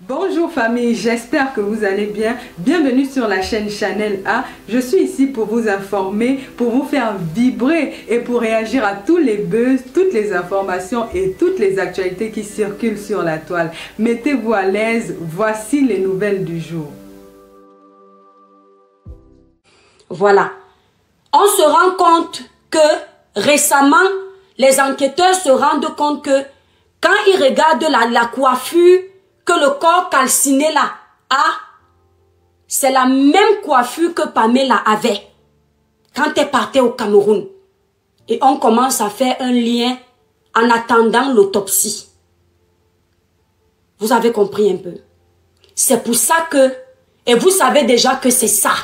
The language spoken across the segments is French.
Bonjour famille, j'espère que vous allez bien. Bienvenue sur la chaîne Chanel A. Je suis ici pour vous informer, pour vous faire vibrer et pour réagir à tous les buzz, toutes les informations et toutes les actualités qui circulent sur la toile. Mettez-vous à l'aise, voici les nouvelles du jour. Voilà. On se rend compte que récemment, les enquêteurs se rendent compte que quand ils regardent la coiffure que le corps calciné là a, c'est la même coiffure que Pamela avait quand elle partait au Cameroun. Et on commence à faire un lien en attendant l'autopsie. Vous avez compris un peu. C'est pour ça que, et vous savez déjà que c'est ça,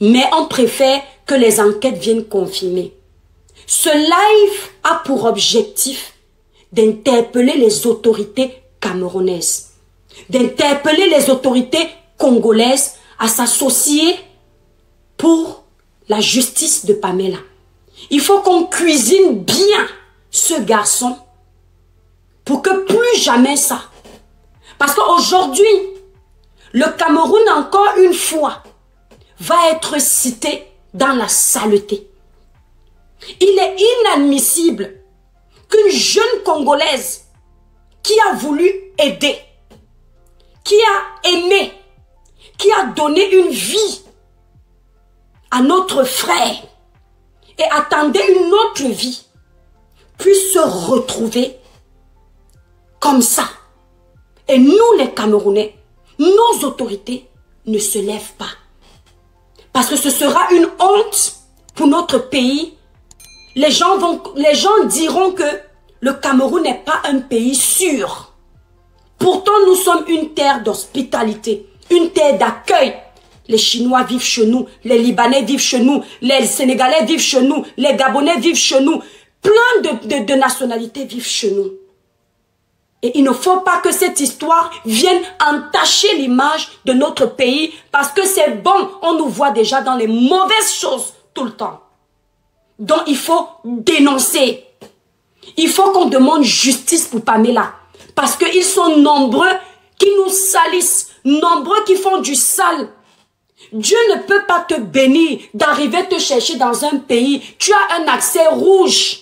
mais on préfère que les enquêtes viennent confirmer. Ce live a pour objectif d'interpeller les autorités camerounaises, d'interpeller les autorités congolaises à s'associer pour la justice de Pamela. Il faut qu'on cuisine bien ce garçon pour que plus jamais ça. Parce qu'aujourd'hui, le Cameroun, encore une fois, va être cité dans la saleté. Il est inadmissible qu'une jeune Congolaise qui a voulu aider, qui a aimé, qui a donné une vie à notre frère et attendait une autre vie, puisse se retrouver comme ça. Et nous les Camerounais, nos autorités ne se lèvent pas. Parce que ce sera une honte pour notre pays. Les gens diront que le Cameroun n'est pas un pays sûr. Pourtant, nous sommes une terre d'hospitalité, une terre d'accueil. Les Chinois vivent chez nous, les Libanais vivent chez nous, les Sénégalais vivent chez nous, les Gabonais vivent chez nous. Plein de nationalités vivent chez nous. Et il ne faut pas que cette histoire vienne entacher l'image de notre pays parce que c'est bon, on nous voit déjà dans les mauvaises choses tout le temps. Donc il faut dénoncer. Il faut qu'on demande justice pour Pamela. Parce qu'ils sont nombreux qui nous salissent, nombreux qui font du sale. Dieu ne peut pas te bénir d'arriver te chercher dans un pays. Tu as un accès rouge.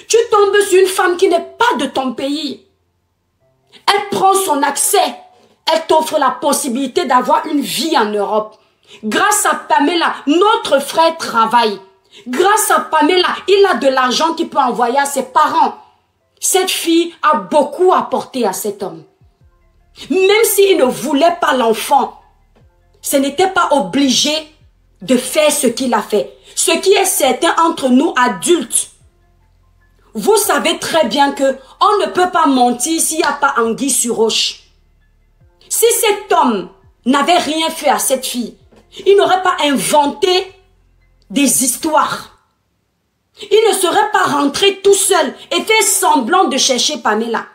Tu tombes sur une femme qui n'est pas de ton pays. Elle prend son accès. Elle t'offre la possibilité d'avoir une vie en Europe. Grâce à Pamela, notre frère travaille. Grâce à Pamela, il a de l'argent qu'il peut envoyer à ses parents. Cette fille a beaucoup apporté à cet homme. Même s'il ne voulait pas l'enfant, ce n'était pas obligé de faire ce qu'il a fait. Ce qui est certain entre nous adultes, vous savez très bien que on ne peut pas mentir s'il n'y a pas anguille sur roche. Si cet homme n'avait rien fait à cette fille, il n'aurait pas inventé des histoires. Il ne serait pas rentré tout seul et fait semblant de chercher Pamela.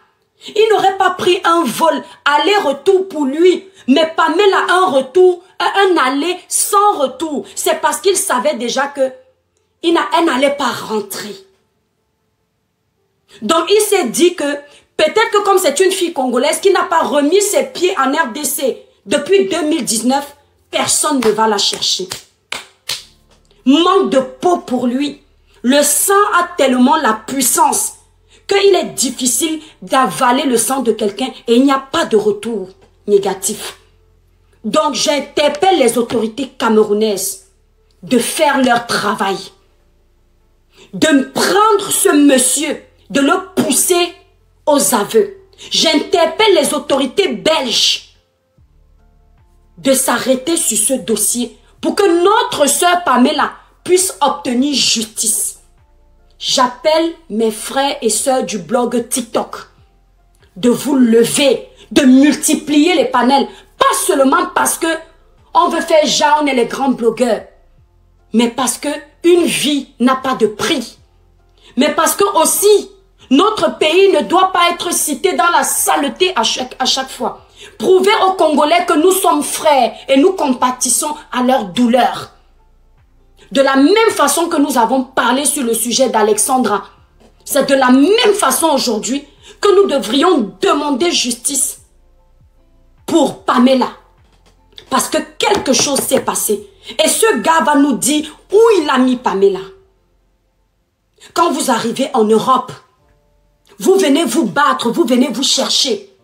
Il n'aurait pas pris un vol aller-retour pour lui, mais Pamela un aller sans retour. C'est parce qu'il savait déjà que elle n'allait pas rentrer. Donc il s'est dit que peut-être que comme c'est une fille congolaise qui n'a pas remis ses pieds en RDC depuis 2019, personne ne va la chercher. Manque de peau pour lui. Le sang a tellement la puissance qu'il est difficile d'avaler le sang de quelqu'un et il n'y a pas de retour négatif. Donc j'interpelle les autorités camerounaises de faire leur travail. De prendre ce monsieur, de le pousser aux aveux. J'interpelle les autorités belges de s'arrêter sur ce dossier pour que notre sœur Pamela puisse obtenir justice. J'appelle mes frères et sœurs du blog TikTok de vous lever, de multiplier les panels. Pas seulement parce que on veut faire genre on est les grands blogueurs, mais parce que une vie n'a pas de prix. Mais parce que aussi, notre pays ne doit pas être cité dans la saleté à chaque fois. Prouver aux Congolais que nous sommes frères et nous compatissons à leur douleur. De la même façon que nous avons parlé sur le sujet d'Alexandra, c'est de la même façon aujourd'hui que nous devrions demander justice pour Pamela. Parce que quelque chose s'est passé. Et ce gars va nous dire où il a mis Pamela. Quand vous arrivez en Europe, vous venez vous battre, vous venez vous chercher.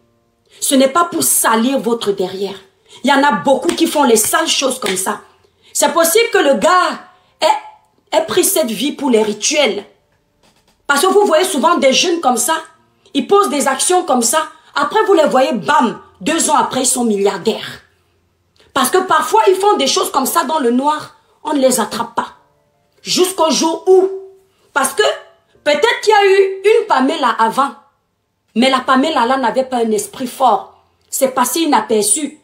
Ce n'est pas pour salir votre derrière. Il y en a beaucoup qui font les sales choses comme ça. C'est possible que le gars ait pris cette vie pour les rituels. Parce que vous voyez souvent des jeunes comme ça, ils posent des actions comme ça. Après, vous les voyez, bam, 2 ans après, ils sont milliardaires. Parce que parfois, ils font des choses comme ça dans le noir, on ne les attrape pas. Jusqu'au jour où, parce que peut-être qu'il y a eu une Pamela avant, mais la Pamela là n'avait pas un esprit fort. C'est passé inaperçu.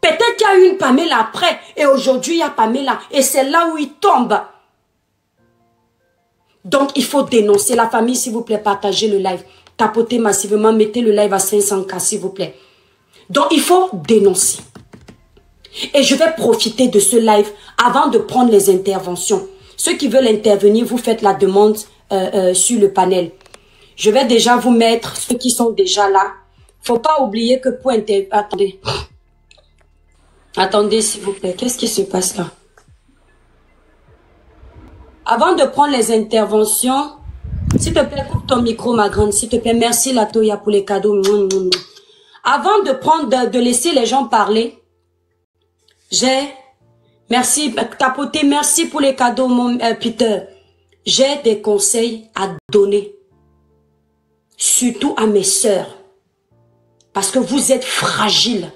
Peut-être qu'il y a eu une Pamela après, et aujourd'hui il y a Pamela, et c'est là où il tombe. Donc il faut dénoncer. La famille, s'il vous plaît, partagez le live. Tapotez massivement, mettez le live à 500K, s'il vous plaît. Donc il faut dénoncer. Et je vais profiter de ce live avant de prendre les interventions. Ceux qui veulent intervenir, vous faites la demande sur le panel. Je vais déjà vous mettre ceux qui sont déjà là. Faut pas oublier que pour intervenir... Attendez. Attendez, s'il vous plaît. Qu'est-ce qui se passe là? Avant de prendre les interventions, s'il te plaît, coupe ton micro, ma grande. S'il te plaît, merci Latoya pour les cadeaux. Avant de prendre, de laisser les gens parler, merci, Tapoté, merci pour les cadeaux, mon Peter. J'ai des conseils à donner. Surtout à mes sœurs. Parce que vous êtes fragiles.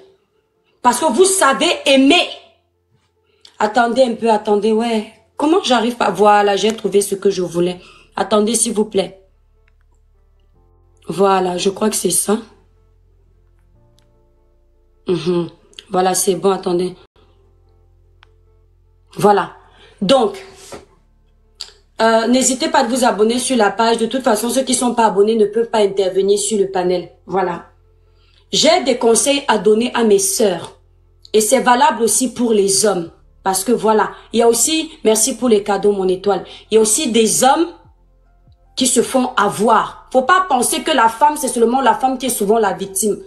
Parce que vous savez aimer. Attendez un peu, attendez, ouais. Comment j'arrive pas? Voilà, j'ai trouvé ce que je voulais. Attendez, s'il vous plaît. Voilà, je crois que c'est ça. Voilà, c'est bon, attendez. Voilà. Donc, n'hésitez pas à vous abonner sur la page. De toute façon, ceux qui ne sont pas abonnés ne peuvent pas intervenir sur le panel. Voilà. J'ai des conseils à donner à mes sœurs. Et c'est valable aussi pour les hommes. Parce que voilà, il y a aussi, merci pour les cadeaux, mon étoile. Il y a aussi des hommes qui se font avoir. Faut pas penser que la femme, c'est seulement la femme qui est souvent la victime.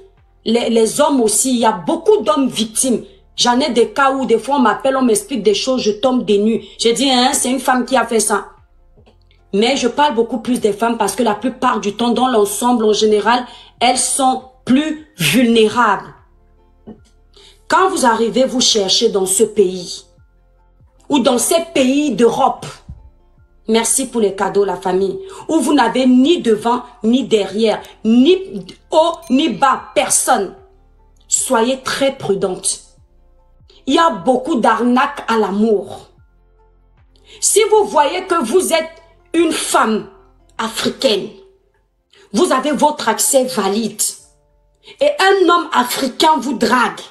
Les hommes aussi, il y a beaucoup d'hommes victimes. J'en ai des cas où des fois on m'appelle, on m'explique des choses, je tombe des nues. Je dis, hein, c'est une femme qui a fait ça. Mais je parle beaucoup plus des femmes parce que la plupart du temps, dans l'ensemble en général, elles sont plus vulnérables. Quand vous arrivez, vous cherchez dans ce pays ou dans ces pays d'Europe, merci pour les cadeaux, la famille, où vous n'avez ni devant, ni derrière, ni haut, ni bas, personne. Soyez très prudente. Il y a beaucoup d'arnaques à l'amour. Si vous voyez que vous êtes une femme africaine, vous avez votre accès valide et un homme africain vous drague,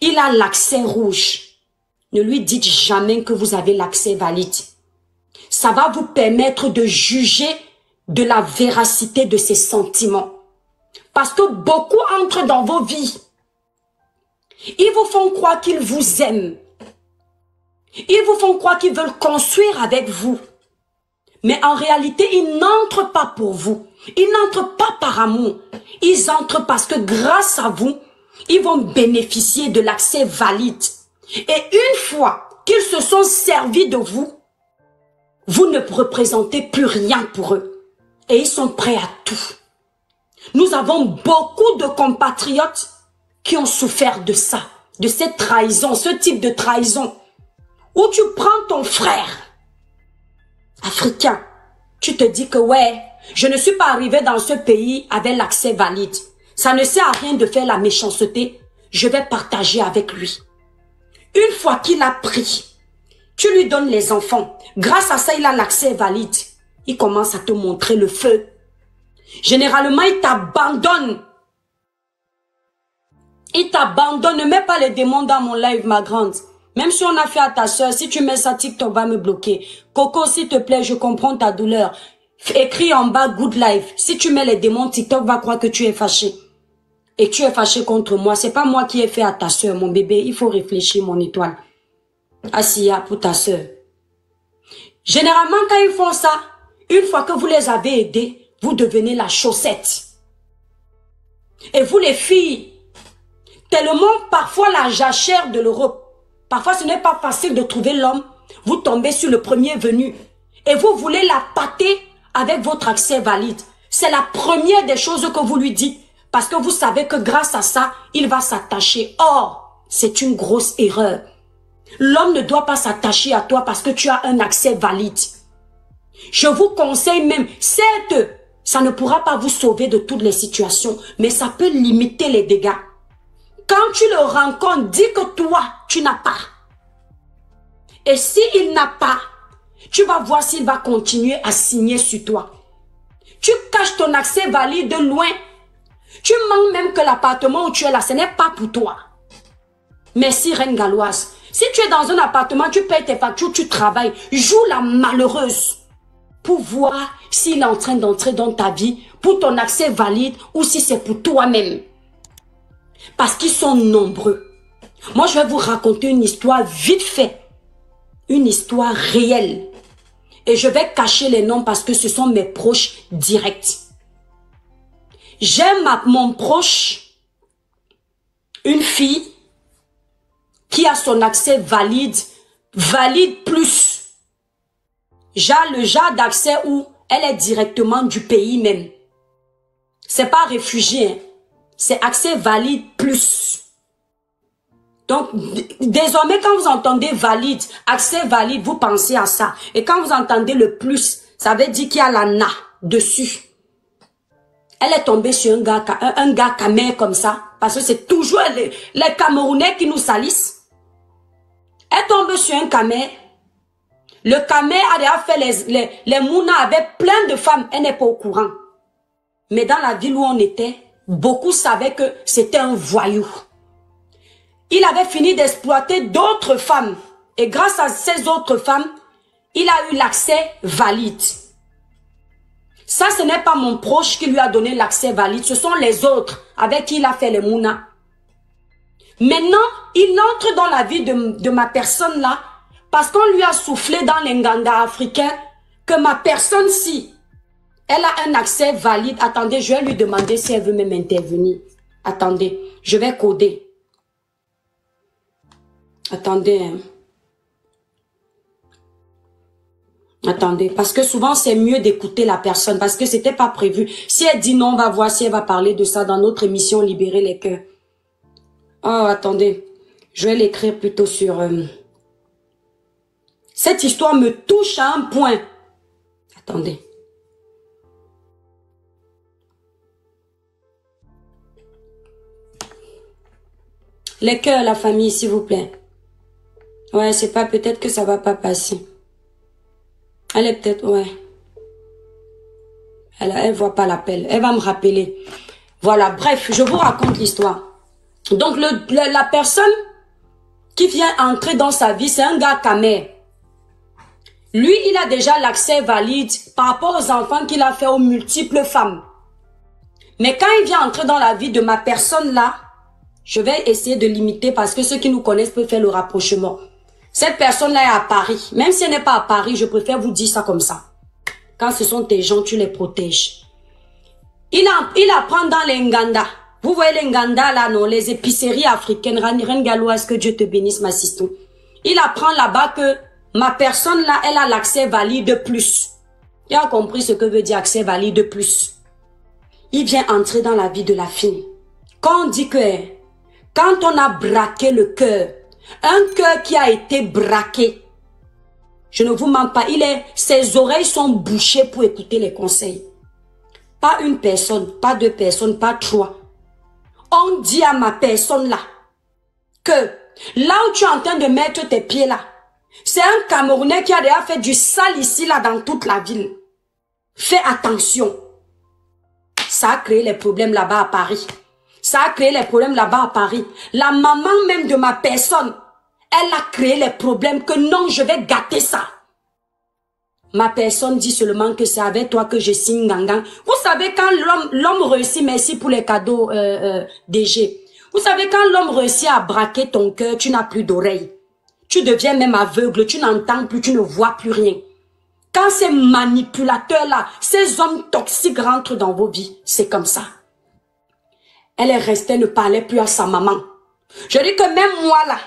il a l'accès rouge. Ne lui dites jamais que vous avez l'accès valide. Ça va vous permettre de juger de la véracité de ses sentiments. Parce que beaucoup entrent dans vos vies. Ils vous font croire qu'ils vous aiment. Ils vous font croire qu'ils veulent construire avec vous. Mais en réalité, ils n'entrent pas pour vous. Ils n'entrent pas par amour. Ils entrent parce que grâce à vous, ils vont bénéficier de l'accès valide. Et une fois qu'ils se sont servis de vous, vous ne représentez plus rien pour eux. Et ils sont prêts à tout. Nous avons beaucoup de compatriotes qui ont souffert de ça, de cette trahison, ce type de trahison. Où tu prends ton frère africain, tu te dis que ouais, je ne suis pas arrivé dans ce pays avec l'accès valide. Ça ne sert à rien de faire la méchanceté. Je vais partager avec lui. Une fois qu'il a pris, tu lui donnes les enfants. Grâce à ça, il a l'accès valide. Il commence à te montrer le feu. Généralement, il t'abandonne. Il t'abandonne. Ne mets pas les démons dans mon live, ma grande. Même si on a fait à ta soeur, si tu mets ça, TikTok va me bloquer. Coco, s'il te plaît, je comprends ta douleur. Écris en bas good life. Si tu mets les démons, TikTok va croire que tu es fâché. Et tu es fâché contre moi. C'est pas moi qui ai fait à ta soeur, mon bébé. Il faut réfléchir, mon étoile. Assia, pour ta soeur. Généralement, quand ils font ça, une fois que vous les avez aidés, vous devenez la chaussette. Et vous les filles, Tellement parfois la jachère de l'Europe. Parfois ce n'est pas facile de trouver l'homme. Vous tombez sur le premier venu. Et vous voulez la pâter avec votre accès valide. C'est la première des choses que vous lui dites. Parce que vous savez que grâce à ça, il va s'attacher. Or, c'est une grosse erreur. L'homme ne doit pas s'attacher à toi parce que tu as un accès valide. Je vous conseille même, certes, ça ne pourra pas vous sauver de toutes les situations, mais ça peut limiter les dégâts. Quand tu le rencontres, dis que toi, tu n'as pas. Et s'il n'a pas, tu vas voir s'il va continuer à signer sur toi. Tu caches ton accès valide de loin. Tu mens même que l'appartement où tu es là, ce n'est pas pour toi. Merci, reine galloise. Si tu es dans un appartement, tu payes tes factures, tu travailles. Joue la malheureuse pour voir s'il est en train d'entrer dans ta vie pour ton accès valide ou si c'est pour toi-même. Parce qu'ils sont nombreux. Moi, je vais vous raconter une histoire vite fait. Une histoire réelle. Et je vais cacher les noms parce que ce sont mes proches directs. J'ai mon proche, une fille qui a son accès valide plus. J'ai le genre d'accès où elle est directement du pays même. C'est pas réfugié, hein. C'est accès valide plus. Donc, désormais, quand vous entendez valide, accès valide, vous pensez à ça. Et quand vous entendez le plus, ça veut dire qu'il y a la na dessus. Elle est tombée sur un gars camé comme ça. Parce que c'est toujours les Camerounais qui nous salissent. Elle est tombée sur un camé. Le camé a déjà fait les mounas avec plein de femmes. Elle n'est pas au courant. Mais dans la ville où on était, beaucoup savaient que c'était un voyou. Il avait fini d'exploiter d'autres femmes. Et grâce à ces autres femmes, il a eu l'accès valide. Ça, ce n'est pas mon proche qui lui a donné l'accès valide. Ce sont les autres avec qui il a fait les mounas. Maintenant, il entre dans la vie de ma personne là. Parce qu'on lui a soufflé dans l'Inganda africain que ma personne-ci, elle a un accès valide. Attendez, je vais lui demander si elle veut même intervenir. Attendez, je vais coder. Attendez, hein. Attendez, parce que souvent c'est mieux d'écouter la personne parce que c'était pas prévu. Si elle dit non, on va voir si elle va parler de ça dans notre émission Libérer les cœurs. Oh, attendez, je vais l'écrire plutôt sur... Cette histoire me touche à un point. Attendez. Les cœurs, la famille, s'il vous plaît. Ouais, c'est pas, peut-être que ça va pas passer. Elle est peut-être, ouais. Elle voit pas l'appel. Elle va me rappeler. Voilà, bref, je vous raconte l'histoire. Donc, la personne qui vient entrer dans sa vie, c'est un gars camé. Lui, il a déjà l'accès valide par rapport aux enfants qu'il a fait aux multiples femmes. Mais quand il vient entrer dans la vie de ma personne là, je vais essayer de limiter parce que ceux qui nous connaissent peuvent faire le rapprochement. Cette personne-là est à Paris. Même si elle n'est pas à Paris, je préfère vous dire ça comme ça. Quand ce sont tes gens, tu les protèges. Il apprend dans les Nganda. Vous voyez les Nganda là, non? Les épiceries africaines. Reine Galloise, que Dieu te bénisse, ma sister. Il apprend là-bas que ma personne là, elle a l'accès valide plus. Il a compris ce que veut dire accès valide plus. Il vient entrer dans la vie de la fille. Quand on dit que, quand on a braqué le cœur, un cœur qui a été braqué, je ne vous mens pas, ses oreilles sont bouchées pour écouter les conseils. Pas une personne, pas deux personnes, pas trois. On dit à ma personne là, que là où tu es en train de mettre tes pieds là, c'est un Camerounais qui a déjà fait du sale ici là dans toute la ville. Fais attention. Ça a créé les problèmes là-bas à Paris. Ça a créé les problèmes là-bas à Paris. La maman même de ma personne, elle a créé les problèmes que non, je vais gâter ça. Ma personne dit seulement que c'est avec toi que je signe gangan. Vous savez quand l'homme réussit, merci pour les cadeaux DG. Vous savez quand l'homme réussit à braquer ton cœur, tu n'as plus d'oreilles. Tu deviens même aveugle, tu n'entends plus, tu ne vois plus rien. Quand ces manipulateurs-là, ces hommes toxiques rentrent dans vos vies, c'est comme ça. Elle est restée, ne parlait plus à sa maman. Je dis que même moi là,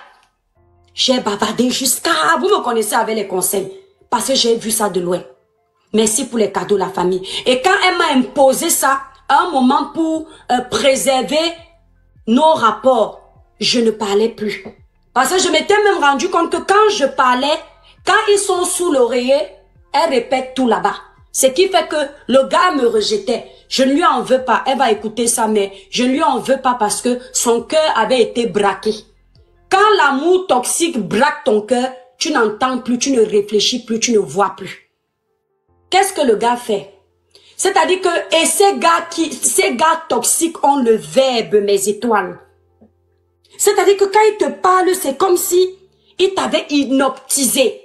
j'ai bavardé jusqu'à... Vous me connaissez avec les conseils. Parce que j'ai vu ça de loin. Merci pour les cadeaux, la famille. Et quand elle m'a imposé ça, à un moment pour préserver nos rapports, je ne parlais plus. Parce que je m'étais même rendu compte que quand je parlais, quand ils sont sous l'oreiller, elle répète tout là-bas. Ce qui fait que le gars me rejetait. Je ne lui en veux pas. Elle va écouter ça, mais je ne lui en veux pas parce que son cœur avait été braqué. Quand l'amour toxique braque ton cœur, tu n'entends plus, tu ne réfléchis plus, tu ne vois plus. Qu'est-ce que le gars fait? C'est-à-dire que, et ces gars toxiques ont le verbe mes étoiles. C'est-à-dire que quand ils te parlent, c'est comme si ils t'avaient hypnotisé.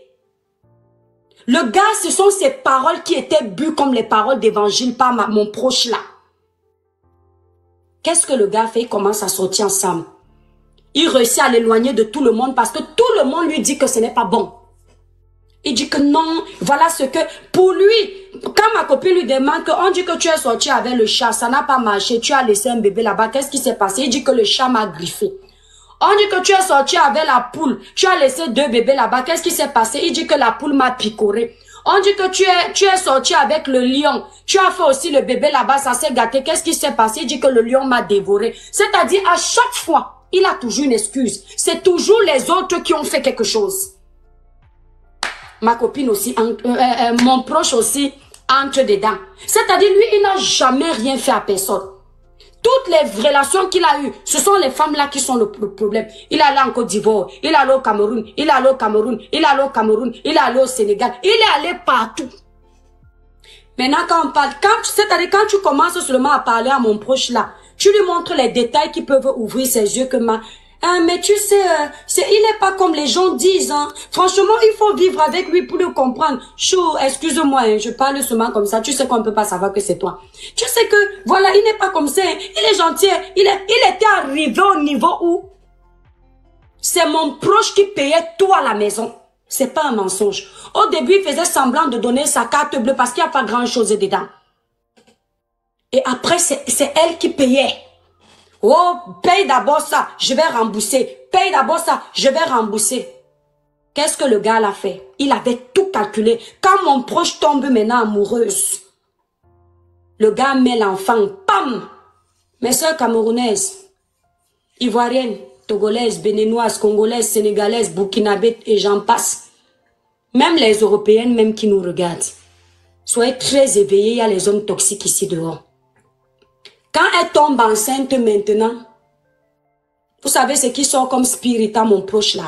Le gars, ce sont ces paroles qui étaient bues comme les paroles d'évangile par mon proche là. Qu'est-ce que le gars fait? Il commence à sortir ensemble. Il réussit à l'éloigner de tout le monde parce que tout le monde lui dit que ce n'est pas bon. Il dit que non, voilà ce que... Pour lui, quand ma copine lui demande qu'on dit que tu es sorti avec le chat, ça n'a pas marché, tu as laissé un bébé là-bas, qu'est-ce qui s'est passé? Il dit que le chat m'a griffé. On dit que tu es sorti avec la poule, tu as laissé 2 bébés là-bas, qu'est-ce qui s'est passé? Il dit que la poule m'a picoré. On dit que tu es sorti avec le lion, tu as fait aussi le bébé là-bas, ça s'est gâté, qu'est-ce qui s'est passé? Il dit que le lion m'a dévoré. C'est-à-dire, à chaque fois, il a toujours une excuse. C'est toujours les autres qui ont fait quelque chose. Ma copine aussi, mon proche aussi, entre dedans. C'est-à-dire, lui, il n'a jamais rien fait à personne. Toutes les relations qu'il a eues, ce sont les femmes-là qui sont le problème. Il est allé en Côte d'Ivoire, il est allé au Cameroun, il est allé au Cameroun, il est allé au Cameroun, il est allé au Sénégal, il est allé partout. Maintenant, quand on parle, c'est-à-dire quand tu commences seulement à parler à mon proche là, tu lui montres les détails qui peuvent ouvrir ses yeux que mais tu sais, il n'est pas comme les gens disent. Hein. Franchement, il faut vivre avec lui pour le comprendre. Chou, excuse-moi, hein, je parle seulement comme ça. Tu sais qu'on ne peut pas savoir que c'est toi. Tu sais que, voilà, il n'est pas comme ça. Hein. Il est gentil. Hein. Il était arrivé au niveau où c'est mon proche qui payait tout à la maison. C'est pas un mensonge. Au début, il faisait semblant de donner sa carte bleue parce qu'il n'y a pas grand-chose dedans. Et après, c'est elle qui payait. Oh, paye d'abord ça, je vais rembourser. Paye d'abord ça, je vais rembourser. Qu'est-ce que le gars l'a fait? Il avait tout calculé. Quand mon proche tombe maintenant amoureuse, le gars met l'enfant, pam! Mes soeurs camerounaises, ivoiriennes, togolaises, béninoises, congolaises, sénégalaises, burkinabées et j'en passe. Même les européennes même qui nous regardent. Soyez très éveillés, il y a les hommes toxiques ici dehors. Quand elle tombe enceinte maintenant, vous savez ce qui sort comme spirit à mon proche là.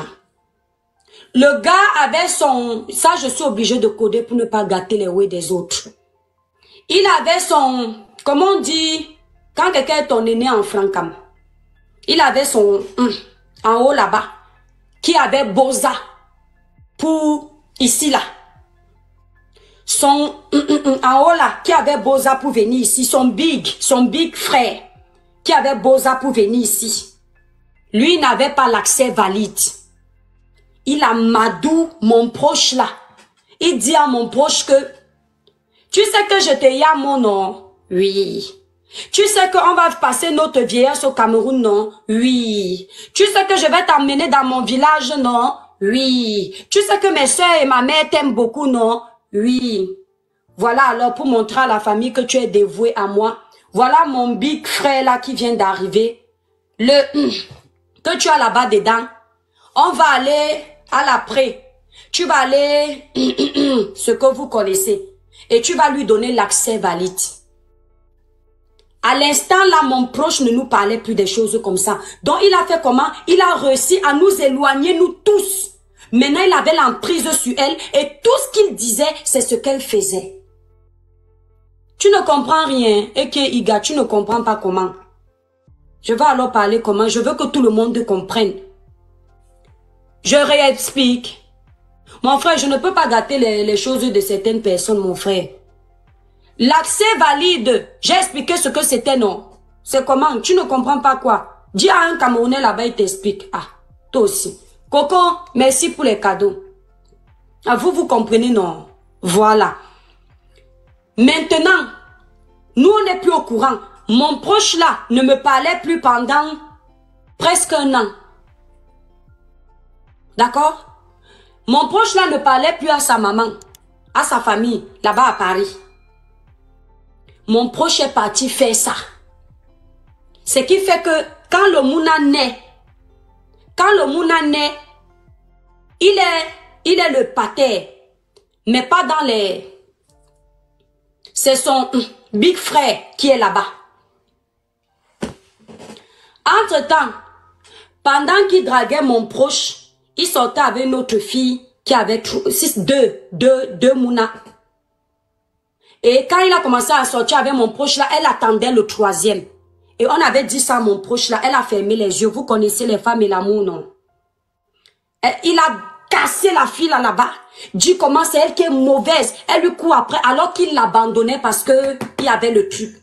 Le gars avait son... Ça, je suis obligée de coder pour ne pas gâter les ouïes des autres. Il avait son... Comment on dit? Quand quelqu'un est ton aîné en francam. Il avait son... en haut là-bas. Qui avait Boza. Pour... Ici là. Son... en haut là. Qui avait Boza pour venir ici. Son big frère. Qui avait Boza pour venir ici. Lui n'avait pas l'accès valide. Il a madou mon proche là. Il dit à mon proche que, tu sais que je te y a mon nom? Oui. Tu sais qu'on va passer notre vieillesse au Cameroun, non? Oui. Tu sais que je vais t'emmener dans mon village, non? Oui. Tu sais que mes soeurs et ma mère t'aiment beaucoup, non? Oui. Voilà alors pour montrer à la famille que tu es dévoué à moi. Voilà mon big frère là qui vient d'arriver. Que tu as là-bas dedans. On va aller à l'après. Tu vas aller ce que vous connaissez. Et tu vas lui donner l'accès valide. À l'instant là, mon proche ne nous parlait plus des choses comme ça. Donc il a fait comment? Il a réussi à nous éloigner, nous tous. Maintenant, il avait l'emprise sur elle. Et tout ce qu'il disait, c'est ce qu'elle faisait. Tu ne comprends rien. Et que Iga, tu ne comprends pas comment. Je vais alors parler comment. Je veux que tout le monde comprenne. Je réexplique. Mon frère, je ne peux pas gâter les choses de certaines personnes, mon frère. L'accès valide, j'ai expliqué ce que c'était, non? C'est comment? Tu ne comprends pas quoi? Dis à un Camerounais là-bas, il t'explique. Ah, toi aussi. Coco, merci pour les cadeaux. Ah, vous comprenez, non? Voilà. Maintenant, nous, on n'est plus au courant. Mon proche là ne me parlait plus pendant presque un an. D'accord? Mon proche là ne parlait plus à sa maman, à sa famille, là-bas à Paris. Mon proche est parti faire ça. Ce qui fait que quand le Mouna naît, il est le pater, mais pas dans les... C'est son big frère qui est là-bas. Entre-temps, pendant qu'il draguait mon proche, il sortait avec une autre fille qui avait deux Mouna. Et quand il a commencé à sortir avec mon proche là, elle attendait le troisième. Et on avait dit ça à mon proche là, elle a fermé les yeux. Vous connaissez les femmes et l'amour, non? Il a cassé la fille là-bas. Dit comment c'est elle qui est mauvaise. Elle lui court après alors qu'il l'abandonnait parce que il y avait le truc.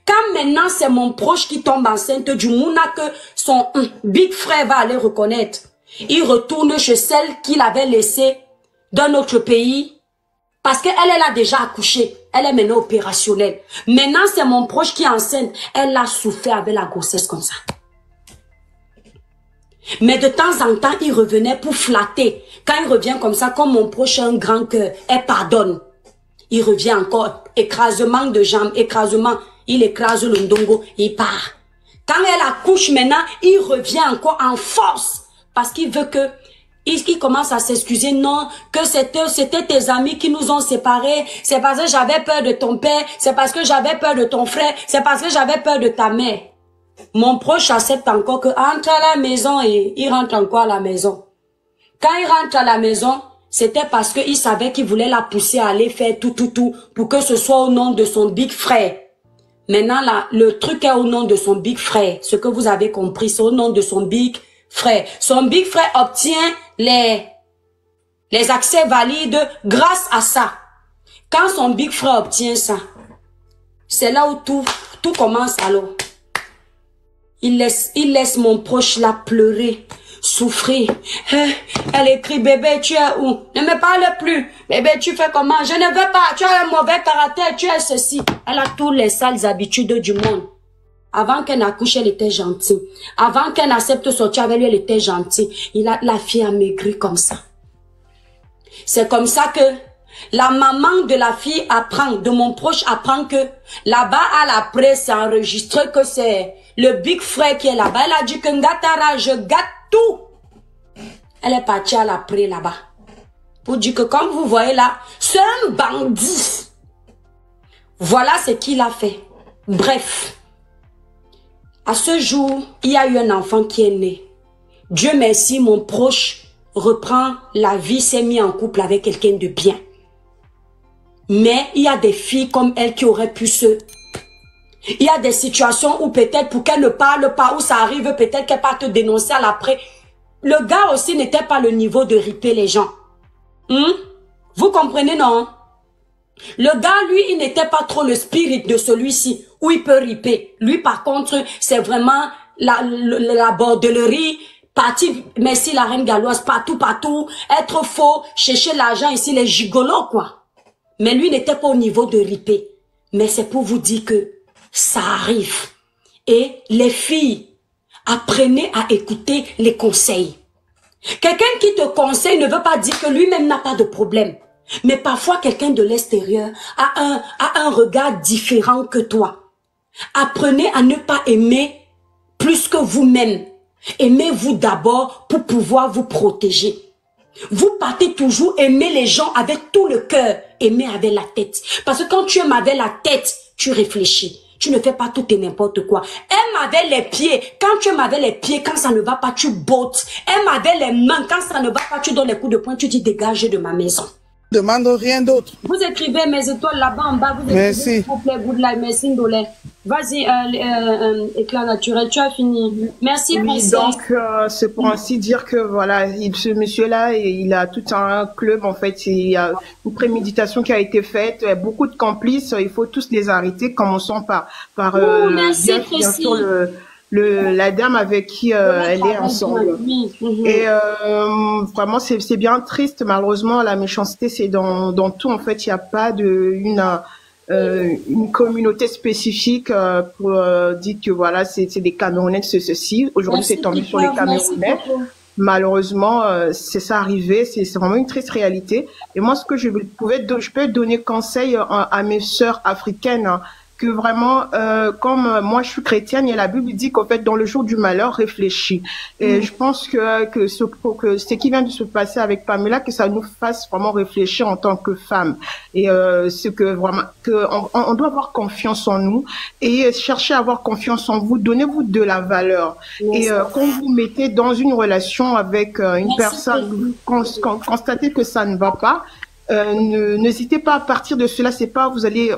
Quand maintenant c'est mon proche qui tombe enceinte du Mouna que son big frère va aller reconnaître, il retourne chez celle qu'il avait laissée d'un autre pays parce qu'elle a déjà accouché. Elle est maintenant opérationnelle. Maintenant c'est mon proche qui est enceinte. Elle a souffert avec la grossesse comme ça. Mais de temps en temps, il revenait pour flatter. Quand il revient comme ça, comme mon proche a un grand cœur, elle pardonne. Il revient encore, écrasement de jambes, écrasement, il écrase le ndongo, il part. Quand elle accouche maintenant, il revient encore en force. Parce qu'il veut que, il commence à s'excuser, non, que c'était tes amis qui nous ont séparés, c'est parce que j'avais peur de ton père, c'est parce que j'avais peur de ton frère, c'est parce que j'avais peur de ta mère. Mon proche accepte encore que entre à la maison et il rentre encore à la maison. Quand il rentre à la maison, c'était parce qu'il savait qu'il voulait la pousser à aller faire tout pour que ce soit au nom de son big frère. Maintenant, là, le truc est au nom de son big frère. Ce que vous avez compris, c'est au nom de son big frère. Son big frère obtient les accès valides grâce à ça. Quand son big frère obtient ça, c'est là où tout commence alors. Il laisse mon proche là pleurer, souffrir. Elle écrit, bébé, tu es où? Ne me parle plus. Bébé, tu fais comment? Je ne veux pas. Tu as un mauvais caractère, tu es ceci. Elle a toutes les sales habitudes du monde. Avant qu'elle n'accouche, elle était gentille. Avant qu'elle accepte de sortir avec lui, elle était gentille. La fille a maigri comme ça. C'est comme ça que la maman de la fille apprend, de mon proche apprend que là-bas à la presse, c'est enregistré que c'est le big frère qui est là-bas. Elle a dit que Ngatara, je gâte tout. Elle est partie à la presse là-bas. Pour dire que comme vous voyez là, c'est un bandit. Voilà ce qu'il a fait. Bref. À ce jour, il y a eu un enfant qui est né. Dieu merci, mon proche reprend la vie, s'est mis en couple avec quelqu'un de bien. Mais il y a des filles comme elle qui auraient pu se... Il y a des situations où peut-être pour qu'elle ne parle pas, où ça arrive, peut-être qu'elle va te dénoncer à l'après. Le gars aussi n'était pas le niveau de riper les gens. Vous comprenez, non? Le gars, lui, il n'était pas trop le spirit de celui-ci, où il peut riper. Lui, par contre, c'est vraiment la bordelerie, partie, merci la reine galloise, partout, être faux, chercher l'argent ici, les gigolos, quoi. Mais lui n'était pas au niveau de riper. Mais c'est pour vous dire que ça arrive. Et les filles, apprenez à écouter les conseils. Quelqu'un qui te conseille ne veut pas dire que lui-même n'a pas de problème. Mais parfois, quelqu'un de l'extérieur a un regard différent que toi. Apprenez à ne pas aimer plus que vous-même. Aimez-vous d'abord pour pouvoir vous protéger. Vous partez toujours aimer les gens avec tout le cœur, aimer avec la tête. Parce que quand tu aimes avec la tête, tu réfléchis. Tu ne fais pas tout et n'importe quoi. Aime avec les pieds. Quand tu aimes avec les pieds, quand ça ne va pas, tu bottes. Aime avec les mains. Quand ça ne va pas, tu donnes les coups de poing, tu dis dégagez de ma maison. Demande rien d'autre. Vous écrivez mes étoiles là-bas en bas. Vous écrivez, merci. S'il vous plaît, good life. Merci Ndolé. Vas-y, éclat naturel, tu as fini. Merci, oui, princesse. donc, c'est pour ainsi dire que voilà, ce monsieur-là, il a tout un club, en fait. Il y a une préméditation qui a été faite, beaucoup de complices, il faut tous les arrêter. Commençons par merci, bien sûr, la dame avec qui elle est ensemble. Oui. Et vraiment, c'est bien triste. Malheureusement, la méchanceté, c'est dans tout. En fait, il n'y a pas une communauté spécifique pour dire que voilà, c'est des Camerounais, ceci. Aujourd'hui, c'est tombé sur les Camerounais. Malheureusement, c'est ça arrivé. C'est vraiment une triste réalité. Et moi, ce que je peux donner conseil à mes sœurs africaines, hein, que vraiment, comme moi je suis chrétienne et la Bible dit qu'en fait dans le jour du malheur réfléchis. Et je pense que ce qui vient de se passer avec Pamela, que ça nous fasse vraiment réfléchir en tant que femmes. Et c'est que vraiment que on doit avoir confiance en nous et chercher à avoir confiance en vous. Donnez-vous de la valeur. Et quand vous mettez dans une relation avec une personne, constatez que ça ne va pas. N'hésitez pas à partir de cela. C'est pas vous allez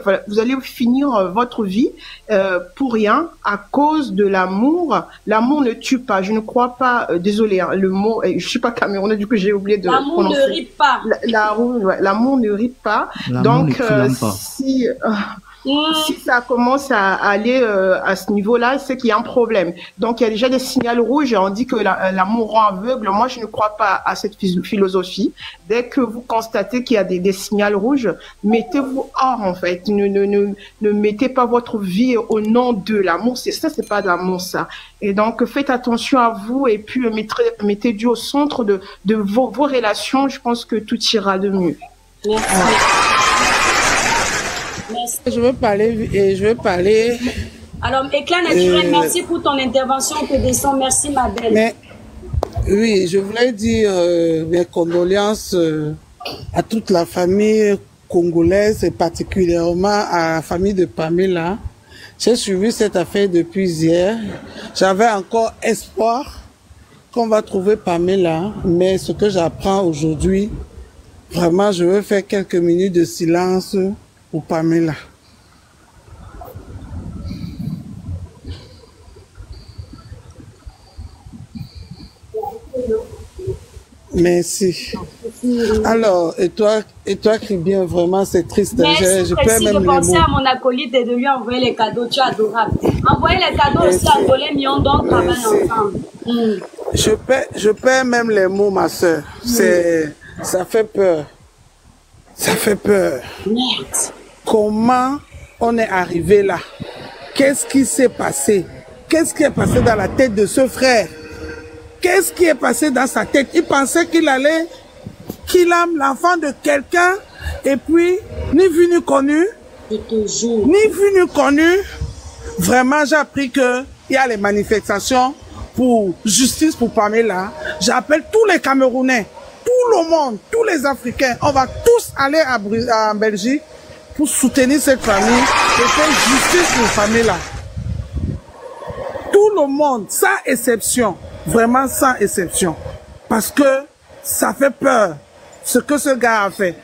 finir votre vie pour rien à cause de l'amour. L'amour ne tue pas. Je ne crois pas. Désolé, hein, le mot. Je suis pas camerounais, du coup j'ai oublié de prononcer. L'amour ne rit pas. L'amour ne rit pas. Donc si ça commence à aller à ce niveau-là, c'est qu'il y a un problème. Donc il y a déjà des signaux rouges. On dit que l'amour rend aveugle. Moi, je ne crois pas à cette philosophie. Dès que vous constatez qu'il y a des signaux rouges, mettez-vous hors en fait. Ne mettez pas votre vie au nom de l'amour. C'est pas de l'amour ça. Et donc faites attention à vous et puis mettez Dieu au centre de vos relations. Je pense que tout ira de mieux. Merci. Je veux parler. Alors, éclat naturel, merci pour ton intervention, te descends. Merci, ma belle. Mais, oui, je voulais dire mes condoléances à toute la famille congolaise et particulièrement à la famille de Pamela. J'ai suivi cette affaire depuis hier. J'avais encore espoir qu'on va trouver Pamela, mais ce que j'apprends aujourd'hui, vraiment, je veux faire quelques minutes de silence pour Pamela. Merci. Alors, et toi, Cribien, vraiment, c'est triste. Merci, je peux même de penser à mon acolyte et de lui envoyer les cadeaux. Tu es adorable. Envoyer les cadeaux aussi à Dolé Mion, donc travaille ensemble. Je perds même les mots, ma soeur. Ça fait peur. Ça fait peur. Merde. Comment on est arrivé là? Qu'est-ce qui s'est passé? Qu'est-ce qui est passé dans la tête de ce frère? Qu'est-ce qui est passé dans sa tête? Il pensait qu'il allait killer l'enfant de quelqu'un et puis, ni vu ni connu, Je te jure. ni vu ni connu. Vraiment, j'ai appris qu'il y a les manifestations pour justice pour Pamela. J'appelle tous les Camerounais, tout le monde, tous les Africains. On va tous aller en Belgique pour soutenir cette famille et faire justice pour Pamela. Tout le monde, sans exception, vraiment sans exception. Parce que ça fait peur ce que ce gars a fait.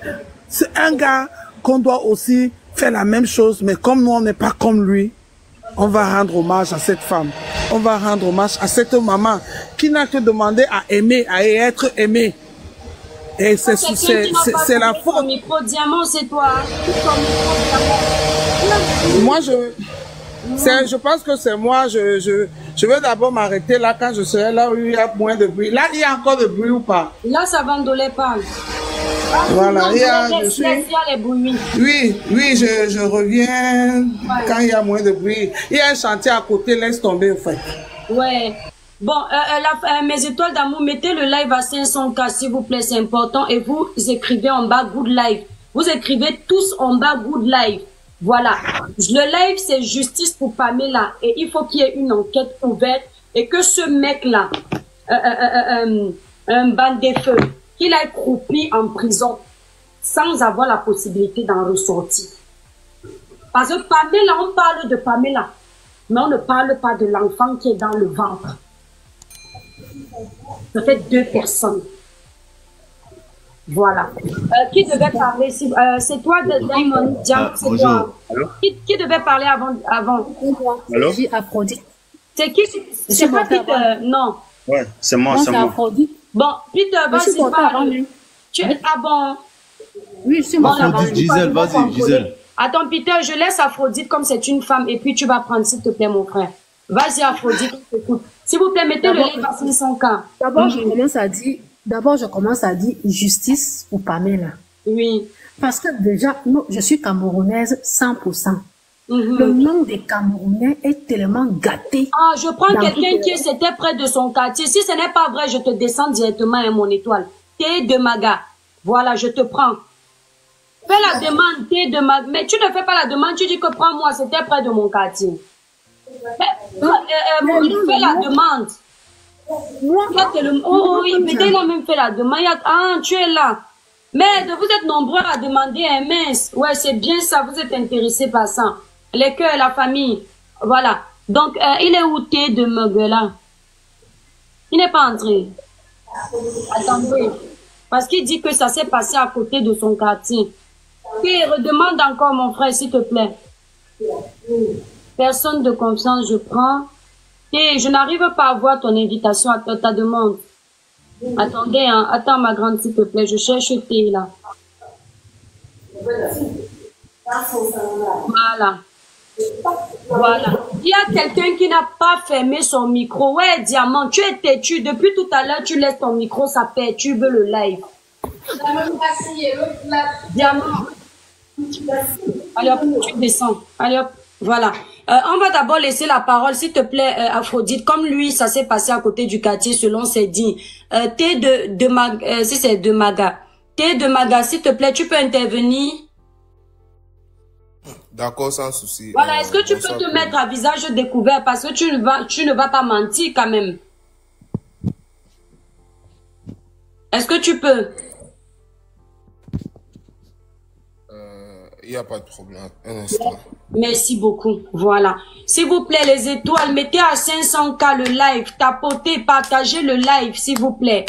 C'est un gars qu'on doit aussi faire la même chose, mais comme nous on n'est pas comme lui, on va rendre hommage à cette femme. On va rendre hommage à cette maman qui n'a que demandé à aimer, à être aimée. Et c'est la faute. Ton micro diamant, c'est toi. Moi, je pense que c'est moi. Je veux d'abord m'arrêter là quand je serai là où il y a moins de bruit. Là, il y a encore de bruit ou pas? Là, ça va Ndolé parle. Voilà, il y a, les bruits. Oui, je reviens quand il y a moins de bruit. Il y a un chantier à côté, laisse tomber, en fait. Ouais. Bon, mes étoiles d'amour, mettez le live à 500K, s'il vous plaît, c'est important. Et vous écrivez en bas Good Live. Vous écrivez tous en bas Good Live. Voilà. Le live, c'est justice pour Pamela. Et il faut qu'il y ait une enquête ouverte et que ce mec-là, un bande de feu, qu'il ait croupi en prison sans avoir la possibilité d'en ressortir. Parce que Pamela, on parle de Pamela, mais on ne parle pas de l'enfant qui est dans le ventre. Ça fait 2 personnes. Voilà. Qui devait parler? C'est toi, Diamond. C'est toi. Qui devait parler avant? Allô? Je suis Aphrodite. C'est qui? C'est pas Peter. Non. Ouais, c'est moi, Non, c'est c'est moi. Aphrodite. Bon, Peter, vas-y, parle. Tu Ah bon? Oui, je suis moi. Aphrodite, Gisèle, vas-y, Gisèle. Attends, Peter, je laisse Aphrodite comme c'est une femme et puis tu vas prendre, s'il te plaît, mon frère. Vas-y, Aphrodite, écoute. S'il vous plaît, mettez le livre à 500K. D'abord, je commence à dire justice pour Pamela. Oui. Parce que déjà, je suis camerounaise 100%. Le nom des Camerounais est tellement gâté. Ah, je prends quelqu'un qui c'était près de son quartier. Si ce n'est pas vrai, je te descends directement à mon étoile. Thé de Maga. Voilà, je te prends. Fais la demande, Thé de Maga. Mais tu ne fais pas la demande, tu dis que prends-moi, c'était près de mon quartier. Fais la demande. Oh oui, peut-être il a même fait la demande. Ah, tu es là. Mais vous êtes nombreux à demander un mince. Ouais, c'est bien ça, vous êtes intéressés par ça. Les cœurs, la famille. Voilà. Donc, il est où Thé de Maga? Il n'est pas entré. Attendez. Parce qu'il dit que ça s'est passé à côté de son quartier. Et redemande encore, mon frère, s'il te plaît. Personne de confiance, je prends. Et je n'arrive pas à voir ton invitation à ta demande. Attendez, hein. Attends, ma grande, s'il te plaît. Je cherche Thé, là. Voilà. Voilà. Il y a quelqu'un qui n'a pas fermé son micro. Ouais, Diamant, tu es têtu. Depuis tout à l'heure, tu laisses ton micro, ça perturbe le live. Diamant. Allez hop, tu descends. Allez hop, voilà. On va d'abord laisser la parole, s'il te plaît, Aphrodite. Comme lui, ça s'est passé à côté du quartier, selon ses dits. Thé de Maga, si c'est de Maga. Thé de Maga, s'il te plaît, tu peux intervenir. D'accord, sans souci. Voilà, est-ce que tu peux te mettre à visage découvert parce que tu ne vas pas mentir quand même. Est-ce que tu peux? Il n'y a pas de problème. Un instant. Merci beaucoup. Voilà. S'il vous plaît, les étoiles, mettez à 500K le live. Tapotez, partagez le live, s'il vous plaît.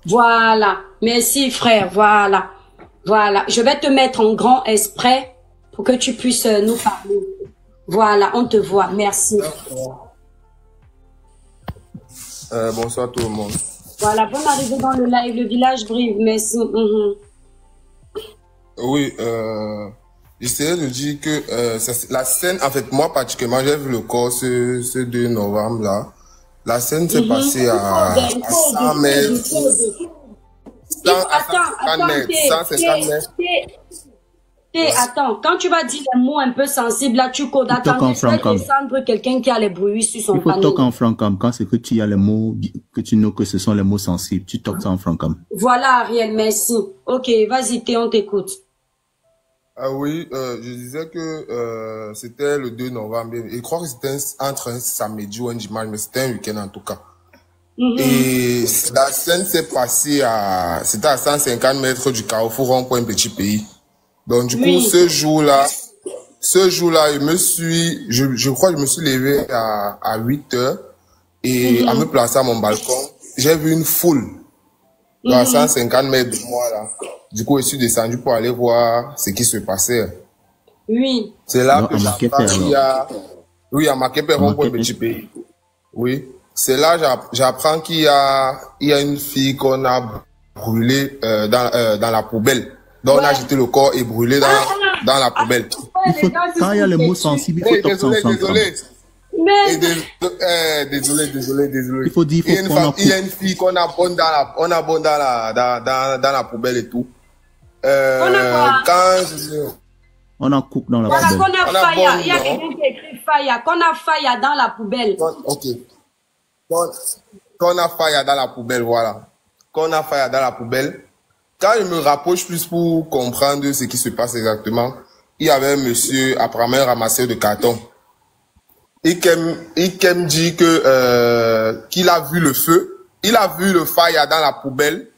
Voilà. Merci, frère. Voilà. Voilà. Je vais te mettre en grand exprès pour que tu puisses nous parler. Voilà. On te voit. Merci. Bonsoir tout le monde. Voilà. Bonne arrivée dans le live. Le village Brive. Merci. Oui. J'essayais de dire que la scène, en fait, moi particulièrement, j'ai vu le corps ce 2 novembre là. La scène s'est passée à 100 mètres. 150 mètres. Attends, quand tu vas dire les mots un peu sensibles, là, tu codes. Attends, je vais descendre quelqu'un qui a les bruits sur son panneau. Il faut toquer en francam. Quand c'est que tu as les mots, que tu know que ce sont les mots sensibles, tu toques ça en francam. Voilà, Ariel, merci. Ok, vas-y, Thé, on t'écoute. Ah oui, je disais que c'était le 2 novembre. Je crois que c'était entre un samedi ou un dimanche, mais c'était un week-end en tout cas. Et la scène s'est passée c'était à 150 mètres du carrefour rond-point Petit Pays. Donc du coup, ce jour-là, je crois que je me suis levé à 8 heures et à me placer à mon balcon, j'ai vu une foule à 150 mètres de moi là. Du coup, je suis descendu pour aller voir ce qui se passait. Oui. C'est là que j'apprends qu'il y a... Oui, à Makepe, rond-point Petit Pays. Oui. C'est là j'apprends qu'il y a une fille qu'on a brûlée dans la poubelle. Donc on a jeté le corps et brûlé dans la poubelle. Quand il y a les mots sensibles, il faut toquer en francam. Désolé. Il faut dire, il y a une fille qu'on abonne dans la poubelle et tout. On a coupe dans la poubelle. Qu'on a fire. Il y a quelqu'un qui écrit fire. Qu'on a fire dans la poubelle. Ok. Qu'on a fire dans la poubelle, voilà. Qu'on a fire dans la poubelle. Quand je me rapproche plus pour comprendre ce qui se passe exactement, il y avait un monsieur, apparemment un ramasseur de carton. Et qui me dit qu'il a vu le feu. Il a vu le fire dans la poubelle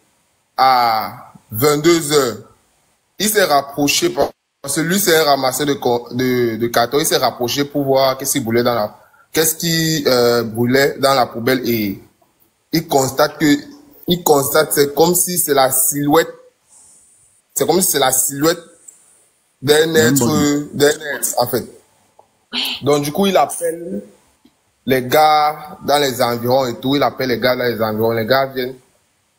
à 22 heures. Il s'est rapproché parce que lui c'est un ramasseur de carton. Il s'est rapproché pour voir qu'est-ce qui brûlait dans la poubelle et il constate c'est comme si c'est la silhouette. C'est comme si c'est la silhouette d'un être, en fait. Donc, du coup, il appelle les gars dans les environs et tout. Il appelle les gars dans les environs. Les gars viennent.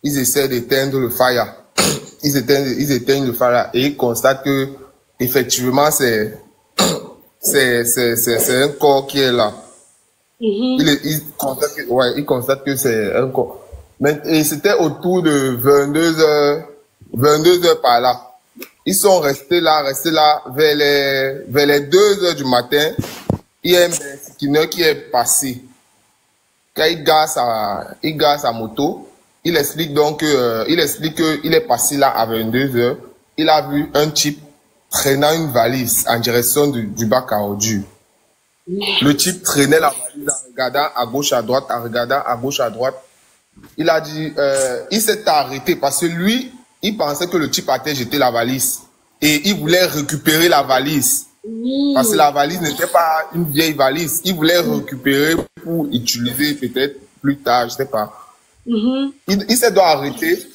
Ils essaient d'éteindre le fire. Ils éteignent le fire et ils constatent que, effectivement, c'est un corps qui est là. Il constate que c'est un corps. Et c'était autour de 22 heures par là. Ils sont restés là, vers les 2 heures du matin. Il y a un Benskiner qui est passé. Quand il gare sa moto, il explique donc qu'il est passé là à 22 heures. Il a vu un type traînant une valise en direction du bac à ordures. Le type traînait la valise en regardant à gauche, à droite, Il a dit, il s'est arrêté parce que lui, il pensait que le type allait jeter la valise. Et il voulait récupérer la valise. Parce que la valise n'était pas une vieille valise. Il voulait récupérer pour utiliser peut-être plus tard, je sais pas. Il s'est donc arrêté.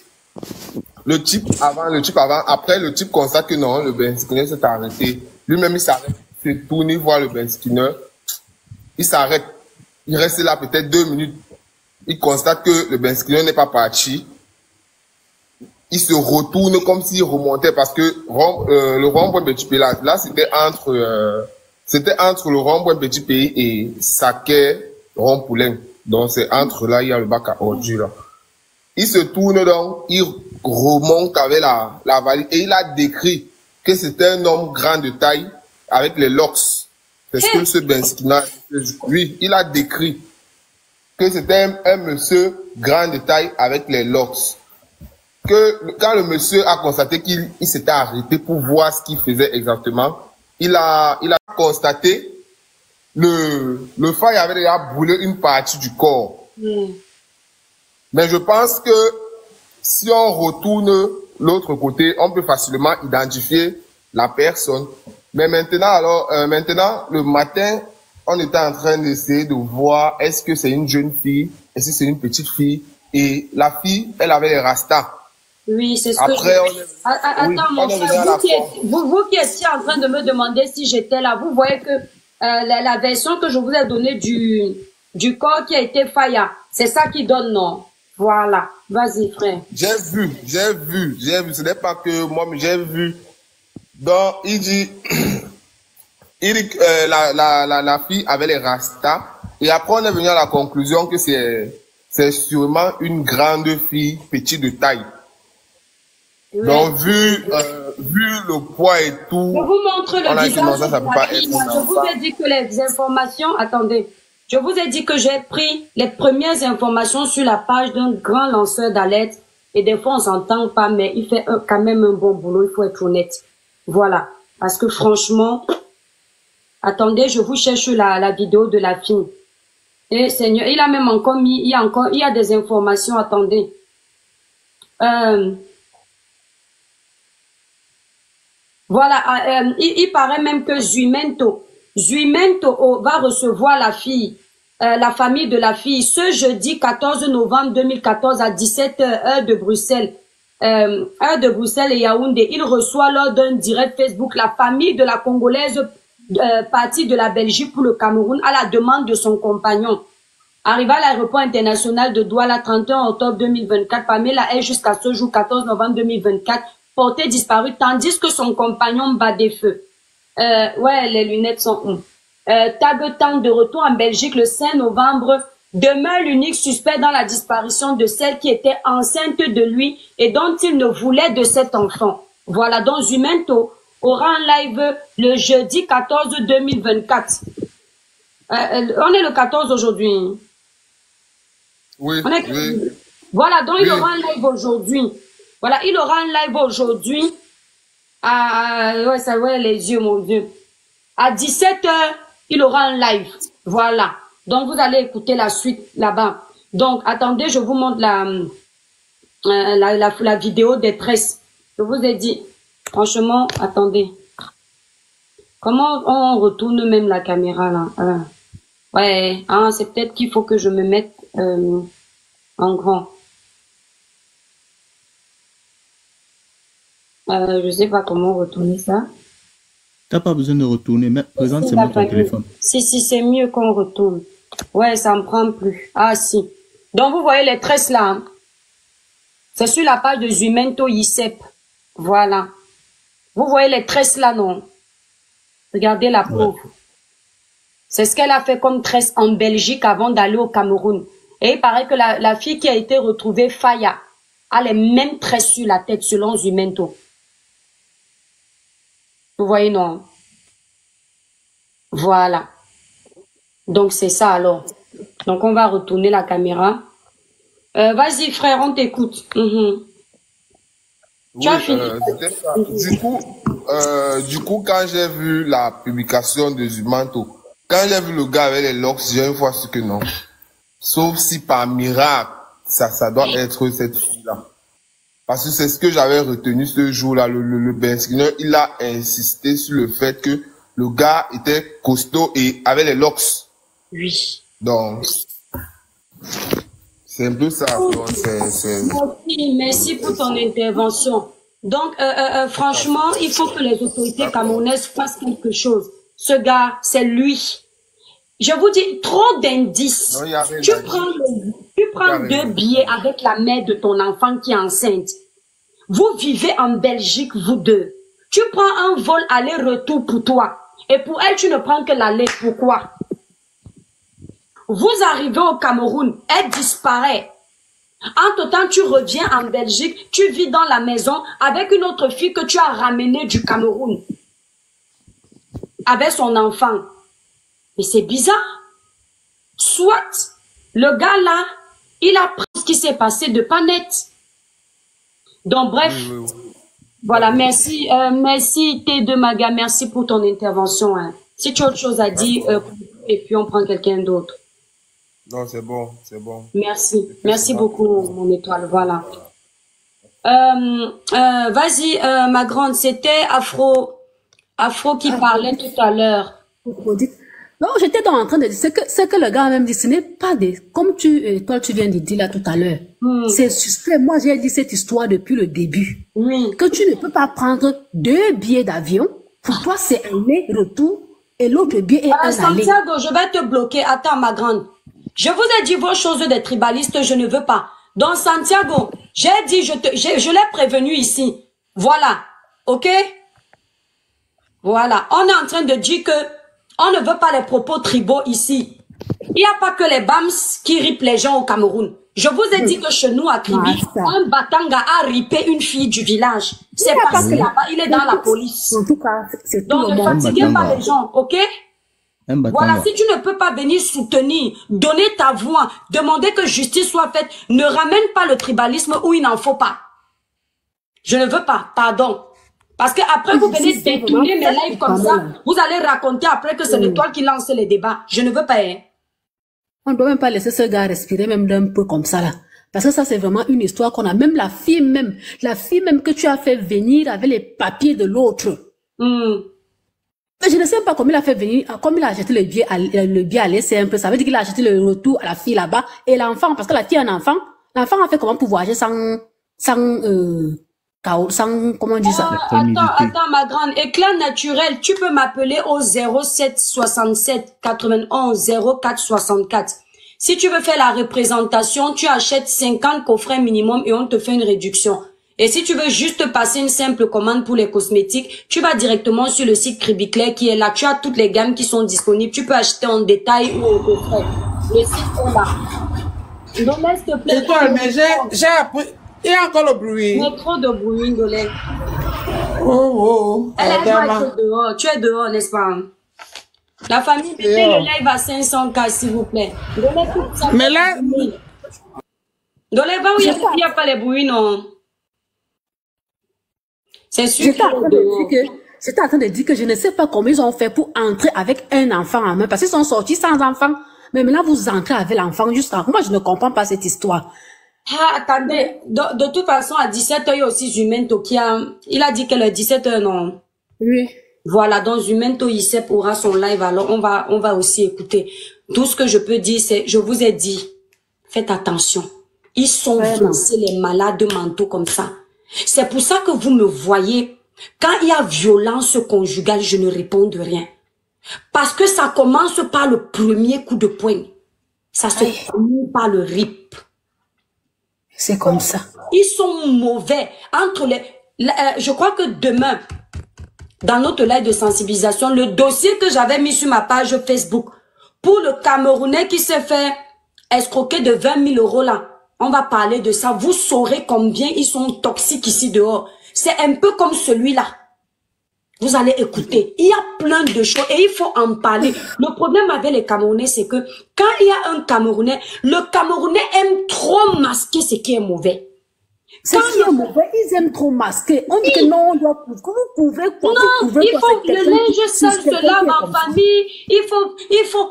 Le type avant, après le type constate que non, le Benskiner s'est arrêté. Lui-même il s'arrête, il se tourne, voir le Benskiner. Il s'arrête. Il reste là peut-être 2 minutes. Il constate que le Benskiner n'est pas parti. Il se retourne comme s'il remontait parce que le rond-point Petit Pays, là c'était entre le rond-point Petit Pays et Saké Rond-Poulain. Donc c'est entre là, il y a le bac à ordures là. Il se tourne donc, il remonte avec la valise et il a décrit que c'était un homme grand de taille avec les locks. C'est ce que ce Benskiner, oui, il a décrit que c'était un monsieur grand de taille avec les locks. Que quand le monsieur a constaté qu'il s'était arrêté pour voir ce qu'il faisait exactement, il a constaté le feu avait déjà brûlé une partie du corps. Mais je pense que si on retourne l'autre côté, on peut facilement identifier la personne. Mais maintenant, le matin, on était en train d'essayer de voir est-ce que c'est une jeune fille, est-ce que c'est une petite fille. Et la fille, elle avait les rastas. Oui, c'est ce Après, que attends, mon frère, vous qui étiez en train de me demander si j'étais là, vous voyez que la version que je vous ai donnée du corps qui a été failli, c'est ça qui donne non. Voilà. Vas-y, frère. J'ai vu. Ce n'est pas que moi, mais j'ai vu. Donc, il dit la fille avait les rastas. Et après, on est venu à la conclusion que c'est sûrement une grande fille, petite de taille. Ouais. Donc, vu le poids et tout. Je vous montre le visage. Je vous ai dit que les informations, attendez. Je vous ai dit que j'ai pris les premières informations sur la page d'un grand lanceur d'alerte. Et des fois, on s'entend pas, mais il fait quand même un bon boulot, il faut être honnête. Voilà. Parce que franchement, attendez, je vous cherche la vidéo de la fille. Et Seigneur, il a même encore mis, il y a des informations, attendez. Voilà, il paraît même que Zuimento va recevoir la fille, la famille de la fille, ce jeudi 14 novembre 2014 à 17h, heure de Bruxelles. Heure de Bruxelles et Yaoundé. Il reçoit lors d'un direct Facebook la famille de la Congolaise partie de la Belgique pour le Cameroun à la demande de son compagnon. Arrivé à l'aéroport international de Douala 31 octobre 2024, Pamela est jusqu'à ce jour 14 novembre 2024 portée disparue, tandis que son compagnon bat des feux. Ouais, les lunettes sont... Taguetan de retour en Belgique le 5 novembre demeure l'unique suspect dans la disparition de celle qui était enceinte de lui et dont il ne voulait de cet enfant. Voilà, donc Zuimento aura un live le jeudi 14 2024. On est le 14 aujourd'hui. Oui, oui. Voilà, donc il aura un live aujourd'hui. Voilà, il aura un live aujourd'hui. Ouais, ça ouais les yeux, mon Dieu. À 17h, il aura un live. Voilà. Donc, vous allez écouter la suite là-bas. Donc, attendez, je vous montre la vidéo des tresses. Je vous ai dit, franchement, attendez. Comment on retourne même la caméra, là? Ouais, c'est peut-être qu'il faut que je me mette en grand. Je sais pas comment retourner ça. T'as pas besoin de retourner, mais présente seulement ton téléphone. Si, c'est mieux qu'on retourne. Ouais, ça me prend plus. Ah, si. Donc, vous voyez les tresses là. Hein? C'est sur la page de Zuimento Yisep. Voilà. Vous voyez les tresses là, non? Regardez la pauvre. Ouais. C'est ce qu'elle a fait comme tresse en Belgique avant d'aller au Cameroun. Et il paraît que la fille qui a été retrouvée, Faya, a les mêmes tresses sur la tête selon Zumento. Vous voyez, non? Voilà. Donc, c'est ça alors. Donc, on va retourner la caméra. Vas-y, frère, on t'écoute. Oui, Tu as fini. c'était ça. Du coup, quand j'ai vu la publication de Zumanto, quand j'ai vu le gars avec les locks, j'ai une fois su que non. Sauf si par miracle, ça doit être cette fille-là. Parce que c'est ce que j'avais retenu ce jour-là. Le Benskiner, il a insisté sur le fait que le gars était costaud et avait les locks. Oui. Donc, c'est un peu ça. Donc, Merci pour ton intervention. Donc, franchement, il faut que les autorités camerounaises fassent quelque chose. Ce gars, c'est lui. Je vous dis, trop d'indices. Tu prends 2 billets avec la mère de ton enfant qui est enceinte. Vous vivez en Belgique, vous deux. Tu prends un vol aller-retour pour toi. Et pour elle, tu ne prends que l'aller. Pourquoi? Vous arrivez au Cameroun, elle disparaît. Entre-temps, tu reviens en Belgique, tu vis dans la maison avec une autre fille que tu as ramenée du Cameroun. Avec son enfant. Mais c'est bizarre. Soit, le gars là, il a pris ce qui s'est passé de pas net. Donc bref, voilà, merci T2 Maga, merci pour ton intervention. Hein. Si tu as autre chose à dire, et puis on prend quelqu'un d'autre. Non, c'est bon, c'est bon. Merci beaucoup mon étoile, voilà. Vas-y ma grande, c'était Afro qui parlait tout à l'heure. Non, j'étais en train de dire, ce que le gars a même dit, ce n'est pas des, comme toi tu viens de dire là tout à l'heure, c'est suspect. Moi, j'ai dit cette histoire depuis le début. Que tu ne peux pas prendre 2 billets d'avion. Pour toi, c'est un aller-retour et l'autre billet est un aller. Santiago, je vais te bloquer. Attends, ma grande. Je vous ai dit vos choses des tribalistes, je ne veux pas. Donc, Santiago, j'ai dit, je l'ai prévenu ici. Voilà. OK? Voilà. On est en train de dire que on ne veut pas les propos tribaux ici. Il n'y a pas que les BAMS qui ripent les gens au Cameroun. Je vous ai dit que chez nous, à Kribi, un Batanga a ripé une fille du village. C'est parce que là-bas, il est dans la police. En tout cas, c'est tout. Donc, ne fatiguez pas les gens, OK? Voilà, si tu ne peux pas venir soutenir, donner ta voix, demander que justice soit faite, ne ramène pas le tribalisme où il n'en faut pas. Je ne veux pas, pardon. Parce que après vous venez détourner mes lives comme ça, vous allez raconter après que c'est l'étoile qui lance les débats. Je ne veux pas, hein. On ne doit même pas laisser ce gars respirer même d'un peu comme ça, là. Parce que ça, c'est vraiment une histoire qu'on a. Même la fille même que tu as fait venir avec les papiers de l'autre. Mais je ne sais pas comment il a fait venir, comme il a acheté le billet aller, c'est un peu ça. Ça veut dire qu'il a acheté le retour à la fille là-bas et l'enfant, parce que la fille a un enfant. L'enfant a fait comment pour voyager sans comment on dit ça? Attends, ma grande. Éclat naturel, tu peux m'appeler au 07 67 91 04 64. Si tu veux faire la représentation, tu achètes 50 coffrets minimum et on te fait une réduction. Et si tu veux juste passer une simple commande pour les cosmétiques, tu vas directement sur le site Cribiclair qui est là. Tu as toutes les gammes qui sont disponibles. Tu peux acheter en détail ou au coffret. Le site est là. Donc, s'il te plaît. Étoile, mais j'ai appris. Il y a encore le bruit. Il y a trop de bruit, Ndolé. Oh. Elle est dehors. Tu es dehors, n'est-ce pas? La famille, mettez le live à 500K, s'il vous plaît. Mais là. Ndolé, va où il n'y a pas les bruits, non? C'est sûr. J'étais en train de dire que je ne sais pas comment ils ont fait pour entrer avec un enfant en main. Parce qu'ils sont sortis sans enfant. Mais là, vous entrez avec l'enfant jusqu'à... Moi, je ne comprends pas cette histoire. Ah, attendez. De toute façon, à 17h, il y a aussi Zumento qui a... Il a dit qu'elle est 17h, non? Oui. Voilà, donc Zumento ICEP aura son live. Alors, on va aussi écouter. Tout ce que je peux dire, c'est... Je vous ai dit, faites attention. Ils sont lancés les malades mentaux comme ça. C'est pour ça que vous me voyez, quand il y a violence conjugale, je ne réponds de rien. Parce que ça commence par le premier coup de poing. Ça se termine par le rip. C'est comme ça. Ils sont mauvais. Je crois que demain, dans notre live de sensibilisation, le dossier que j'avais mis sur ma page Facebook, Pour le Camerounais qui s'est fait escroquer de 20 000 € là, on va parler de ça. Vous saurez combien ils sont toxiques ici dehors. C'est un peu comme celui-là. Vous allez écouter. Il y a plein de choses et il faut en parler. Le problème avec les Camerounais, c'est que quand il y a un Camerounais, le Camerounais aime trop masquer ce qui est mauvais. Ce qui est mauvais, ils aiment trop masquer. On dit que non, on doit, vous pouvez quoi? Non, il faut que le linge sale se lave en famille. Il faut,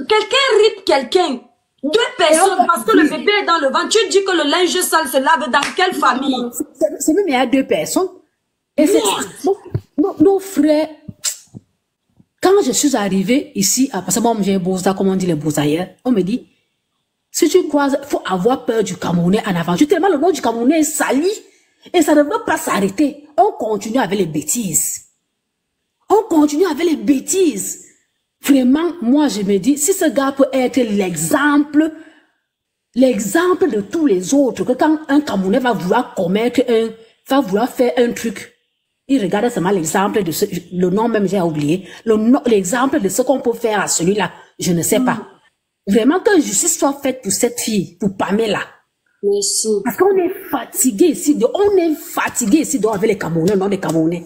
quelqu'un rip quelqu'un. 2 personnes, parce que le bébé est dans le ventre. Tu dis que le linge sale se lave dans quelle famille? C'est même, il y a 2 personnes. Et c'est nos frères, quand je suis arrivée ici, parce que moi, j'ai Boza, comme on dit les Bozaïens, on me dit, si tu croises, il faut avoir peur du Camerounais en avant. Tellement le nom du Camerounais est sali et ça ne veut pas s'arrêter. On continue avec les bêtises. On continue avec les bêtises. Vraiment, moi, je me dis, si ce gars peut être l'exemple de tous les autres, que quand un Camerounais va vouloir commettre va vouloir faire un truc, il regarde seulement l'exemple de le nom même, j'ai oublié, l'exemple de ce qu'on peut faire à celui-là, je ne sais pas. Vraiment que justice soit faite pour cette fille, pour Pamela. Merci. Parce qu'on est fatigué ici, avec les Camerounais, non les Camerounais.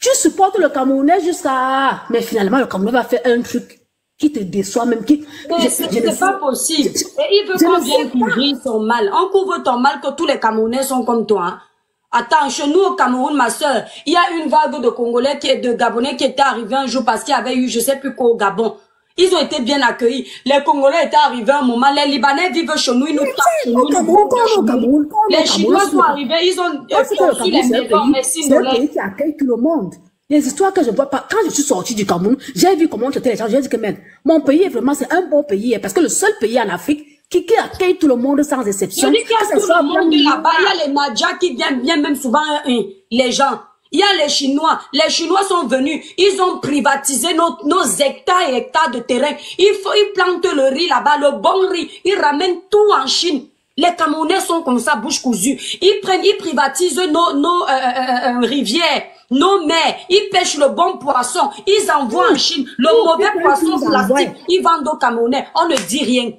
Tu supportes le Camerounais jusqu'à... Mais finalement, le Camerounais va faire un truc qui te déçoit même. Mais c'est pas possible. Et il veut qu'on vienne couvrir son mal. On couvre ton mal que tous les Camerounais sont comme toi. Hein. Attends, chez nous au Cameroun, ma soeur, il y a une vague de Congolais, de Gabonais qui était arrivée un jour parce qu'il y avait eu, je sais plus quoi, au Gabon. Ils ont été bien accueillis. Les Congolais étaient arrivés un moment. Les Libanais vivent chez nous. Ils nous tapent. Les Chinois sont arrivés. Ils ont construit les maisons. Merci, c'est un pays qui accueille tout le monde. Les histoires que je vois pas. Quand je suis sortie du Cameroun, j'ai vu comment traiter les gens. J'ai dit que même, mon pays est vraiment, c'est un bon pays. Parce que le seul pays en Afrique qui accueille tout le monde sans exception. Je dis qu'il y a tout le monde là-bas. Il y a les Nadja qui viennent même souvent, les gens. Il y a les Chinois. Les Chinois sont venus. Ils ont privatisé nos hectares et hectares de terrain. Ils plantent le riz là-bas, le bon riz. Ils ramènent tout en Chine. Les Camerounais sont comme ça, bouche cousue. Ils privatisent nos rivières, nos mers. Ils pêchent le bon poisson. Ils envoient en Chine. Le mauvais poisson plastique, ils vendent aux Camerounais. On ne dit rien.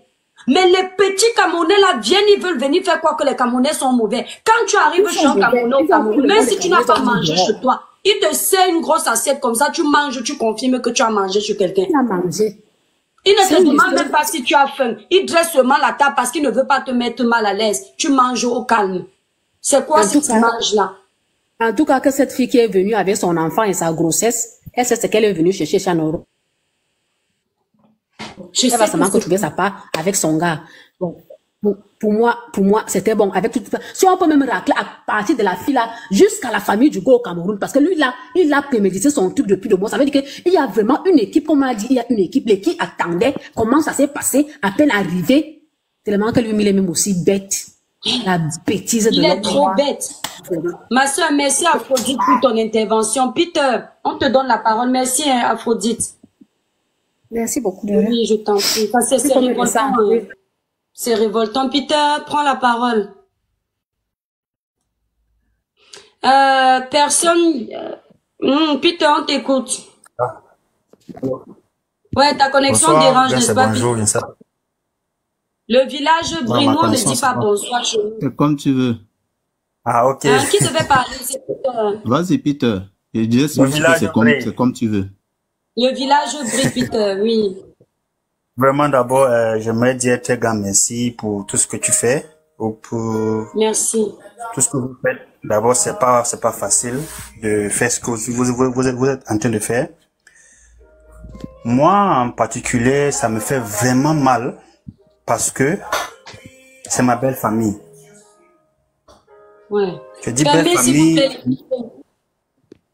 Mais les petits Camerounais là viennent, ils veulent venir faire quoi que les Camerounais sont mauvais. Quand tu arrives chez un Camerounais au Cameroun, même si tu n'as pas mangé chez toi, il te sert une grosse assiette comme ça, tu manges, tu confirmes que tu as mangé chez quelqu'un. Il ne te demande même pas si tu as faim. Il dresse seulement la table parce qu'il ne veut pas te mettre mal à l'aise. Tu manges au calme. C'est quoi ce que tu manges là? En tout cas, que cette fille qui est venue avec son enfant et sa grossesse, elle sait ce qu'elle est venue chercher chez Noro. Elle va seulement retrouver sa part avec son gars. Bon, pour moi, c'était bon. Avec tout, si on peut même racler à partir de la fille là, jusqu'à la famille du gars au Cameroun, parce que lui là, il a prémédité son truc depuis 2 mois. Ça veut dire qu'il y a vraiment une équipe, comme on a dit, il y a une équipe qui attendait comment ça s'est passé, à peine arrivé, tellement que lui, il est même aussi bête. La bêtise de l'homme. Il est trop bête. Ma soeur, merci Aphrodite pour ton intervention. Peter, on te donne la parole. Merci Aphrodite. Merci beaucoup. Oui, je t'en prie. C'est révoltant. C'est révoltant. Peter, prends la parole. Personne... Peter, on t'écoute. Ouais, ta connexion dérange, n'est-ce pas? Bonjour, le village Brino ne dit pas bonsoir chez nous. Comme tu veux. Ah, ok. Qui devait parler? C'est Peter. Vas-y, Peter. Je disais c'est comme tu veux. Le village Bri, Peter, oui. Vraiment, d'abord, j'aimerais dire très grand merci pour tout ce que tu fais. Merci. Tout ce que vous faites. D'abord, c'est pas facile de faire ce que vous êtes en train de faire. Moi, en particulier, ça me fait vraiment mal parce que c'est ma belle famille. Ouais. Je dis belle famille.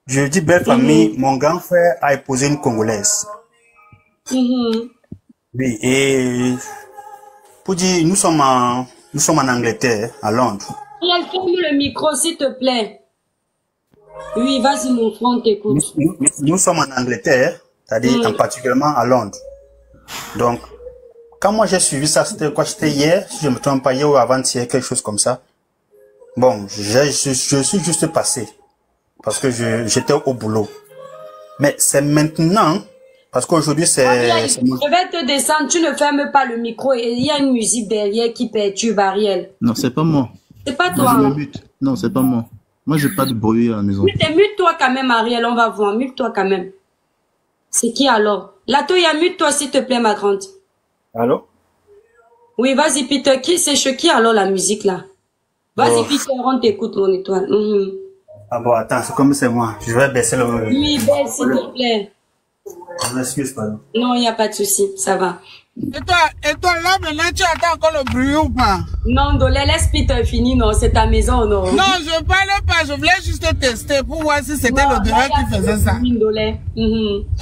Je dis belle famille. Mon grand frère a épousé une Congolaise. Oui, et pour dire, nous sommes en Angleterre, à Londres. Ferme le micro, s'il te plaît. Oui, vas-y, mon frère, t'écoute. Nous sommes en Angleterre, c'est-à-dire en particulièrement à Londres. Donc, quand moi j'ai suivi ça, c'était quoi? C'était hier, si je me trompe pas, hier ou avant-hier, quelque chose comme ça. Bon, je suis juste passé parce que j'étais au boulot. Mais c'est maintenant, Parce qu'aujourd'hui, Ariel, c'est je vais te descendre, tu ne fermes pas le micro et il y a une musique derrière qui perturbe Ariel. Non, c'est pas moi. C'est pas Non, toi. je me Hein. mute. Non, c'est pas moi. Moi, j'ai pas de bruit à la maison. Mute-toi quand même, Ariel, on va voir. Mute-toi quand même. C'est qui alors? Latoya, mute-toi s'il te plaît, ma grande. Allô? Oui, vas-y, Peter. C'est chez qui alors la musique là? Vas-y, Oh. Peter, on t'écoute, mon étoile. Ah bon, attends, c'est comme c'est moi. Je vais baisser le... Oui, belle, s'il te plaît. Je m'excuse, pardon. Non, il n'y a pas de souci, ça va. Et toi, là, maintenant, tu attends encore le bruit ou pas? Non, Ndolé, laisse Peter finir, non, c'est ta maison, non. Non, je parle pas, je voulais juste tester pour voir si c'était le devant qui faisait ça. Ndolé.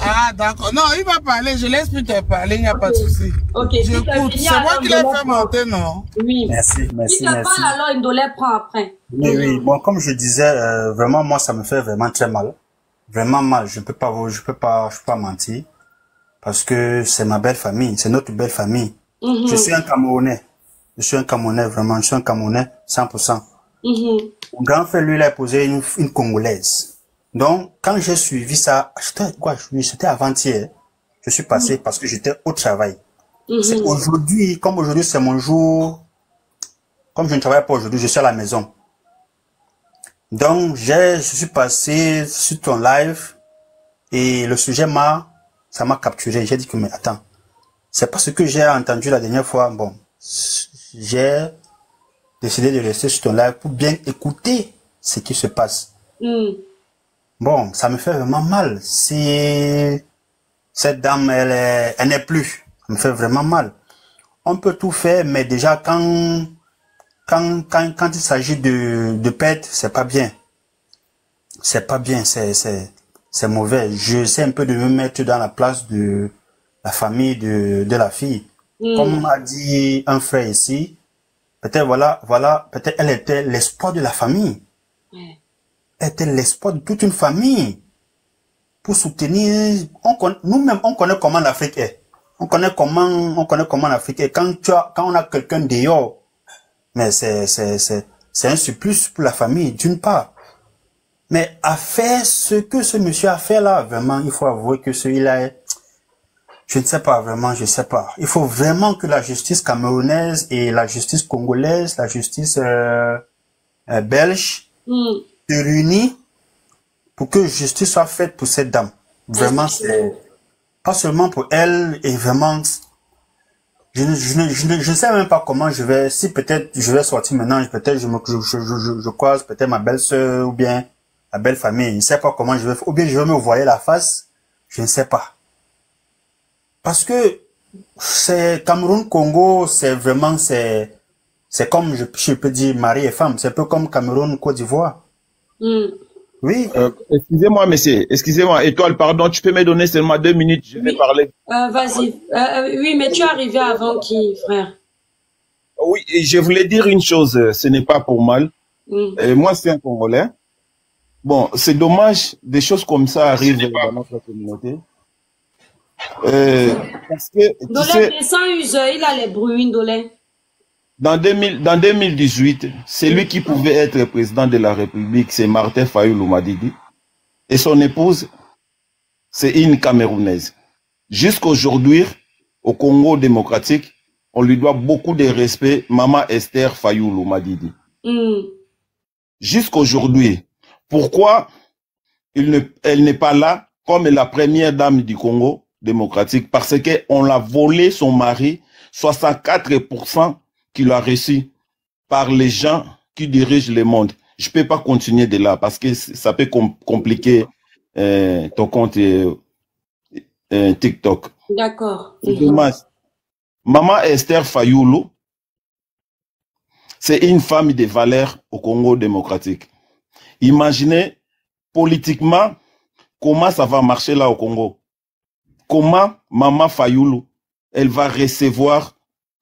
Ah, d'accord. Non, il va parler, je laisse Peter parler, il n'y a pas de souci. Ok, j'écoute. C'est moi qui l'ai fait monter, non? Oui. Merci, merci, Si tu merci. parles, alors Ndolé prend après. Oui, oui. Bon, comme je disais, vraiment, moi, ça me fait vraiment très mal. Vraiment mal. Je peux pas mentir. Parce que c'est ma belle famille. C'est notre belle famille. Je suis un Camerounais. Je suis un Camerounais, vraiment. Je suis un Camerounais, 100%. Mon grand frère, lui, il a épousé une Congolaise. Donc, quand j'ai suivi ça, c'était avant-hier. Je suis passé parce que j'étais au travail. C'est aujourd'hui, comme aujourd'hui, c'est mon jour. Comme je ne travaille pas aujourd'hui, je suis à la maison. Donc, je suis passé sur ton live et le sujet ça m'a capturé. J'ai dit que, mais attends, c'est pas ce que j'ai entendu la dernière fois. Bon, j'ai décidé de rester sur ton live pour bien écouter ce qui se passe. Bon, ça me fait vraiment mal. Si cette dame, elle n'est plus, ça me fait vraiment mal. On peut tout faire, mais déjà quand il s'agit de pète, c'est pas bien. C'est pas bien, c'est mauvais. Je sais un peu de me mettre dans la place de la famille de la fille. Comme a dit un frère ici, peut-être peut-être elle était l'espoir de la famille. Elle était l'espoir de toute une famille. Pour soutenir, nous-mêmes, on connaît comment l'Afrique est. On connaît comment l'Afrique est. Quand on a quelqu'un dehors, mais c'est un surplus pour la famille, d'une part. Mais à faire ce que ce monsieur a fait là, vraiment, il faut avouer que celui-là est, je ne sais pas, vraiment, je sais pas. Il faut vraiment que la justice camerounaise et la justice congolaise, la justice belge, se réunissent pour que justice soit faite pour cette dame. Vraiment, c'est pas seulement pour elle, et vraiment, je ne sais même pas comment je vais, si peut-être je vais sortir maintenant, peut-être je croise peut-être ma belle-sœur ou bien la belle famille, je ne sais pas comment je vais, ou bien je vais me voiler la face, je ne sais pas. Parce que c'est Cameroun-Congo, c'est vraiment, c'est comme, je peux dire mari et femme, c'est un peu comme Cameroun-Côte d'Ivoire. Oui. Excusez-moi, monsieur, excusez-moi, Étoile, pardon, tu peux me donner seulement 2 minutes, je vais parler. Vas-y. Oui, mais tu es arrivé avant qui, frère? Oui, et je voulais dire une chose, ce n'est pas pour mal. Moi, c'est un Congolais. Bon, c'est dommage, des choses comme ça arrivent dans notre communauté. Parce que, Ndolé, descend user, il a les bruits, Ndolé. dans 2018, c'est lui qui pouvait être président de la République, c'est Martin Fayulu Madidi. Et son épouse, c'est une Camerounaise. Jusqu'aujourd'hui, au Congo démocratique, on lui doit beaucoup de respect, Maman Esther Fayulu Madidi. Jusqu'aujourd'hui, pourquoi elle n'est pas là comme la première dame du Congo démocratique? Parce qu'on l'a volé son mari, 64% qu'il a reçu par les gens qui dirigent le monde. Je ne peux pas continuer de là parce que ça peut compliquer ton compte TikTok. D'accord. C'est dommage. Maman Esther Fayulu, c'est une femme de valeur au Congo démocratique. Imaginez politiquement comment ça va marcher là au Congo. Comment Maman Fayulu, elle va recevoir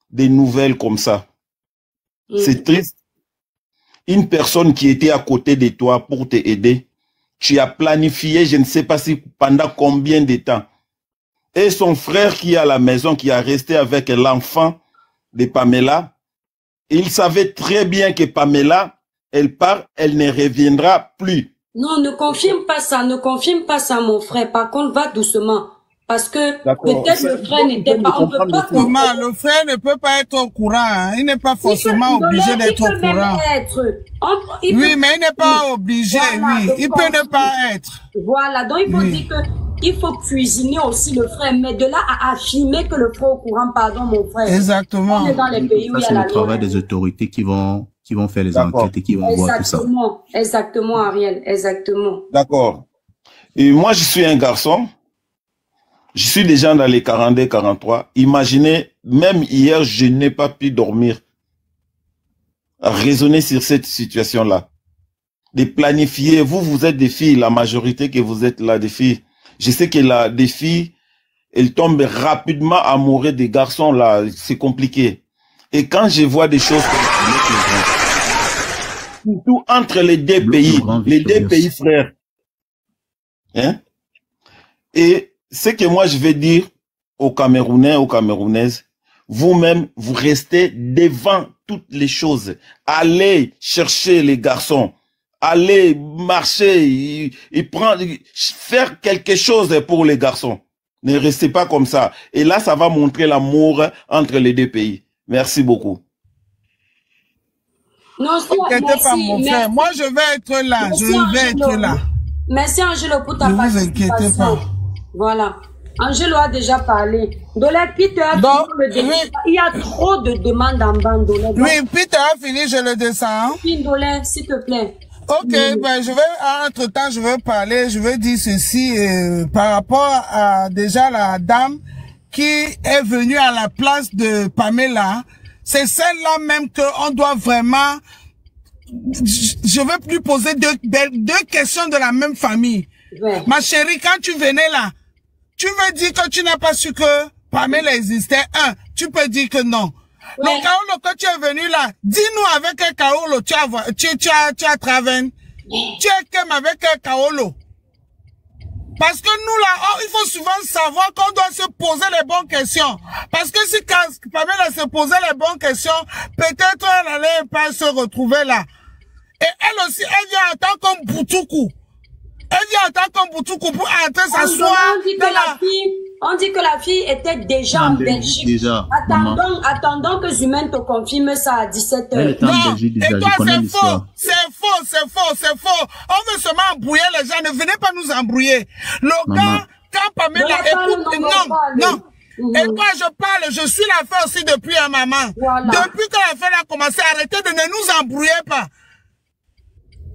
des nouvelles comme ça. C'est triste. Une personne qui était à côté de toi pour t'aider, tu as planifié, je ne sais pas si pendant combien de temps. Et son frère qui est à la maison, qui a resté avec l'enfant de Pamela, il savait très bien que Pamela, elle part, elle ne reviendra plus. Non, ne confirme pas ça, mon frère. Par contre, va doucement. Parce que peut-être le frère n'était pas... On peut pas... Comment le frère ne peut pas être au courant. Hein. Il n'est pas forcément obligé d'être au courant. Oui, mais il n'est pas obligé, voilà, oui. Il peut ne pas être. Voilà, donc il faut dire que il faut cuisiner aussi le frère, mais de là à affirmer que le frère est au courant, pardon mon frère. Exactement. On est dans les pays où il y a la loi. C'est le travail des autorités qui vont faire les enquêtes et qui vont voir tout ça. Exactement, Ariel, exactement. D'accord. Et moi, je suis un garçon. Je suis déjà dans les 42, 43. Imaginez, même hier, je n'ai pas pu dormir. Raisonner sur cette situation-là. De planifier. Vous êtes des filles, la majorité que vous êtes là, des filles. Je sais que des filles, elles tombent rapidement amoureuses des garçons, là. C'est compliqué. Et quand je vois des choses surtout entre les deux pays frères. Hein? Et ce que moi je vais dire aux Camerounais, aux Camerounaises, vous-même, vous restez devant toutes les choses. Allez chercher les garçons. Allez marcher et faire quelque chose pour les garçons. Ne restez pas comme ça. Et là, ça va montrer l'amour entre les deux pays. Merci beaucoup. Non, t'inquiètez pas, mon frère. Moi, je vais être là. Merci, je vais être là. Merci, Angelo, pour ta participation. Ne vous inquiétez pas. Voilà. Angelo a déjà parlé. Dolé, Peter, il y a trop de demandes en bas, Dolé. Oui, Peter a fini, je le descends. Dolé, s'il te plaît. Ok, ben je vais, entre-temps, je vais parler, je vais dire ceci par rapport à déjà la dame qui est venue à la place de Pamela. C'est celle-là même qu'on doit vraiment... Je vais plus poser deux questions de la même famille. Ouais. Ma chérie, quand tu venais là, tu veux dire que tu n'as pas su que Pamela existait. Tu peux dire que non. Ouais. Le Kaolo que tu es venu là, dis-nous avec un Kaolo, tu as travaillé. Tu es comme avec un Kaolo. Parce que nous là, il faut souvent savoir qu'on doit se poser les bonnes questions. Parce que si Pamela se posait les bonnes questions, peut-être elle allait pas se retrouver là. Et elle aussi, elle vient en tant que Boutoukou. Elle vient en tant que Boutoukou pour entrer s'asseoir. On dit que la fille était déjà en Belgique. Attendons que Zumen te confirme ça à 17h. Non, et toi c'est faux. C'est faux. On veut seulement embrouiller les gens. Ne venez pas nous embrouiller. Le gars, quand Pamela écoute... Non. Et quand je parle, je suis l'affaire aussi depuis un maman. Voilà. Depuis que l'affaire a commencé, arrêtez de ne nous embrouiller pas.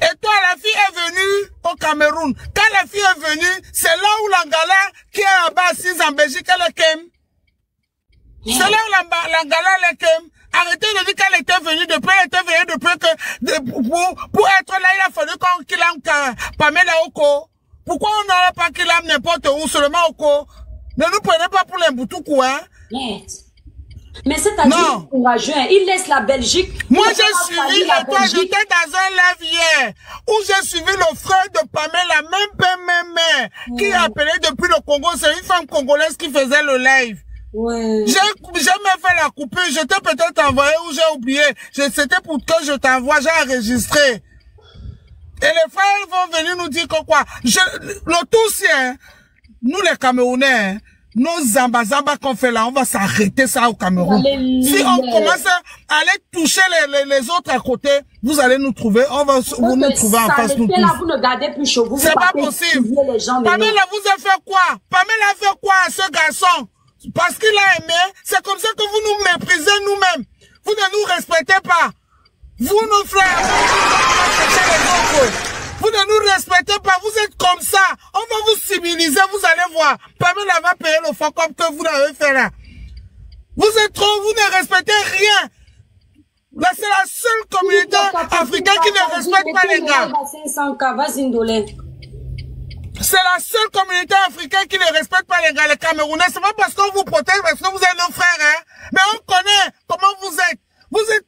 Et toi, la fille est venue au Cameroun. Quand la fille est venue, c'est là où l'Angala, qui est en bas assise en Belgique, elle est kem. C'est là où l'Angala, elle est kem. Arrêtez de dire qu'elle était venue depuis, pour être là, il a fallu qu'il ait Pamela Oko. Pourquoi on n'aurait pas qu'il ait n'importe où, seulement Oko? Ne nous prenez pas pour les boutoukou, hein? Yes. Mais c'est-à-dire courageux, il laisse la Belgique. Moi, j'ai suivi, j'étais dans un live hier, où j'ai suivi le frère de Pamela, même qui appelait depuis le Congo. C'est une femme congolaise qui faisait le live. Ouais. J'ai même fait la coupure, je t'ai peut-être envoyé ou j'ai oublié. C'était pour que je t'envoie, j'ai enregistré. Et les frères vont venir nous dire que quoi. Le tout, c'est, nous les Camerounais, nos zamba qu'on fait là, on va s'arrêter ça au Cameroun. Alléluia. Si on commence à aller toucher les autres à côté, vous allez nous trouver, vous nous trouver en face nous tous. Là, vous ne gardez plus chaud. C'est pas possible. Pamela vous a fait quoi? Pamela a fait quoi à ce garçon? Parce qu'il a aimé, c'est comme ça que vous nous méprisez nous-mêmes. Vous ne nous respectez pas. Vous, nos frères, vous ne nous respectez pas, vous êtes comme ça. On va vous civiliser, vous allez voir. Pamela va payer le fuck comme que vous l'avez fait là. Vous êtes trop, vous ne respectez rien. Là, c'est la seule communauté africaine qui ne respecte pas les gars. C'est la seule communauté africaine qui ne respecte pas les gars, les Camerounais. C'est pas parce qu'on vous protège, parce que vous êtes nos frères, hein. Mais on connaît comment vous êtes. Vous êtes,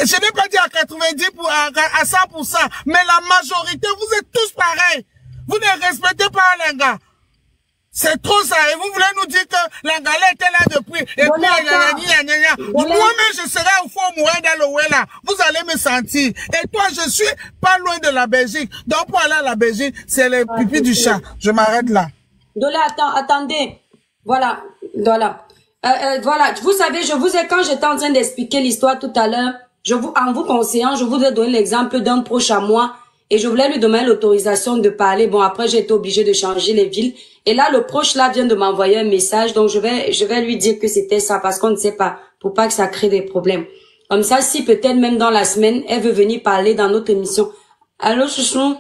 je n'ai pas dit à 90 à 100%, mais la majorité, vous êtes tous pareils. Vous ne respectez pas les gars. C'est trop ça. Et vous voulez nous dire que l'Angala était là depuis. Et puis, moi-même, je serai au fond mourir dans le Ouéla. Vous allez me sentir. Et toi, je suis pas loin de la Belgique. Donc, pour aller à la Belgique, c'est les pipis du chat. Je m'arrête là. Dolé, attendez. Voilà, voilà. Voilà, vous savez, quand j'étais en train d'expliquer l'histoire tout à l'heure, en vous conseillant, je vous ai donné l'exemple d'un proche à moi et je voulais lui donner l'autorisation de parler. Bon, après, j'ai été obligée de changer les villes. Et là, le proche là vient de m'envoyer un message, donc je vais lui dire que c'était ça parce qu'on ne sait pas, pour pas que ça crée des problèmes. Comme ça, si peut-être même dans la semaine, elle veut venir parler dans notre émission. Allô, chouchou?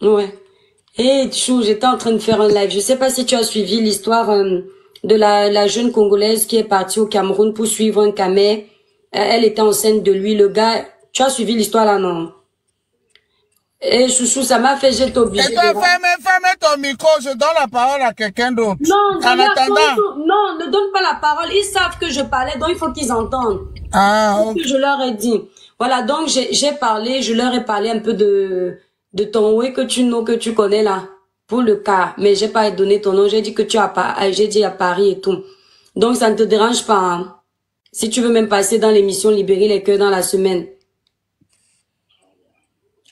Ouais. Hey, chou, j'étais en train de faire un live. Je sais pas si tu as suivi l'histoire de la jeune Congolaise qui est partie au Cameroun pour suivre un camé. Elle était enceinte de lui, le gars. Tu as suivi l'histoire là, non? Et chouchou, ça m'a fait, j'étais obligée. Et toi, ferme ton micro, je donne la parole à quelqu'un d'autre. Non, en attendant. Non, ne donne pas la parole. Ils savent que je parlais, donc il faut qu'ils entendent. Ah, ok. Je leur ai dit. Voilà, donc j'ai parlé, je leur ai parlé un peu de ton oui que tu connais là, pour le cas. Mais j'ai pas donné ton nom, j'ai dit que j'ai dit à Paris et tout. Donc ça ne te dérange pas, hein? Si tu veux même passer dans l'émission Libérer les cœurs dans la semaine.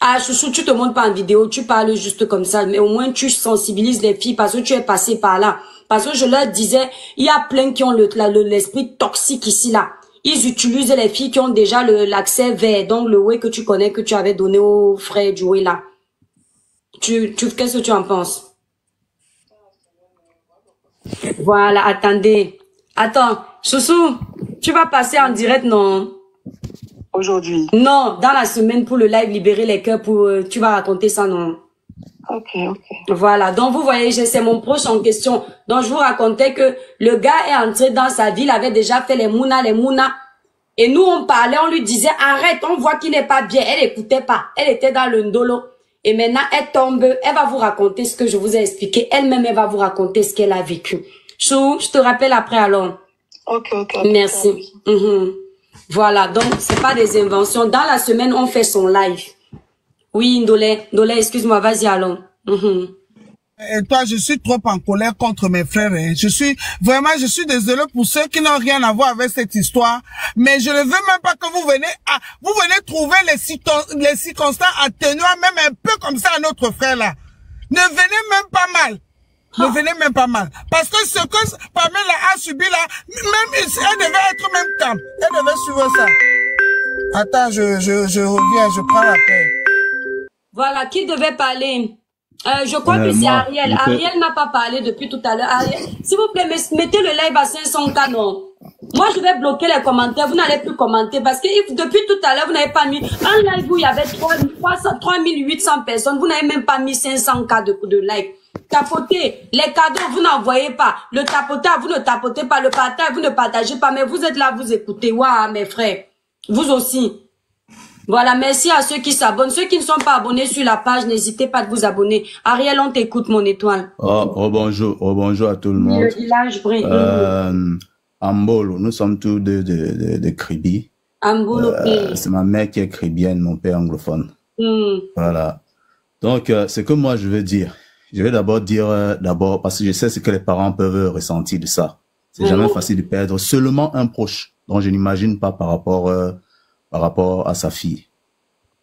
Ah, chouchou, tu te montres pas en vidéo, tu parles juste comme ça, mais au moins tu sensibilises les filles parce que tu es passé par là. Parce que je leur disais, il y a plein qui ont l'esprit toxique ici, là. Ils utilisent les filles qui ont déjà l'accès vert, donc le way que tu connais, que tu avais donné au frère du way, là. Qu'est-ce que tu en penses? Voilà, attendez. Attends, chouchou, tu vas passer en direct, non? Aujourd'hui. Non, dans la semaine pour le live Libérer les cœurs, tu vas raconter ça, non? Ok. Voilà, donc vous voyez, c'est mon proche en question. Donc je vous racontais que le gars est entré dans sa ville, avait déjà fait les mouna. Et nous on parlait, on lui disait arrête, on voit qu'il n'est pas bien. Elle écoutait pas, elle était dans le ndolo. Et maintenant elle tombe, elle va vous raconter ce que je vous ai expliqué. Elle-même, elle va vous raconter ce qu'elle a vécu. Chou, je te rappelle après alors. Ok. Merci. Voilà, donc c'est pas des inventions. Dans la semaine, on fait son live. Oui, Ndolé, excuse-moi, vas-y, allons. Et toi, je suis trop en colère contre mes frères. Hein. Je suis désolé pour ceux qui n'ont rien à voir avec cette histoire. Mais je ne veux même pas que vous venez trouver les circonstances atténuantes, même un peu comme ça à notre frère là. Ne venez même pas mal. Ne venez même pas mal. Parce que ce que Pamela a subi là, même elle devait être même calme. Elle devait suivre ça. Attends, je reviens, je prends la paix. Voilà, qui devait parler? Je crois que c'est Ariel. Ariel n'a pas parlé depuis tout à l'heure. Ariel, s'il vous plaît, mettez le live à 500K, non? Moi, je vais bloquer les commentaires. Vous n'allez plus commenter parce que depuis tout à l'heure, vous n'avez pas mis un live où il y avait 3800 personnes. Vous n'avez même pas mis 500K de like. Tapotez. Les cadeaux, vous n'envoyez pas. Le tapotage, vous ne tapotez pas. Le partage, vous ne partagez pas. Mais vous êtes là, vous écoutez. Waouh, mes frères. Vous aussi. Voilà, merci à ceux qui s'abonnent. Ceux qui ne sont pas abonnés sur la page, n'hésitez pas à vous abonner. Ariel, on t'écoute, mon étoile. Bonjour à tout le monde. Le village brille. Ambolo, nous sommes tous de Kribi. Ambolo, c'est ma mère qui est kribienne, mon père anglophone. Voilà. Donc, ce que moi je veux dire, je vais d'abord dire, parce que je sais ce que les parents peuvent ressentir de ça. C'est jamais facile de perdre seulement un proche, dont je n'imagine pas par rapport à sa fille.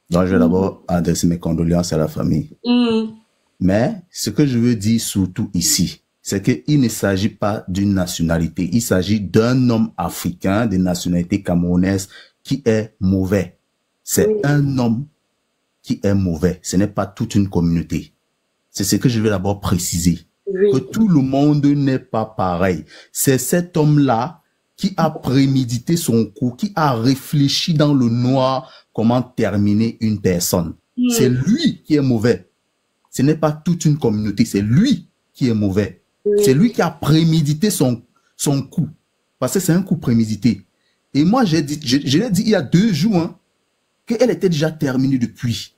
Donc, je vais d'abord adresser mes condoléances à la famille. Mais, ce que je veux dire surtout ici, c'est qu'il ne s'agit pas d'une nationalité. Il s'agit d'un homme africain de nationalité camerounaise qui est mauvais. C'est un homme qui est mauvais. Ce n'est pas toute une communauté. C'est ce que je vais d'abord préciser. Que tout le monde n'est pas pareil. C'est cet homme-là qui a prémédité son coup, qui a réfléchi dans le noir comment terminer une personne. C'est lui qui est mauvais. Ce n'est pas toute une communauté, c'est lui qui est mauvais. C'est lui qui a prémédité son coup. Parce que c'est un coup prémédité. Et moi, je l'ai dit il y a 2 jours, hein, qu'elle était déjà terminée depuis.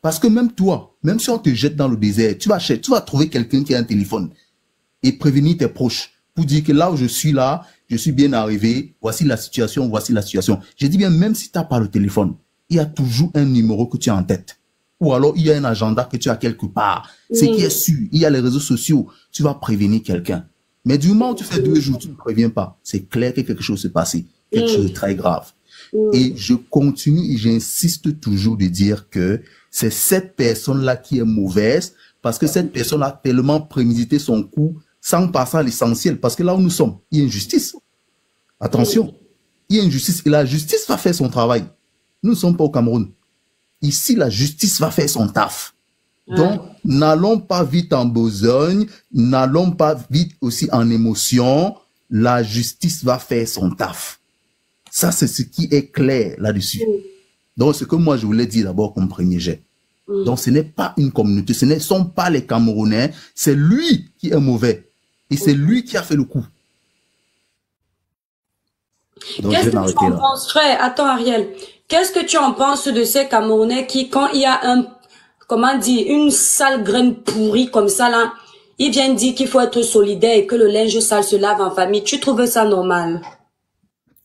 Parce que même toi, même si on te jette dans le désert, tu vas trouver quelqu'un qui a un téléphone et prévenir tes proches pour dire que là où je suis là, je suis bien arrivé, voici la situation, voici la situation. J'ai dit bien, même si tu n'as pas le téléphone, il y a toujours un numéro que tu as en tête. Ou alors, il y a un agenda que tu as quelque part. Ce qui est sûr, il y a les réseaux sociaux, tu vas prévenir quelqu'un. Mais du moment où tu fais 2 jours, tu ne préviens pas. C'est clair que quelque chose s'est passé. Quelque chose de très grave. Et je continue et j'insiste toujours de dire que c'est cette personne-là qui est mauvaise parce que cette personne a tellement prémédité son coup sans passer à l'essentiel, parce que là où nous sommes, il y a une justice. Attention, il y a une justice et la justice va faire son travail. Nous ne sommes pas au Cameroun. Ici, la justice va faire son taf. Donc, n'allons pas vite en besogne, n'allons pas vite aussi en émotion. La justice va faire son taf. Ça, c'est ce qui est clair là-dessus. Donc, ce que moi, je voulais dire d'abord comme premier jet. Donc, ce n'est pas une communauté, ce ne sont pas les Camerounais, c'est lui qui est mauvais. Et c'est lui qui a fait le coup. Qu'est-ce que tu en penses, frère? Attends, Ariel. Qu'est-ce que tu en penses de ces Camerounais qui, quand il y a comment dire, une sale graine pourrie comme ça, là, ils viennent dire qu'il faut être solidaire et que le linge sale se lave en famille. Tu trouves ça normal?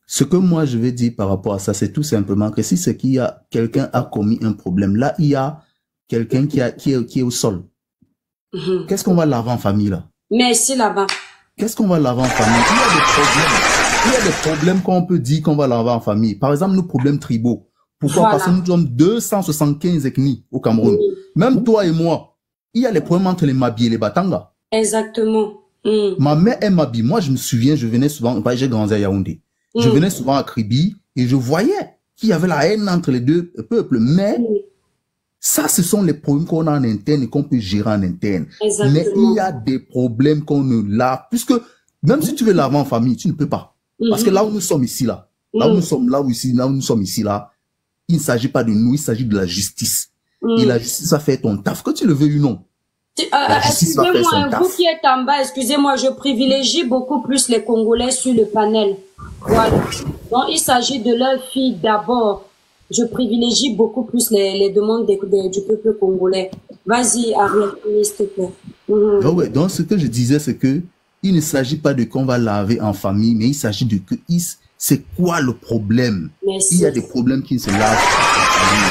Ce que moi je vais dire par rapport à ça, c'est tout simplement que si c'est qu'il y a quelqu'un a commis un problème, là, il y a quelqu'un qui est au sol. Qu'est-ce qu'on va laver en famille, là? Merci, là-bas. Qu'est-ce qu'on va laver en famille? Il y a des problèmes. Il y a des problèmes qu'on peut dire qu'on va laver en famille. Par exemple, nos problèmes tribaux. Pourquoi? Parce que nous sommes 275 ethnies au Cameroun. Même toi et moi, il y a les problèmes entre les Mabi et les Batanga. Exactement. Ma mère est Mabi. Moi, je me souviens, je venais souvent, j'ai grandi à Yaoundé. Je venais souvent à Kribi et je voyais qu'il y avait la haine entre les deux peuples. Mais ça, ce sont les problèmes qu'on a en interne et qu'on peut gérer en interne. Exactement. Mais il y a des problèmes qu'on ne lave. Puisque même si tu veux laver en famille, tu ne peux pas. Parce que là où nous sommes ici, là, là où nous sommes, là où nous sommes ici, là, il ne s'agit pas de nous, il s'agit de la justice. Et la justice va faire ton taf, que tu le veuilles ou non. Excusez-moi, vous qui êtes en bas, excusez-moi, je privilégie beaucoup plus les Congolais sur le panel. Voilà. Donc, il s'agit de leurs filles d'abord. Je privilégie beaucoup plus les demandes du peuple congolais. Vas-y, Ariel, s'il te plaît. Donc, ce que je disais, c'est que il ne s'agit pas de qu'on va laver en famille, mais il s'agit de que c'est quoi le problème? Merci. Il y a des problèmes qui ne se lavent pas en famille.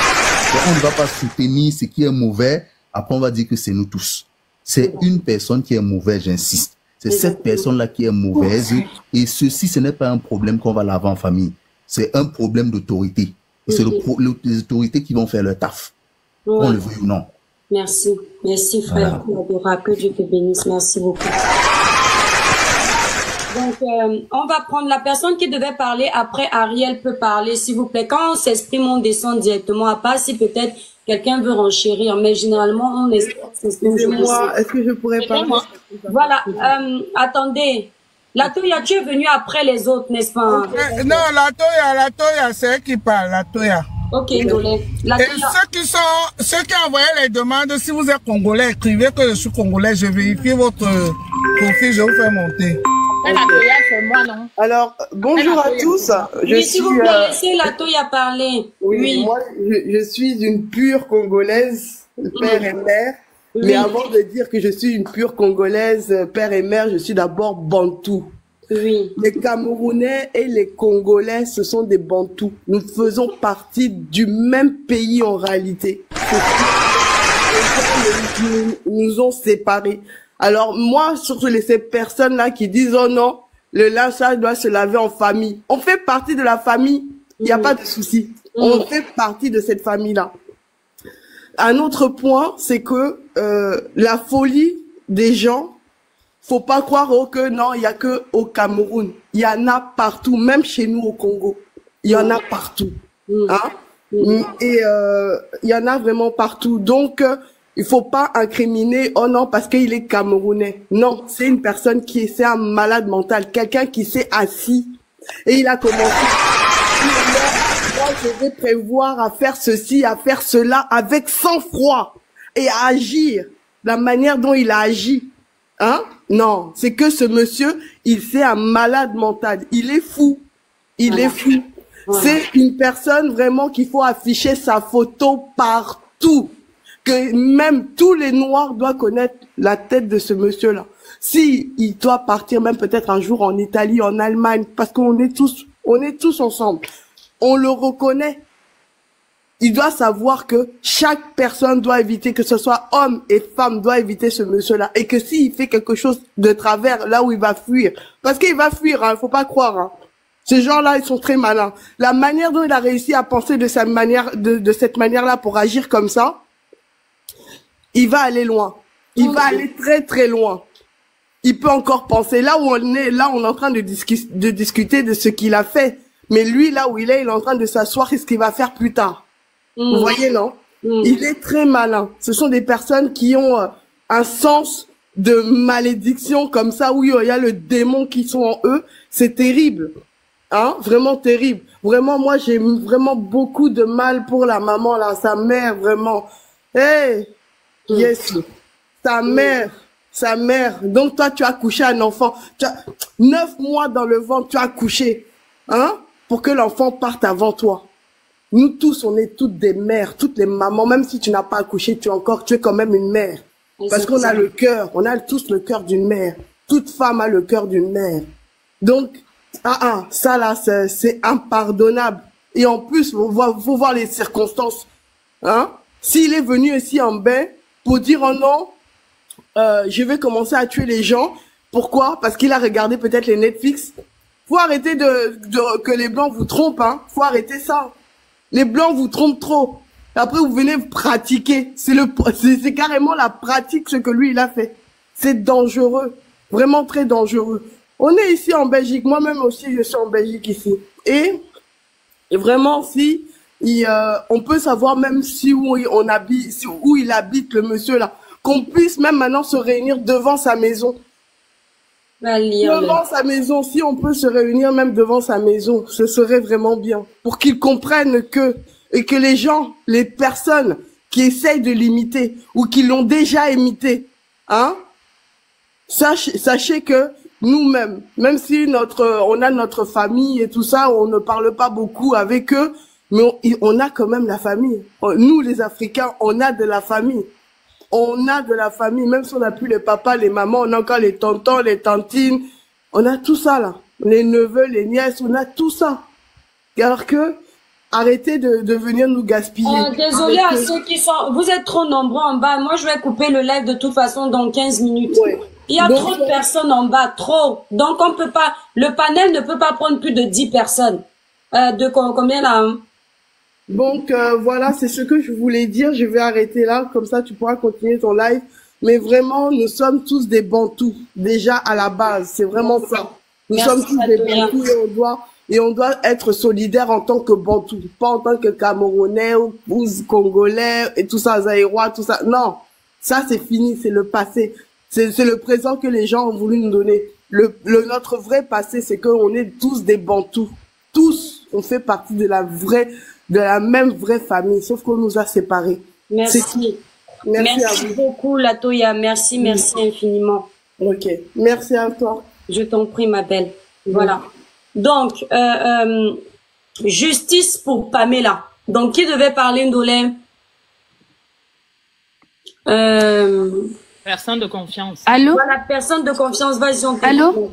Donc, on ne va pas soutenir ce qui est mauvais. Après, on va dire que c'est nous tous. C'est une personne qui est mauvaise, j'insiste. C'est cette personne-là qui est mauvaise. Et ceci, ce n'est pas un problème qu'on va laver en famille. C'est un problème d'autorité. Et c'est les autorités qui vont faire leur taf. On le veut ou non. Merci. Merci, frère. Adorable. Que Dieu te bénisse. Merci beaucoup. Donc, on va prendre la personne qui devait parler. Après, Ariel peut parler, s'il vous plaît. Quand on s'exprime, on descend directement. À part si peut-être quelqu'un veut renchérir. Mais généralement, on s'exprime. Excusez-moi, est-ce que je pourrais parler? Voilà. Attendez. La Toya, tu es venu après les autres, n'est-ce pas? Non, la Toya, c'est elle qui parle, la Toya. Ok, Ndolé. Et ceux qui envoyaient les demandes, si vous êtes congolais, écrivez que je suis congolais, je vérifie votre profil, je vous fais monter. Alors, bonjour à tous. Oui, s'il vous plaît, laissez la Toya parler. Oui, moi, je suis une pure congolaise, père et mère. Oui. Mais avant de dire que je suis une pure congolaise, père et mère, je suis d'abord bantou. Oui. Les Camerounais et les Congolais, ce sont des bantous. Nous faisons partie du même pays en réalité. Nous ont séparés. Alors moi, surtout ces personnes-là qui disent « Oh non, le linge sale doit se laver en famille ». On fait partie de la famille, il n'y a pas de souci. On fait partie de cette famille-là. Un autre point, c'est que la folie des gens, faut pas croire que non, il y a que au Cameroun. Il y en a partout, même chez nous au Congo. Il y en a partout. Hein? Et il y en a vraiment partout. Donc, il faut pas incriminer, oh non, parce qu'il est Camerounais. Non, c'est une personne c'est un malade mental, quelqu'un qui s'est assis et il a commencé. Moi, je vais prévoir à faire ceci, à faire cela, avec sang-froid et à agir de la manière dont il a agi. Hein? Non, c'est que ce monsieur, c'est un malade mental. Il est fou. Il est fou. C'est une personne vraiment qu'il faut afficher sa photo partout. Que même tous les Noirs doivent connaître la tête de ce monsieur-là. Si il doit partir même peut-être un jour en Italie, en Allemagne, parce qu'on est tous ensemble. On le reconnaît. Il doit savoir que chaque personne doit éviter, que ce soit homme et femme, doit éviter ce monsieur-là. Et que s'il fait quelque chose de travers, là où il va fuir, parce qu'il va fuir, hein, faut pas croire. Hein. Ces gens-là, ils sont très malins. La manière dont il a réussi à penser de cette manière-là pour agir comme ça, il va aller loin. Il va aller très très loin. il peut encore penser. Là où on est en train de discuter de ce qu'il a fait. Mais lui, là où il est en train de s'asseoir, qu'est-ce qu'il va faire plus tard? Vous voyez, non? Il est très malin. Ce sont des personnes qui ont un sens de malédiction comme ça, où il y a le démon qui sont en eux. C'est terrible. Hein? Vraiment terrible. Vraiment, moi, j'ai vraiment beaucoup de mal pour la maman, là, sa mère, vraiment. Hey! Yes. Sa mère. Donc, toi, tu as couché un enfant. Tu as 9 mois dans le ventre, tu as couché. Hein? Pour que l'enfant parte avant toi. Nous tous, on est toutes des mères, toutes les mamans. Même si tu n'as pas accouché, tu es quand même une mère. Parce qu'on a le cœur, on a tous le cœur d'une mère. Toute femme a le cœur d'une mère. Donc, ça là, c'est impardonnable. Et en plus, faut voir les circonstances. Hein? S'il est venu ici en bain pour dire oh non, je vais commencer à tuer les gens. Pourquoi? Parce qu'il a regardé peut-être les Netflix. Faut arrêter que les blancs vous trompent, hein. Faut arrêter ça. Les blancs vous trompent trop. Après, vous venez pratiquer. C'est carrément la pratique, ce que lui, il a fait. C'est dangereux. Vraiment très dangereux. On est ici en Belgique. Moi-même aussi, je suis en Belgique ici. Et vraiment, si, on peut savoir même où il habite, le monsieur là. Qu'on puisse même maintenant se réunir devant sa maison. Devant sa maison, si on peut se réunir même devant sa maison, ce serait vraiment bien. Pour qu'ils comprennent et que les gens, les personnes qui essayent de l'imiter ou qui l'ont déjà imité, hein, sachez que nous-mêmes, même si on a notre famille et tout ça, on ne parle pas beaucoup avec eux, mais on a quand même la famille. Nous, les Africains, on a de la famille. On a de la famille, même si on n'a plus les papas, les mamans, on a encore les tontons, les tantines. On a tout ça, là. Les neveux, les nièces, on a tout ça. Alors que, arrêtez de venir nous gaspiller. Désolé à ceux qui sont... Vous êtes trop nombreux en bas. Moi, je vais couper le live de toute façon dans 15 minutes. Ouais. Il y a trop de personnes en bas, trop. Donc, on peut pas... Le panel ne peut pas prendre plus de 10 personnes. Combien là, hein? Donc, voilà, c'est ce que je voulais dire. Je vais arrêter là. Comme ça, tu pourras continuer ton live. Mais vraiment, nous sommes tous des Bantous. Déjà, à la base. C'est vraiment ça. Nous sommes tous des Bantous et on doit être solidaires en tant que Bantous. Pas en tant que Camerounais ou Congolais et tout ça, Zaïrois, tout ça. Non. Ça, c'est fini. C'est le passé. C'est le présent que les gens ont voulu nous donner. Notre vrai passé, c'est qu'on est tous des Bantous. Tous, on fait partie de la même vraie famille, sauf qu'on nous a séparés. Merci. Merci beaucoup, Latoya. Merci infiniment. Ok. Merci à toi. Je t'en prie, ma belle. Voilà. Donc, justice pour Pamela. Donc, qui devait parler, Ndolé? Personne de confiance. Allô? Voilà, personne de confiance. Vas-y, on Allô?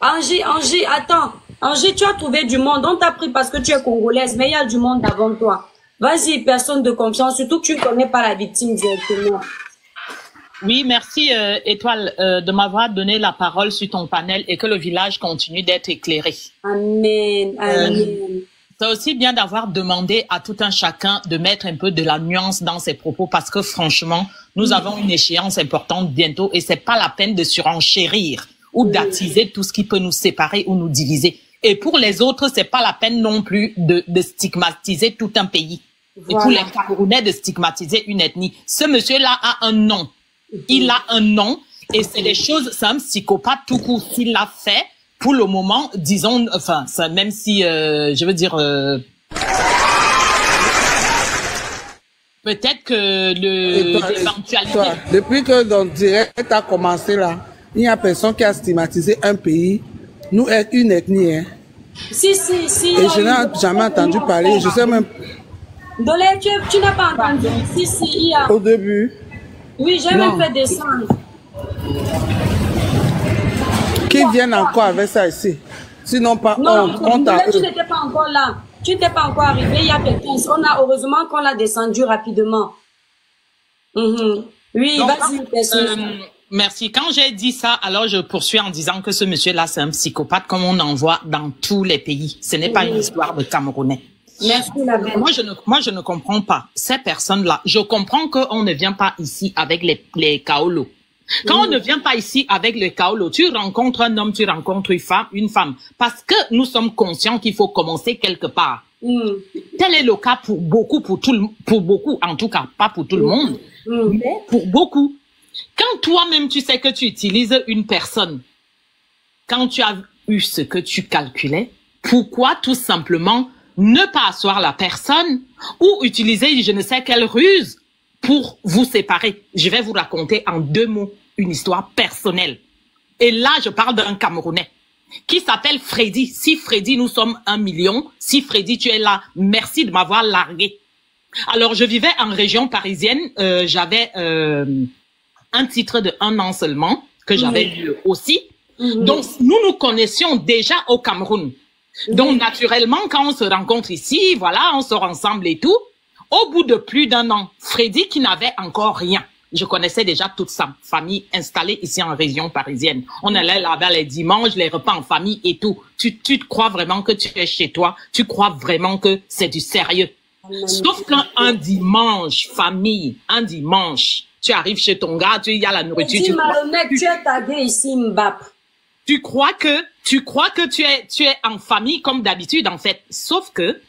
Angie, attends. Angie, tu as trouvé du monde. On t'a pris parce que tu es congolaise, mais il y a du monde avant toi. Vas-y, personne de confiance, surtout que tu ne connais pas la victime directement. Oui, merci Étoile de m'avoir donné la parole sur ton panel et que le village continue d'être éclairé. Amen. C'est aussi bien d'avoir demandé à tout un chacun de mettre un peu de la nuance dans ses propos parce que franchement, nous avons une échéance importante bientôt et c'est pas la peine de surenchérir ou d'attiser tout ce qui peut nous séparer ou nous diviser. Et pour les autres, c'est pas la peine non plus de stigmatiser tout un pays. Voilà. Et pour les Camerounais, de stigmatiser une ethnie. Ce monsieur-là a un nom. Il a un nom et c'est des choses, c'est un psychopathe tout court. S'il l'a fait, pour le moment, disons, enfin, ça, même si, je veux dire, peut-être que l'éventualité... Depuis que dans direct a commencé là, il n'y a personne qui a stigmatisé un pays. Nous, une ethnie, hein. Si. Et je n'ai jamais entendu parler. Je sais même... Dolé, tu n'as pas entendu. Si, il y a... Au début. Oui, j'ai même fait descendre. Qui viennent encore avec ça ici? Sinon, pas non, honte à eux. Tu n'étais pas encore là. Tu n'étais pas encore arrivé. Il y a quelqu'un. Heureusement qu'on l'a descendu rapidement. Oui, vas-y, merci. Quand j'ai dit ça, alors je poursuis en disant que ce monsieur-là, c'est un psychopathe comme on en voit dans tous les pays. Ce n'est pas une histoire de Camerounais. Merci, la belle. Moi, je ne comprends pas. Ces personnes-là, je comprends qu'on ne vient pas ici avec les kaolos. Quand on ne vient pas ici avec le kaolo, tu rencontres un homme, tu rencontres une femme. Parce que nous sommes conscients qu'il faut commencer quelque part. Tel est le cas pour beaucoup, pour beaucoup, en tout cas, pas pour tout le monde, mais pour beaucoup. Quand toi-même, tu sais que tu utilises une personne, quand tu as eu ce que tu calculais, pourquoi tout simplement ne pas asseoir la personne ou utiliser je ne sais quelle ruse pour vous séparer? Je vais vous raconter en 2 mots une histoire personnelle. Et là, je parle d'un Camerounais qui s'appelle Freddy. Si Freddy, nous sommes 1 million, si Freddy, tu es là, merci de m'avoir largué. Alors, je vivais en région parisienne, j'avais un titre de 1 an seulement, que j'avais eu aussi. Donc, nous nous connaissions déjà au Cameroun. Donc, naturellement, quand on se rencontre ici, voilà, on sort ensemble et tout. Au bout de plus d'1 an, Freddy, qui n'avait encore rien, je connaissais déjà toute sa famille installée ici en région parisienne. On allait là-bas les dimanches, les repas en famille et tout. Tu crois vraiment que tu es chez toi? Tu crois vraiment que c'est du sérieux? Sauf qu'un dimanche, famille, un dimanche, tu arrives chez ton gars, il y a la nourriture. Tu es tagué ici, Mbap. Tu crois que tu es en famille comme d'habitude, en fait. Sauf que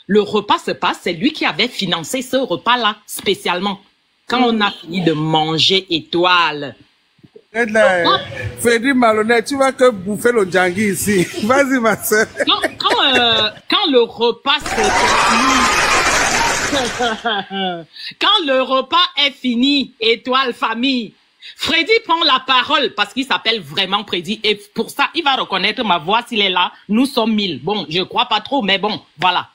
le repas se passe, c'est lui qui avait financé ce repas-là, spécialement. Quand on a fini de manger étoile. Freddy malhonnête, tu vas que bouffer le djangui ici. Vas-y, ma soeur. Quand le repas quand le repas est fini, étoile famille, Freddy prend la parole parce qu'il s'appelle vraiment Freddy et pour ça, il va reconnaître ma voix s'il est là. Nous sommes 1000. Bon, je crois pas trop, mais bon, voilà.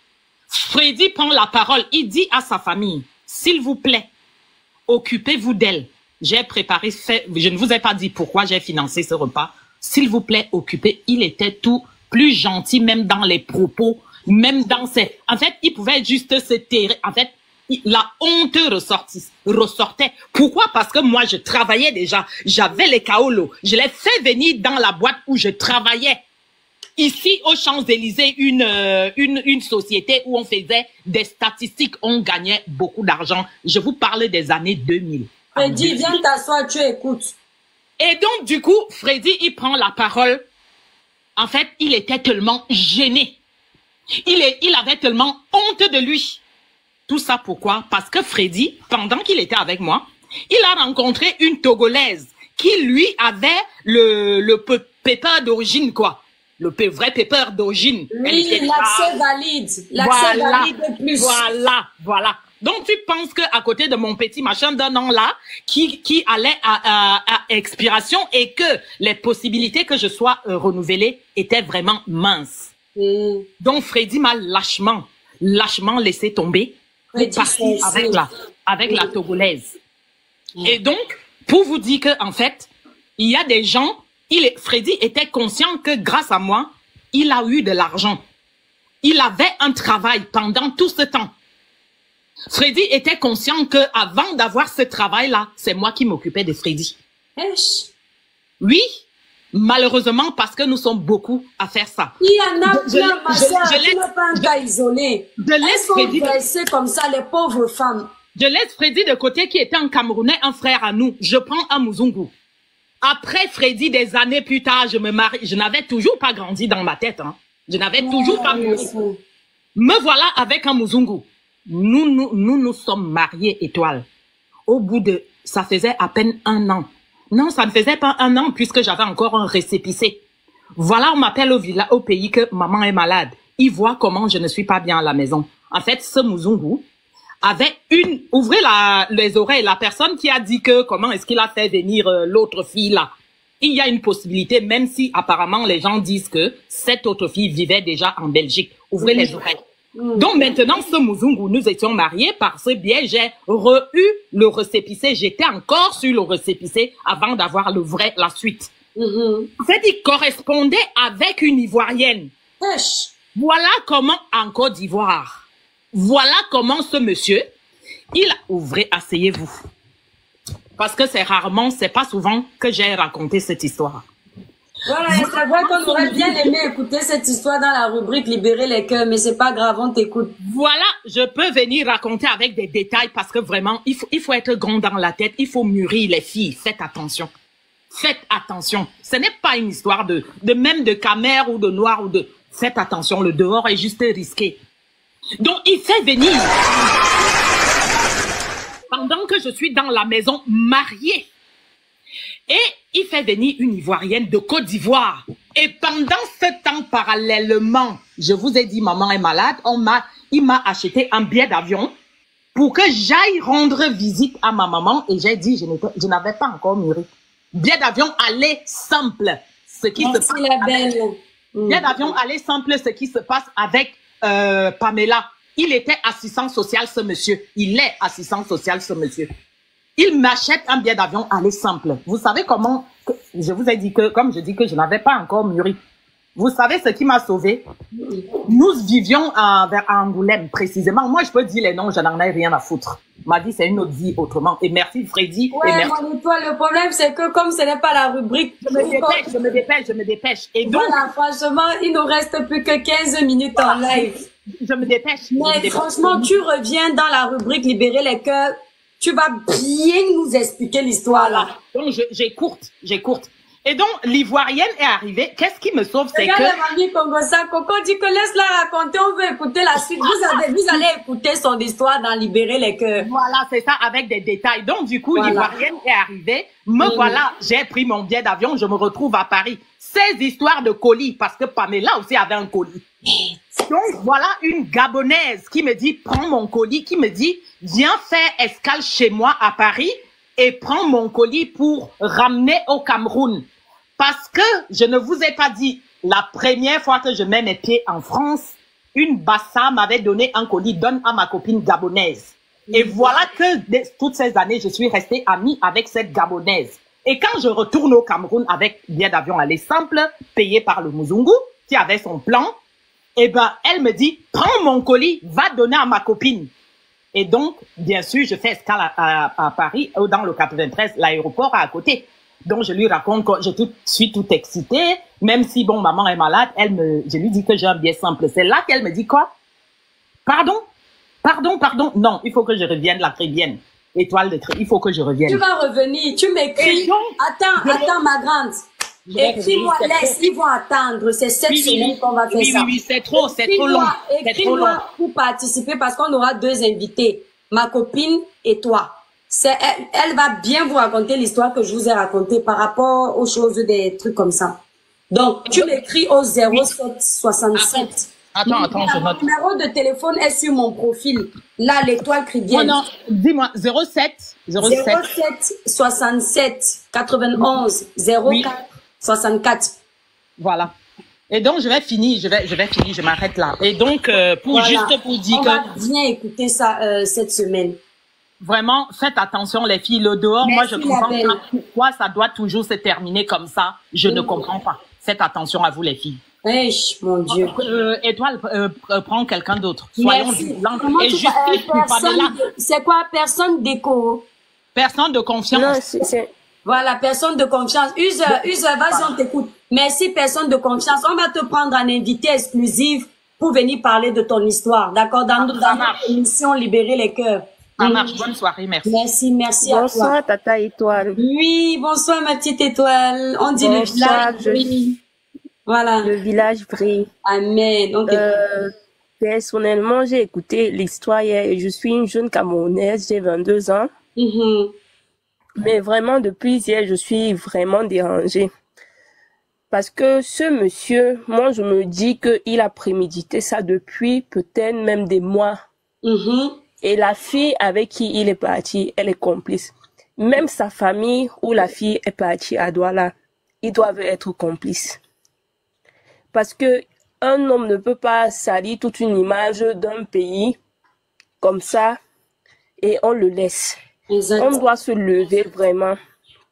Freddy prend la parole. Il dit à sa famille, s'il vous plaît, occupez-vous d'elle. J'ai préparé, je ne vous ai pas dit pourquoi j'ai financé ce repas. S'il vous plaît, occupez. Il était tout plus gentil, même dans les propos, même dans ses... En fait, il pouvait juste se taire. En fait, la honte ressortait. Pourquoi? Parce que moi, je travaillais déjà. J'avais les kaolos. Je l'ai fait venir dans la boîte où je travaillais. Ici, aux Champs-Élysées, une société où on faisait des statistiques, on gagnait beaucoup d'argent. Je vous parle des années 2000. Freddy, viens t'asseoir, tu écoutes. Et donc, du coup, Freddy, il prend la parole. En fait, il était tellement gêné. Il avait tellement honte de lui. Tout ça pourquoi? Parce que Freddy, pendant qu'il était avec moi, il a rencontré une Togolaise qui, lui, avait le pépère d'origine, quoi. Le vrai pépère d'origine. Oui, l'accès valide. L'accès valide de plus. Voilà. Donc, tu penses que à côté de mon petit machin d'un an là, qui allait à expiration et que les possibilités que je sois renouvelée étaient vraiment minces. Donc, Freddy m'a lâchement laissé tomber pour partir avec la Togolaise. Et donc, pour vous dire que en fait, il y a des gens, Freddy était conscient que grâce à moi, il a eu de l'argent. Il avait un travail pendant tout ce temps. Freddy était conscient que avant d'avoir ce travail-là, c'est moi qui m'occupais de Freddy. Oui, malheureusement, parce que nous sommes beaucoup à faire ça. Il y en a plein, ma soeur, tu n'es pas un cas isolé. Elles sont versées comme ça, les pauvres femmes. Je laisse Freddy de côté qui était un Camerounais, un frère à nous. Je prends un Muzungu. Après Freddy, des années plus tard, je me marie. Je n'avais toujours pas grandi dans ma tête. Hein. Je n'avais toujours pas grandi. Me voilà avec un Muzungu. Nous sommes mariés, étoile. Au bout de... Ça faisait à peine 1 an. Non, ça ne faisait pas 1 an puisque j'avais encore un récépissé. Voilà, on m'appelle au pays que maman est malade. Il voit comment je ne suis pas bien à la maison. En fait, ce Muzungu avait ouvrez les oreilles, la personne qui a dit que comment est-ce qu'il a fait venir l'autre fille là. Il y a une possibilité, même si apparemment les gens disent que cette autre fille vivait déjà en Belgique. Ouvrez les oreilles. Donc maintenant, ce Muzungu, nous étions mariés par ce biais, j'ai eu le récépissé, j'étais encore sur le récépissé avant d'avoir la suite. En fait, il correspondait avec une Ivoirienne. Voilà comment en Côte d'Ivoire. Voilà comment ce monsieur, ouvrez, asseyez-vous. Parce que c'est pas souvent que j'ai raconté cette histoire. Voilà, c'est vrai qu'on aurait bien aimé écouter cette histoire dans la rubrique Libérer les cœurs, mais c'est pas grave, on t'écoute. Voilà, je peux venir raconter avec des détails parce que vraiment, il faut être grand dans la tête, il faut mûrir les filles. Faites attention. Faites attention. Ce n'est pas une histoire de même de camère ou de noir ou de... Faites attention, le dehors est juste risqué. Donc, il fait venir... Pendant que je suis dans la maison mariée. Et il fait venir une Ivoirienne de Côte d'Ivoire. Et pendant ce temps, parallèlement, je vous ai dit, maman est malade, il m'a acheté un billet d'avion pour que j'aille rendre visite à ma maman. Et j'ai dit, je n'avais pas encore mûri. Billet d'avion aller simple. Ce qui se passe billet d'avion aller simple, ce qui se passe avec Pamela. Il était assistant social, ce monsieur. Il est assistant social, ce monsieur. Il m'achète un billet d'avion aller simple. Vous savez comment... Je vous ai dit que, comme je dis que je n'avais pas encore mûri. Vous savez ce qui m'a sauvé? Nous vivions vers Angoulême, précisément. Moi, je peux dire les noms, je n'en ai rien à foutre. M'a dit, c'est une autre vie autrement. Et merci, Freddy. Ouais, et merci. mon étoile, le problème, c'est que comme ce n'est pas la rubrique... Je me dépêche. Et donc... Voilà, franchement, il nous reste plus que 15 minutes en live. Je me dépêche. Mais franchement, tu reviens dans la rubrique Libérer les cœurs. Tu vas bien nous expliquer l'histoire là. Donc, j'écoute. Et donc, l'Ivoirienne est arrivée. Qu'est-ce qui me sauve, c'est que... Regarde, mamie Congosa, Coco dit que laisse-la raconter, on veut écouter la suite. Vous allez écouter son histoire dans Libérer les cœurs. Voilà, c'est ça, avec des détails. Donc, du coup, l'Ivoirienne est arrivée. Voilà, j'ai pris mon billet d'avion, je me retrouve à Paris. 16 histoires de colis, parce que Pamela aussi avait un colis. Donc, voilà une Gabonaise qui me dit, prends mon colis, qui me dit, viens faire escale chez moi à Paris et prends mon colis pour ramener au Cameroun. Parce que, je ne vous ai pas dit, la première fois que je mets mes pieds en France, une bassa m'avait donné un colis, donne à ma copine gabonaise. Et voilà que toutes ces années, je suis restée amie avec cette Gabonaise. Et quand je retourne au Cameroun avec billet d'avion aller simple, payé par le Muzungu, qui avait son plan, eh ben, elle me dit, prends mon colis, va donner à ma copine. Et donc, bien sûr, je fais escale à Paris, dans le 93, l'aéroport à côté. Donc, je lui raconte que je suis tout excitée, même si, bon, maman est malade, je lui dis que j'ai un billet simple. C'est là qu'elle me dit quoi? Pardon? Non, il faut que je revienne la Caribbeenne. Étoile de Caribbeenne, il faut que je revienne. Tu vas revenir, tu m'écris. Attends, ma grande. Écris-moi, laisse, ils vont attendre. C'est cette semaine qu'on va faire ça. Oui, c'est trop long. Écris-moi pour participer parce qu'on aura 2 invités. Ma copine et toi. Elle va bien vous raconter l'histoire que je vous ai racontée par rapport aux choses, des trucs comme ça. Donc, tu m'écris au 0767. Attends, je note. Mon numéro de téléphone est sur mon profil. Là, l'étoile Caribbeenne. Non, dis-moi, 07 67 91 04 64. Voilà. Et donc, je vais finir, je m'arrête là. Et donc, juste pour dire on va bien écouter ça cette semaine. Vraiment, faites attention les filles. Le dehors, moi, je comprends pas pourquoi ça doit toujours se terminer comme ça. Je ne comprends pas. Faites attention à vous les filles. Mon Dieu. Étoile, prends quelqu'un d'autre. Soyons vigilantes. Et juste c'est quoi? Personne d'écho. Personne de confiance. Non, voilà, personne de confiance. Use, vas-y, on t'écoute. Merci, personne de confiance. On va te prendre en invité exclusif pour venir parler de ton histoire. D'accord? Dans notre émission Libérer les cœurs. Ça marche. Bonne soirée, merci. Merci à toi. Bonsoir, Tata Étoile. Oui, bonsoir, ma petite étoile. On dit le village brille. Voilà. Le village brille. Amen. Donc, personnellement, j'ai écouté l'histoire hier. Je suis une jeune Camerounaise, j'ai 22 ans. Mais vraiment, depuis hier, je suis vraiment dérangée. Parce que ce monsieur, moi, je me dis qu'il a prémédité ça depuis peut-être même des mois. Et la fille avec qui il est parti, elle est complice. Même sa famille où la fille est partie à Douala, ils doivent être complices. Parce que un homme ne peut pas salir toute une image d'un pays comme ça et on le laisse. On doit se lever vraiment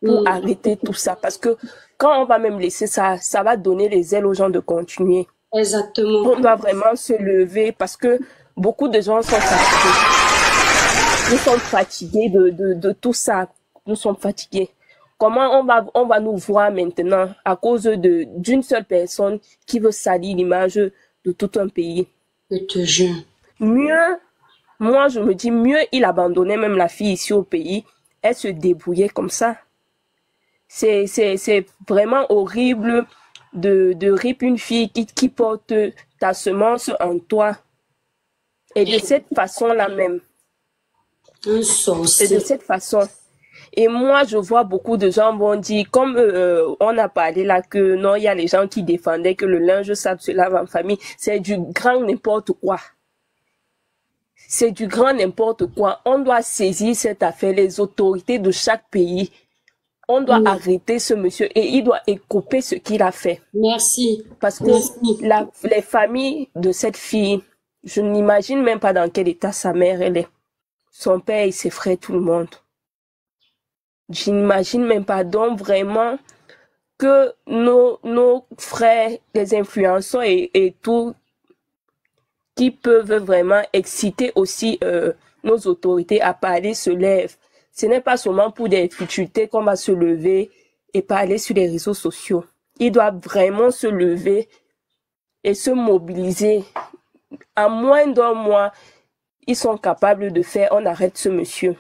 pour arrêter tout ça. Parce que quand on va même laisser ça, ça va donner les ailes aux gens de continuer. Exactement. On doit vraiment se lever parce que beaucoup de gens sont fatigués. Nous sommes fatigués de tout ça. Nous sommes fatigués. Comment on va nous voir maintenant à cause d'une seule personne qui veut salir l'image de tout un pays? Je te jure. Mieux, moi je me dis, mieux il abandonnait même la fille ici au pays, elle se débrouillait comme ça. C'est vraiment horrible de rip une fille qui porte ta semence en toi. Et de cette façon-là même. C'est de cette façon. Et moi, je vois beaucoup de gens vont dire, comme on a parlé là, que non, il y a les gens qui défendaient que le linge sale se lave en famille. C'est du grand n'importe quoi. C'est du grand n'importe quoi. On doit saisir cette affaire, les autorités de chaque pays. On doit arrêter ce monsieur et il doit écoper ce qu'il a fait. Merci. Parce que les familles de cette fille, je n'imagine même pas dans quel état sa mère elle est. Son père et ses frères, tout le monde. Je n'imagine même pas. Donc vraiment que nos frères, les influenceurs et tout, qui peuvent vraiment exciter aussi nos autorités à parler, se lèvent. Ce n'est pas seulement pour des futilités qu'on va se lever et parler sur les réseaux sociaux. Ils doivent vraiment se lever et se mobiliser. En moins d'un mois, ils sont capables de faire, on arrête ce monsieur.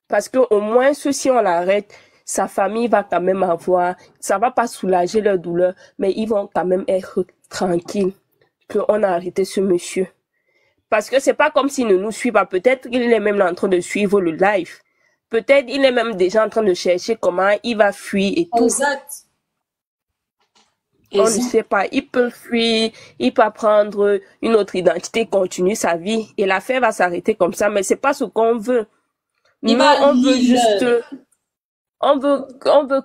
Parce qu'au moins, si on l'arrête, sa famille va quand même avoir, ça va pas soulager leur douleur, mais ils vont quand même être tranquilles qu'on a arrêté ce monsieur. Parce que c'est pas comme s'il ne nous suit pas. Peut-être qu'il est même en train de suivre le live. Peut-être il est même déjà en train de chercher comment il va fuir et tout. Exact. On ne sait pas. Il peut fuir, il peut prendre une autre identité, continuer sa vie. Et l'affaire va s'arrêter comme ça. Mais c'est pas ce qu'on veut. Nous, on veut juste... On veut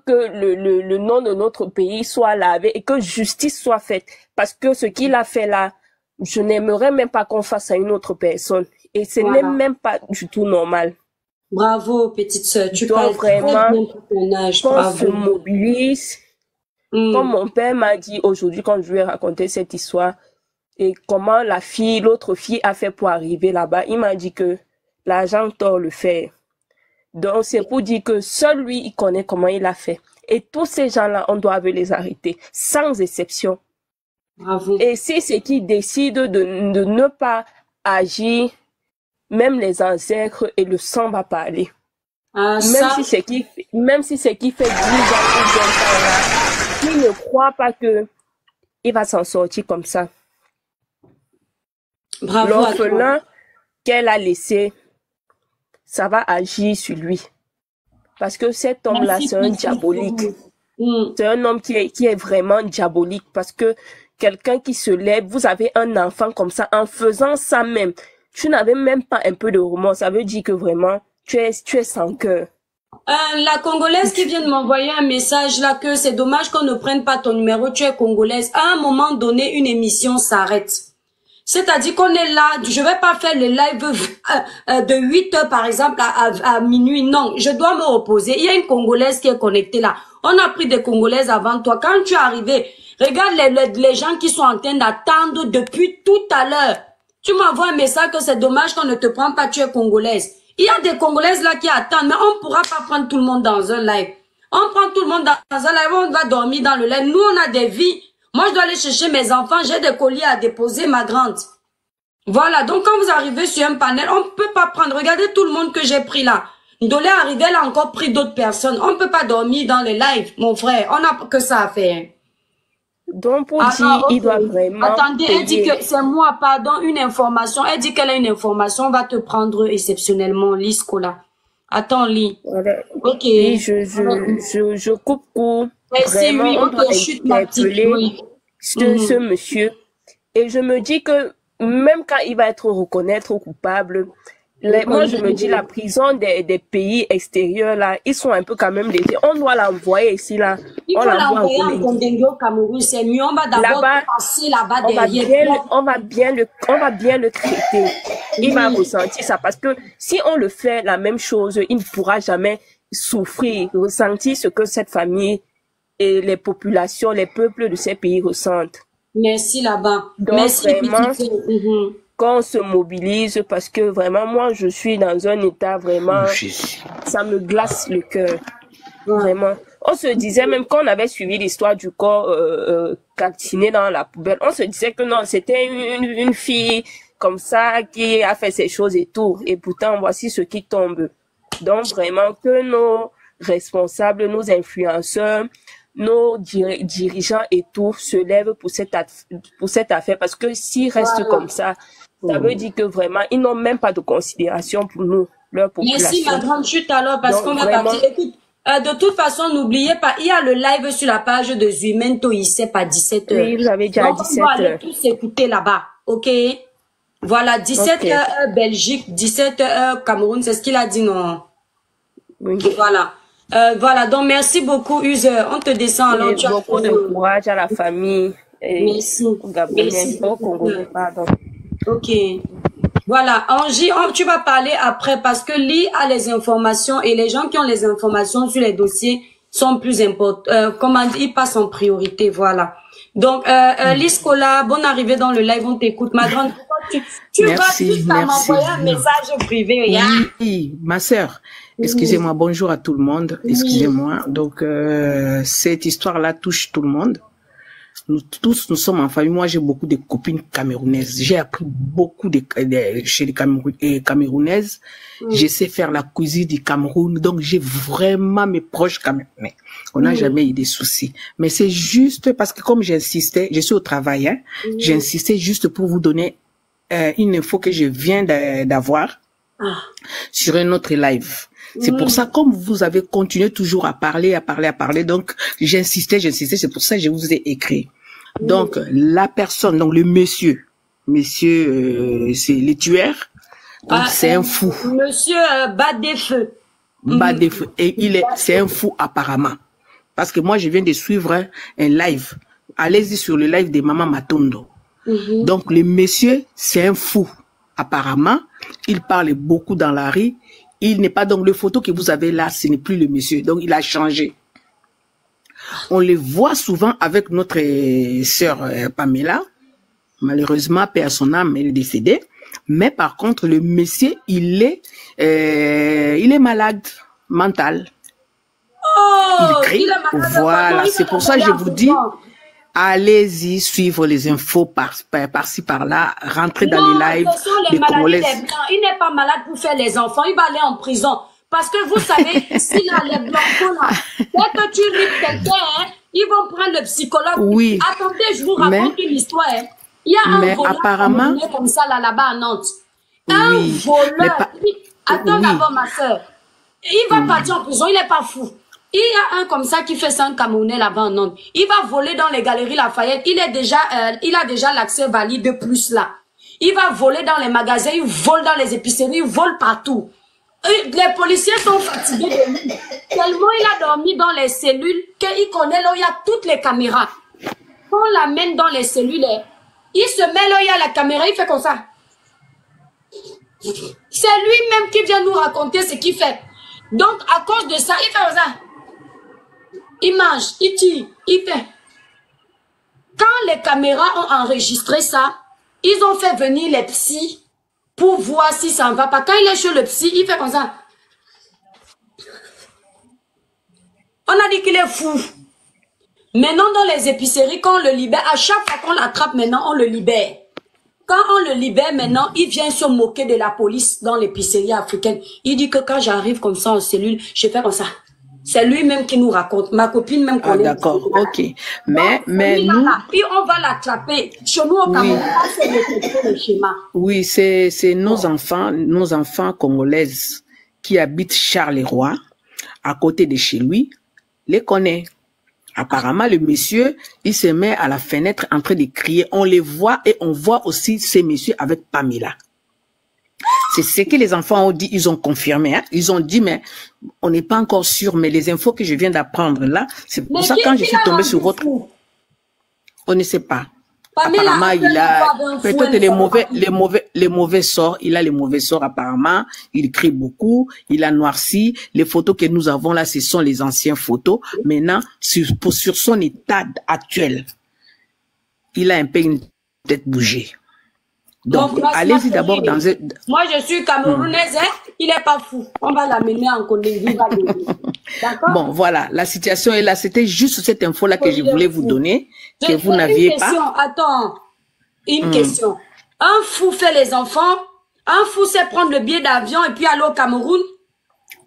que le nom de notre pays soit lavé et que justice soit faite. Parce que ce qu'il a fait là, je n'aimerais même pas qu'on fasse à une autre personne. Et ce n'est même pas du tout normal. Bravo, petite sœur. Tu dois vraiment qu'on se mobilise. Comme mon père m'a dit aujourd'hui quand je lui ai raconté cette histoire et comment l'autre fille a fait pour arriver là-bas, il m'a dit que l'argent tord le fer. Donc c'est pour dire que seul lui, il connaît comment il a fait. Et tous ces gens-là, on doit les arrêter, sans exception. Bravo. Et si c'est qui décide de ne pas agir, même les ancêtres et le sang va parler. Ah, même si c'est qui fait 10 ans ou 20 ans là, il ne croit pas que il va s'en sortir comme ça. Bravo. L'orphelin qu'elle a laissé, ça va agir sur lui. Parce que cet homme-là, c'est un diabolique. C'est un homme qui est vraiment diabolique. Parce que quelqu'un qui se lève, vous avez un enfant comme ça, en faisant ça même, tu n'avais même pas un peu de remords. Ça veut dire que vraiment, tu es sans cœur. La Congolaise qui vient de m'envoyer un message là que c'est dommage qu'on ne prenne pas ton numéro, tu es Congolaise. À un moment donné, une émission s'arrête. C'est-à-dire qu'on est là, je vais pas faire le live de 8 heures par exemple à minuit, non, je dois me reposer. Il y a une Congolaise qui est connectée là. On a pris des Congolaises avant toi. Quand tu es arrivé, regarde les gens qui sont en train d'attendre depuis tout à l'heure. Tu m'envoies un message que c'est dommage qu'on ne te prend pas, tu es Congolaise. Il y a des Congolaises là qui attendent, mais on ne pourra pas prendre tout le monde dans un live. On prend tout le monde dans un live, on va dormir dans le live. Nous, on a des vies. Moi, je dois aller chercher mes enfants, j'ai des colis à déposer, ma grande. Voilà, donc quand vous arrivez sur un panel, on ne peut pas prendre. Regardez tout le monde que j'ai pris là. Ndolé est arrivé, elle a encore pris d'autres personnes. On ne peut pas dormir dans les lives, mon frère. On n'a que ça à faire. Donc, pour dire, il doit vraiment... Attendez, elle dit que c'est moi, pardon, une information. Elle dit qu'elle a une information. On va te prendre exceptionnellement, Liscola. Attends, lis. Voilà. Ok. Et je coupe court. Vraiment, oui, on doit interpeller ce monsieur. Et je me dis que même quand il va être reconnu coupable, moi je me dis la prison des pays extérieurs là, ils sont un peu quand même légers. On doit l'envoyer ici là. Il faut l'envoyer en Condengue au Cameroun, c'est mieux. On va d'abord passer là-bas derrière. On va bien le traiter. Il va ressentir ça parce que si on le fait la même chose, il ne pourra jamais souffrir, ressentir ce que cette famille et les populations, les peuples de ces pays ressentent. Merci là-bas. Merci, vraiment, qu'on se mobilise parce que vraiment, moi, je suis dans un état vraiment, ça me glace le cœur. Vraiment. On se disait, même quand on avait suivi l'histoire du corps calciné dans la poubelle, on se disait que non, c'était une fille comme ça qui a fait ces choses et tout. Et pourtant, voici ce qui tombe. Donc, vraiment, que nos responsables, nos influenceurs, nos dirigeants et tout se lèvent pour cette affaire. Parce que s'ils restent comme ça veut dire que vraiment, ils n'ont même pas de considération pour nous, leur population. Merci, ma grande chute alors, parce qu'on va partir. Écoute, de toute façon, n'oubliez pas, il y a le live sur la page de Zuimento, il sait pas 17h. Oui, vous avez déjà 17h. On va aller tous écouter là-bas, ok? Voilà, 17h Belgique, 17h Cameroun, c'est ce qu'il a dit, non? Oui. Voilà. Voilà, donc merci beaucoup, User. On te descend alors. Tu as beaucoup de courage à la famille. Merci. Merci. Au Congo, pardon. Ok. Voilà, Angie, tu vas parler après parce que Lee a les informations et les gens qui ont les informations sur les dossiers sont plus importants. Comment dire, ils passent en priorité, voilà. Donc, Liscola, bonne arrivée dans le live, on t'écoute. Ma grande, tu vas juste m'envoyer un message privé. Oui, ma sœur. Excusez-moi, bonjour à tout le monde. Excusez-moi. Donc, cette histoire-là touche tout le monde. Nous tous, nous sommes en famille. Moi, j'ai beaucoup de copines camerounaises. J'ai appris beaucoup chez les Camerounaises. Je sais faire la cuisine du Cameroun. Donc, j'ai vraiment mes proches camerounais. On n'a jamais eu des soucis. Mais c'est juste parce que comme j'insistais, je suis au travail, hein, j'insistais juste pour vous donner une info que je viens d'avoir sur un autre live. C'est pour ça, comme vous avez continué toujours à parler, donc j'insistais, c'est pour ça que je vous ai écrit. Donc, la personne, donc le monsieur, c'est les tueurs, donc c'est un fou. Monsieur Badefeu. Badefeu, et c'est un fou apparemment. Parce que moi, je viens de suivre un live. Allez-y sur le live de Maman Matondo. Donc, le monsieur, c'est un fou apparemment. Il parle beaucoup dans la rue. Il n'est pas, donc le photo que vous avez là, ce n'est plus le monsieur. Donc, il a changé. On le voit souvent avec notre sœur Pamela. Malheureusement, paix à son âme, elle est décédée. Mais par contre, le monsieur, il est malade mental. Il crie. Voilà, c'est pour ça que je vous dis, allez-y suivre les infos par-ci, par-là, rentrez dans les lives des Congolais. Il n'est pas malade pour faire les enfants, il va aller en prison. Parce que vous savez, ici, là, les blancos, là, dès que tu ris quelqu'un, hein, ils vont prendre le psychologue. Oui. Attendez, je vous raconte une histoire. Hein. Il y a un voleur apparemment comme ça, là-bas à Nantes. Un voleur. Attends d'abord, ma soeur. Il va partir en prison, il n'est pas fou. Il y a un comme ça qui fait ça, un Camerounais là-bas en Nantes. Il va voler dans les galeries Lafayette. Il a déjà l'accès valide de plus là. Il va voler dans les magasins, il vole dans les épiceries, il vole partout. Les policiers sont fatigués de lui. Tellement il a dormi dans les cellules qu'il connaît là où il y a toutes les caméras. Quand on l'amène dans les cellules, il se met là où il y a la caméra, il fait comme ça. C'est lui-même qui vient nous raconter ce qu'il fait. Donc à cause de ça, il fait comme ça. Il mange, il tire, il fait. Quand les caméras ont enregistré ça, ils ont fait venir les psys pour voir si ça ne va pas. Quand il est chez le psy, il fait comme ça. On a dit qu'il est fou. Maintenant, dans les épiceries, quand on le libère, à chaque fois qu'on l'attrape maintenant, on le libère. Quand on le libère maintenant, il vient se moquer de la police dans l'épicerie africaine. Il dit que quand j'arrive comme ça en cellule, je fais comme ça. C'est lui-même qui nous raconte. Ma copine même connaît. D'accord, ok. Mais nous... Là, puis on va l'attraper. Chez nous au Cameroun, c'est le schéma. Oui, c'est nos enfants congolaises qui habitent Charleroi, à côté de chez lui, les connaît. Apparemment, le monsieur, il se met à la fenêtre en train de crier. On les voit et on voit aussi ces messieurs avec Pamela. C'est ce que les enfants ont dit, ils ont confirmé. Hein? Ils ont dit, mais on n'est pas encore sûr. Mais les infos que je viens d'apprendre là, c'est pour ça quand je suis tombée sur votre... On ne sait pas. Pamela, apparemment, il a peut-être les mauvais sorts. Il a les mauvais sorts apparemment. Il crie beaucoup. Il a noirci. Les photos que nous avons là, ce sont les anciennes photos. Maintenant, sur son état actuel, il a un peu une tête bougée. Donc, allez-y d'abord dans un... Moi, je suis camerounaise, hein? Il est pas fou. On va l'amener en Colombie. D'accord? Bon, voilà, la situation est là. C'était juste cette info-là que je voulais vous donner, que vous n'aviez pas. Attends, une question. Un fou fait les enfants, un fou sait prendre le billet d'avion et puis aller au Cameroun.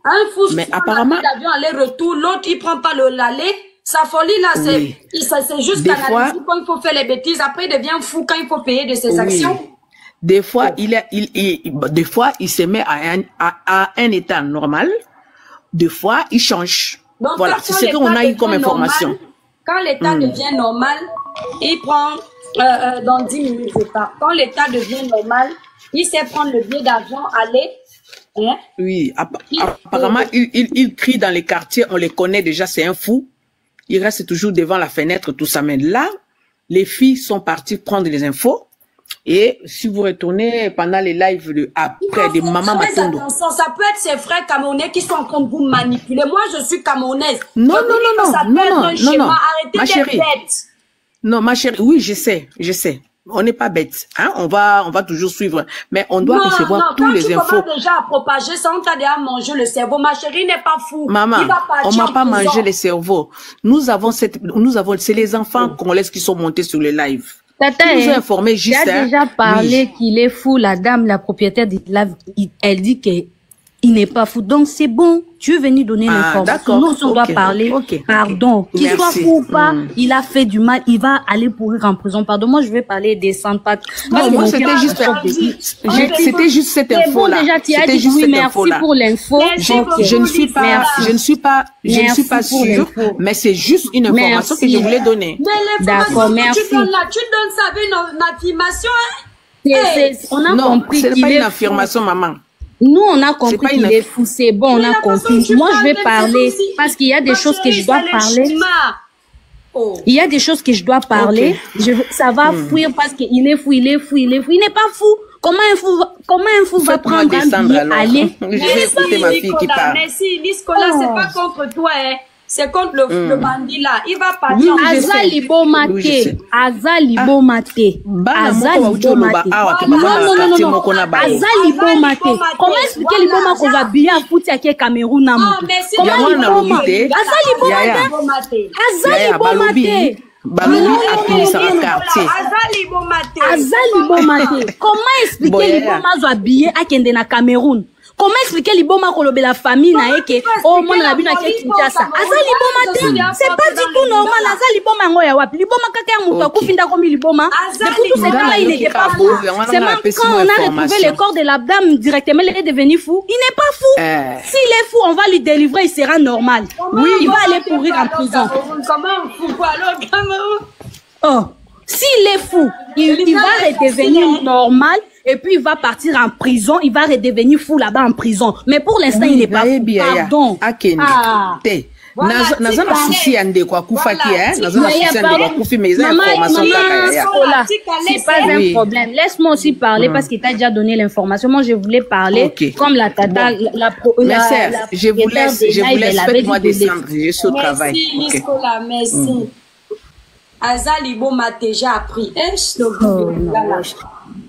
Un fou mais prend apparemment, le billet d'avion aller-retour, l'autre il prend pas l'aller. Sa folie là, c'est juste canaliser quand il faut faire les bêtises. Après, il devient fou quand il faut payer de ses actions. Des fois, des fois, il se met à un état normal. Des fois, il change. Donc, voilà, c'est ce qu'on a eu comme information. Quand l'état devient normal, il prend dans 10 minutes de temps. Quand l'état devient normal, il sait prendre le billet d'avion, aller. Hein? Oui, apparemment, il crie dans les quartiers, on les connaît déjà, c'est un fou. Il reste toujours devant la fenêtre, tout ça. Mais là, les filles sont parties prendre les infos. Et si vous retournez pendant les lives après des mamans Matondo. Ça peut être ces frères camerounais qui sont en train de vous manipuler. Moi, je suis camerounaise. Non. Arrêtez ma chérie. d'être bête. Non, ma chérie, oui, je sais. On n'est pas bête, hein. On va toujours suivre, mais on doit recevoir tous les infos. Quand tu déjà à propager ça, on t'a déjà mangé le cerveau. Ma chérie n'est pas fou. Maman, on m'a pas mangé le cerveau. Nous avons, c'est les enfants congolais qui sont montés sur le live. Tata, nous a informé juste. Il a déjà parlé qu'il est fou. La dame, la propriétaire de la, elle dit qu'il n'est pas fou. Donc c'est bon. Tu es venu donner l'information. Nous, on doit parler. Pardon. Qu'il soit fou ou pas, il a fait du mal. Il va aller pourrir en prison. Pardon. Moi, je vais parler des centres. Non, moi, c'était juste cette info-là. C'était juste cette info-là. Merci pour l'info. Je ne suis pas sûre, mais c'est juste une information que je voulais donner. D'accord, merci. Tu donnes ça avec une affirmation, hein? On a compris qu'il est pas une affirmation, maman. Nous, on a compris qu'il est fou, c'est bon, on a compris. Moi, je vais parler parce qu'il y a des choses que je dois parler. Il y a des choses que je dois parler. Ça va fuir parce qu'il est fou, il n'est pas fou. Comment un fou va prendre un billet, aller? Je vais écouter ma fille qui parle. Merci, Nicolas, c'est pas contre toi, hein. C'est contre le bandit là. Il va partir. Azali Bomate. Azali Bomate. Azali Bomate. Azali Bomate. Comment expliquer les Boma qu'on va bien à foutre à Cameroun? Azali Bomate. Azali Bomate. Balobi appuyé sur le quartier. Azali Bomate. Comment expliquer les Boma sont habillés à Kendena Cameroun? Comment expliquer les Boma Kolobe la famille na eke oh mon la bina ke Kinshasa azali Boma c'est pas du tout normal azali Boma ngoya wapi li Boma kaka muto akufinda komi li Boma depuis tout ce temps là il n'était pas fou c'est même quand on a retrouvé le corps de la dame directement il est devenu fou il n'est pas fou s'il est fou on va lui délivrer il sera normal oui il va aller pourrir en prison comment fou alors Cameroun oh s'il est fou il va redevenir normal. Et puis il va partir en prison, il va redevenir fou là-bas en prison. Mais pour l'instant, il n'est pas fou. Pardon. Nazana souci ande kwa kufa ki nazana souci ande kwa kufi mais information c'est pas un problème. Laisse-moi aussi parler parce qu'il t'a déjà donné l'information. Moi je voulais parler comme la tata je vous laisse faites-moi descendre, je suis au travail. Merci Nicolas, merci. Azali Boma déjà appris.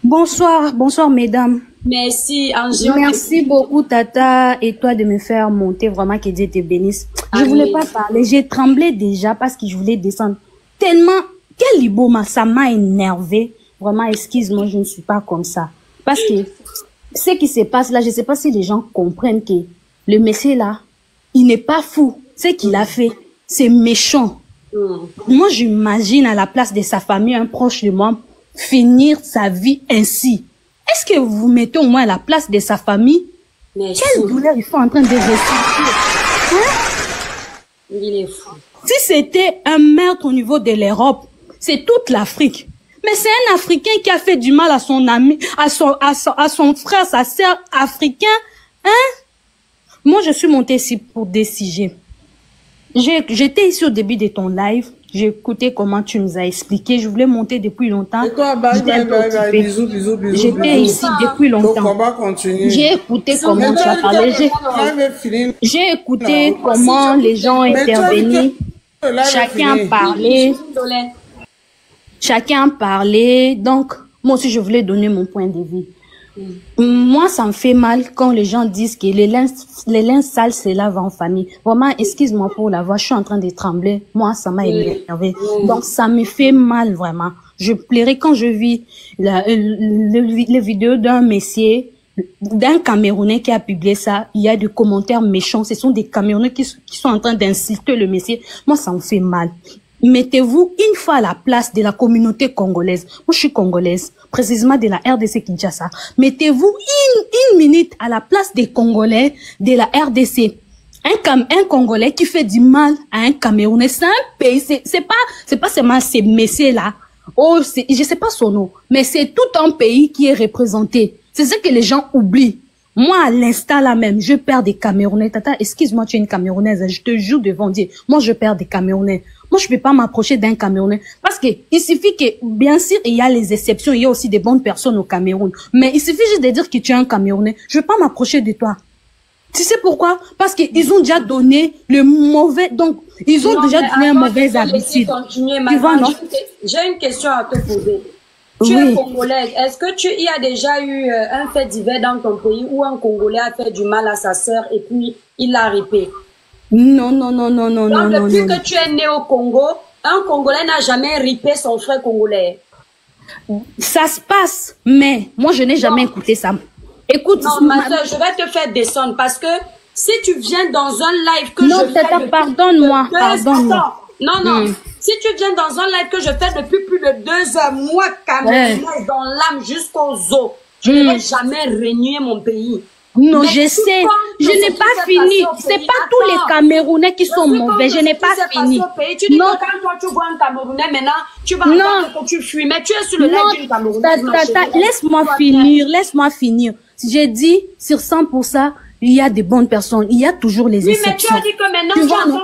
Bonsoir mesdames. Merci Angèle. Merci beaucoup Tata et toi de me faire monter, vraiment que Dieu te bénisse. Je voulais pas parler, j'ai tremblé déjà parce que je voulais descendre. Tellement, quel Liboma, ça m'a énervé. Vraiment, excuse-moi, je ne suis pas comme ça. Parce que ce qui se passe là, je sais pas si les gens comprennent que le monsieur là, il n'est pas fou. Ce qu'il a fait, c'est méchant. Moi, j'imagine à la place de sa famille, un proche de moi, finir sa vie ainsi. Est-ce que vous vous mettez au moins à la place de sa famille? Quelle douleur ils sont en train de ressentir? Il est fou. Si c'était un meurtre au niveau de l'Europe, c'est toute l'Afrique. Mais c'est un Africain qui a fait du mal à son ami, à son frère, sa sœur africain. Moi, je suis montée ici pour décider. J'étais ici au début de ton live. J'ai écouté comment tu nous as expliqué. Je voulais monter depuis longtemps. Et toi, bisous. J'étais ici depuis longtemps. Donc, on va continuer. J'ai écouté comment tu as parlé. J'ai écouté comment les gens intervenaient. Chacun parlait. Donc, Moi aussi, je voulais donner mon point de vue. Moi, ça me fait mal quand les gens disent que les linges sales se lavent en famille. Vraiment, excuse-moi pour la voix, je suis en train de trembler. Moi, ça m'a énervé. Donc, ça me fait mal, vraiment. Je pleurais quand je vis les vidéos d'un monsieur, d'un Camerounais qui a publié ça. Il y a des commentaires méchants. Ce sont des Camerounais qui sont en train d'insulter le monsieur. Moi, ça me fait mal. Mettez-vous une fois à la place de la communauté congolaise. Moi, je suis congolaise, précisément de la RDC Kinshasa. Mettez-vous une minute à la place des Congolais de la RDC. Un Congolais qui fait du mal à un Camerounais, c'est un pays, c'est pas seulement ces messieurs-là. Oh, je sais pas son nom, mais c'est tout un pays qui est représenté. C'est ce que les gens oublient. Moi, à l'instant là même, je perds des Camerounais. Tata, excuse-moi, tu es une Camerounaise, je te jure devant Dieu. Moi, je perds des Camerounais. Moi, je peux pas m'approcher d'un Camerounais. Parce que, il suffit que, bien sûr, il y a les exceptions, il y a aussi des bonnes personnes au Cameroun. Mais il suffit juste de dire que tu es un Camerounais. Je vais pas m'approcher de toi. Tu sais pourquoi? Parce qu'ils ont déjà donné le mauvais, donc, ils ont déjà donné un mauvais habitude. Tu vois, non? J'ai une question à te poser. Tu es congolaise. Est-ce que il y a déjà eu un fait divers dans ton pays où un Congolais a fait du mal à sa sœur et puis il l'a ripé? Non. Donc, depuis que tu es né au Congo, un Congolais n'a jamais ripé son frère congolais. Ça se passe, mais moi, je n'ai jamais écouté ça. Écoute, non, ma soeur, je vais te faire descendre parce que si tu viens dans un live que non, je fais pardonne-moi. Non. Si tu viens dans un live que je fais depuis plus de 2 heures, moi, Camerounais, dans l'âme jusqu'aux os, je ne vais jamais renier mon pays. Non, je sais. Je n'ai pas fini. C'est pas tous les Camerounais qui sont mauvais. Je n'ai pas fini. Tu dis que quand toi tu vois un Camerounais maintenant, tu vas entendre que tu fuis. Mais tu es sur le live d'une Camerounaise. Laisse-moi finir. J'ai dit sur 100%, il y a des bonnes personnes. Il y a toujours les exceptions. Oui, mais tu as dit que maintenant tu vois, non,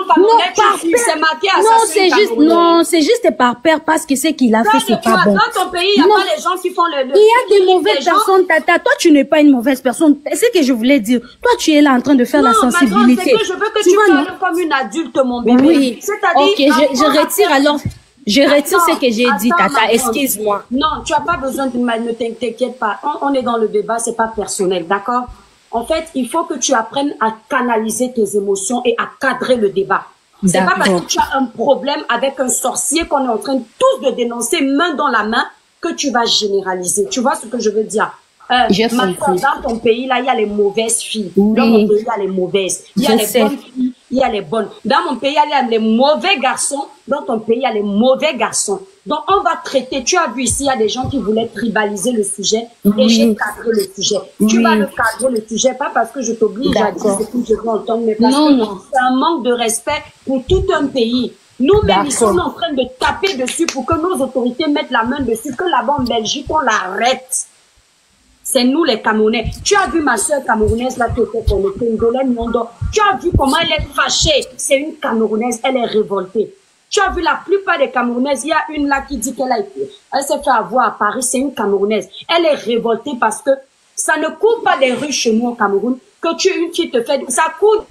tu c'est marqué assassin. Non, c'est juste par peur parce que ce qu'il a fait, c'est pas bon. Dans ton pays, il n'y a pas les gens qui font le... Il y a des mauvaises personnes, Tata. Toi, tu n'es pas une mauvaise personne. C'est ce que je voulais dire. Toi, tu es là en train de faire la sensibilité. Non, c'est que je veux que tu parles comme une adulte, mon bébé. Oui. Ok, je retire alors... Je retire ce que j'ai dit, Tata. Excuse-moi. Non, tu n'as pas besoin de ne t'inquiète pas. On est dans le débat, c'est pas personnel, d'accord? En fait, il faut que tu apprennes à canaliser tes émotions et à cadrer le débat. C'est pas parce que tu as un problème avec un sorcier qu'on est en train tous de dénoncer main dans la main que tu vas généraliser. Tu vois ce que je veux dire? Dans ton pays, là, il y a les mauvaises filles. Dans mon pays, il y a les mauvaises. Il y a les bonnes filles, il y a les bonnes. Dans mon pays, il y a les mauvais garçons. Dans ton pays, il y a les mauvais garçons. Donc, on va traiter. Tu as vu ici, il y a des gens qui voulaient tribaliser le sujet. Et j'ai cadré le sujet. Tu vas le cadrer le sujet, pas parce que je t'oblige à dire ce que je veux entendre, mais parce que c'est un manque de respect pour tout un pays. Nous-mêmes, ils sont en train de taper dessus pour que nos autorités mettent la main dessus, que là-bas en Belgique, on l'arrête. C'est nous les Camerounais. Tu as vu ma soeur camerounaise là qui était pour le Congolais Nyondo. Tu as vu comment elle est fâchée. C'est une Camerounaise, elle est révoltée. Tu as vu la plupart des Camerounaises. Il y a une là qui dit elle s'est fait avoir à Paris. C'est une Camerounaise. Elle est révoltée parce que ça ne court pas des rues chez nous au Cameroun. Que une fille te fait... Ça court...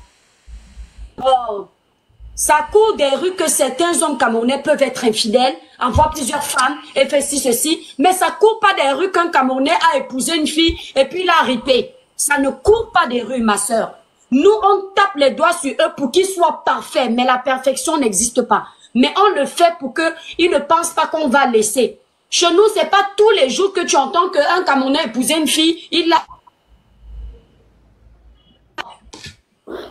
Ça court des rues que certains hommes camerounais peuvent être infidèles, avoir plusieurs femmes et faire ceci. Mais ça court pas des rues qu'un Camerounais a épousé une fille et puis l'a ripé. Ça ne court pas des rues, ma sœur. Nous, on tape les doigts sur eux pour qu'ils soient parfaits, mais la perfection n'existe pas. Mais on le fait pour qu'ils ne pensent pas qu'on va laisser. Chez nous, c'est pas tous les jours que tu entends qu'un Camerounais a épousé une fille, il l'a...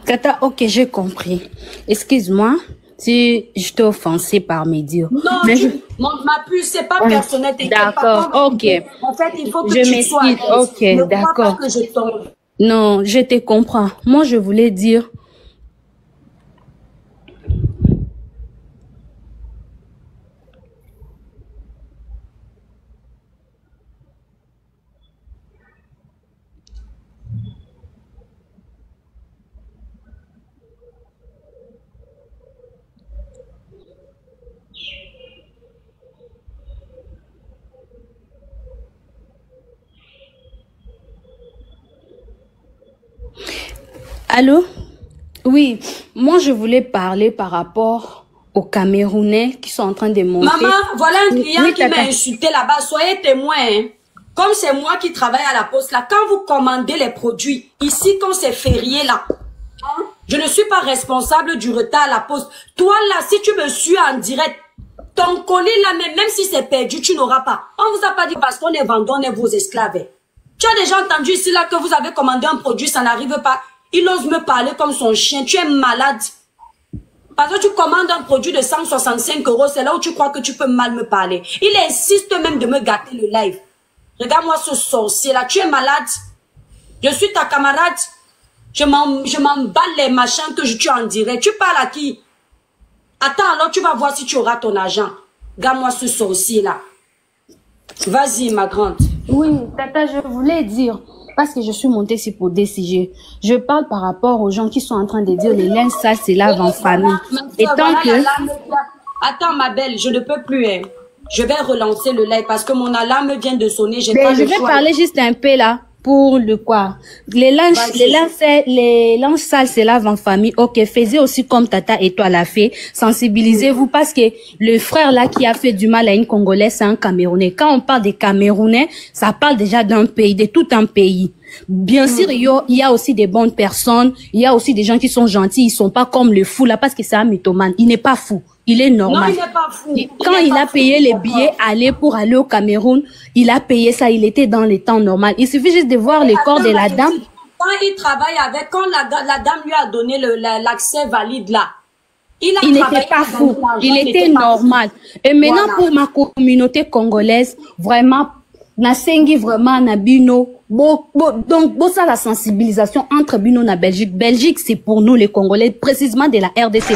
Tata, ok, j'ai compris. Excuse-moi si je t'ai offensé par mes dires. Non, mais ma puce, c'est pas personnel. D'accord, ok. En fait, il faut que tu sois à l'aise. Ok, d'accord. Non, je te comprends. Moi, je voulais dire... Allô? Oui, moi je voulais parler par rapport aux Camerounais qui sont en train de monter. Maman, voilà un client Oui, qui tata. m'a insulté là-bas. Soyez témoin. Hein. Comme c'est moi qui travaille à la poste, là, quand vous commandez les produits, ici, quand c'est férié, là, hein, je ne suis pas responsable du retard à la poste. Toi, là, si tu me suis en direct, ton colis, là, même si c'est perdu, tu n'auras pas. On vous a pas dit parce qu'on est vendeur, on est vos esclaves. Tu as déjà entendu ici, là, que vous avez commandé un produit, ça n'arrive pas. Il ose me parler comme son chien. Tu es malade. Parce que tu commandes un produit de 165 €, c'est là où tu crois que tu peux mal me parler. Il insiste même de me gâter le live. Regarde-moi ce sorcier là, tu es malade. Je suis ta camarade. Je m'emballe les machins que tu en dirais. Tu parles à qui? Attends, alors tu vas voir si tu auras ton argent. Regarde-moi ce sorcier là. Vas-y, ma grande. Oui, tata, je voulais dire, parce que je suis montée ici pour DCG, je parle par rapport aux gens qui sont en train de dire les linges sales se lavent en famille. Et tant que... Attends, ma belle, je ne peux plus. Hein. Je vais relancer le live parce que mon alarme vient de sonner. J'ai pas je le vais choix. parler juste un peu là pour le quoi. Les linges sales se lavent en famille. Ok, faisez aussi comme Tata et toi l'a fait. Sensibilisez-vous parce que le frère là qui a fait du mal à une Congolaise, c'est un Camerounais. Quand on parle des Camerounais, ça parle déjà d'un pays, de tout un pays. Bien sûr, il y a aussi des bonnes personnes. Il y a aussi des gens qui sont gentils. Ils sont pas comme le fou là parce que c'est un mythomane. Il n'est pas fou. Il est normal. Non, il n'est pas fou. Quand il a payé les billets pour aller au Cameroun, il a payé ça, il était dans les temps normaux. Il suffit juste de voir le corps de la dame. Quand il travaille avec, quand la dame lui a donné l'accès valide là, il n'était pas fou, il était normal. Et maintenant, pour ma communauté congolaise, vraiment, Nasengi vraiment na bino donc ça la sensibilisation entre bino na Belgique. Belgique c'est pour nous les Congolais, précisément de la RDC.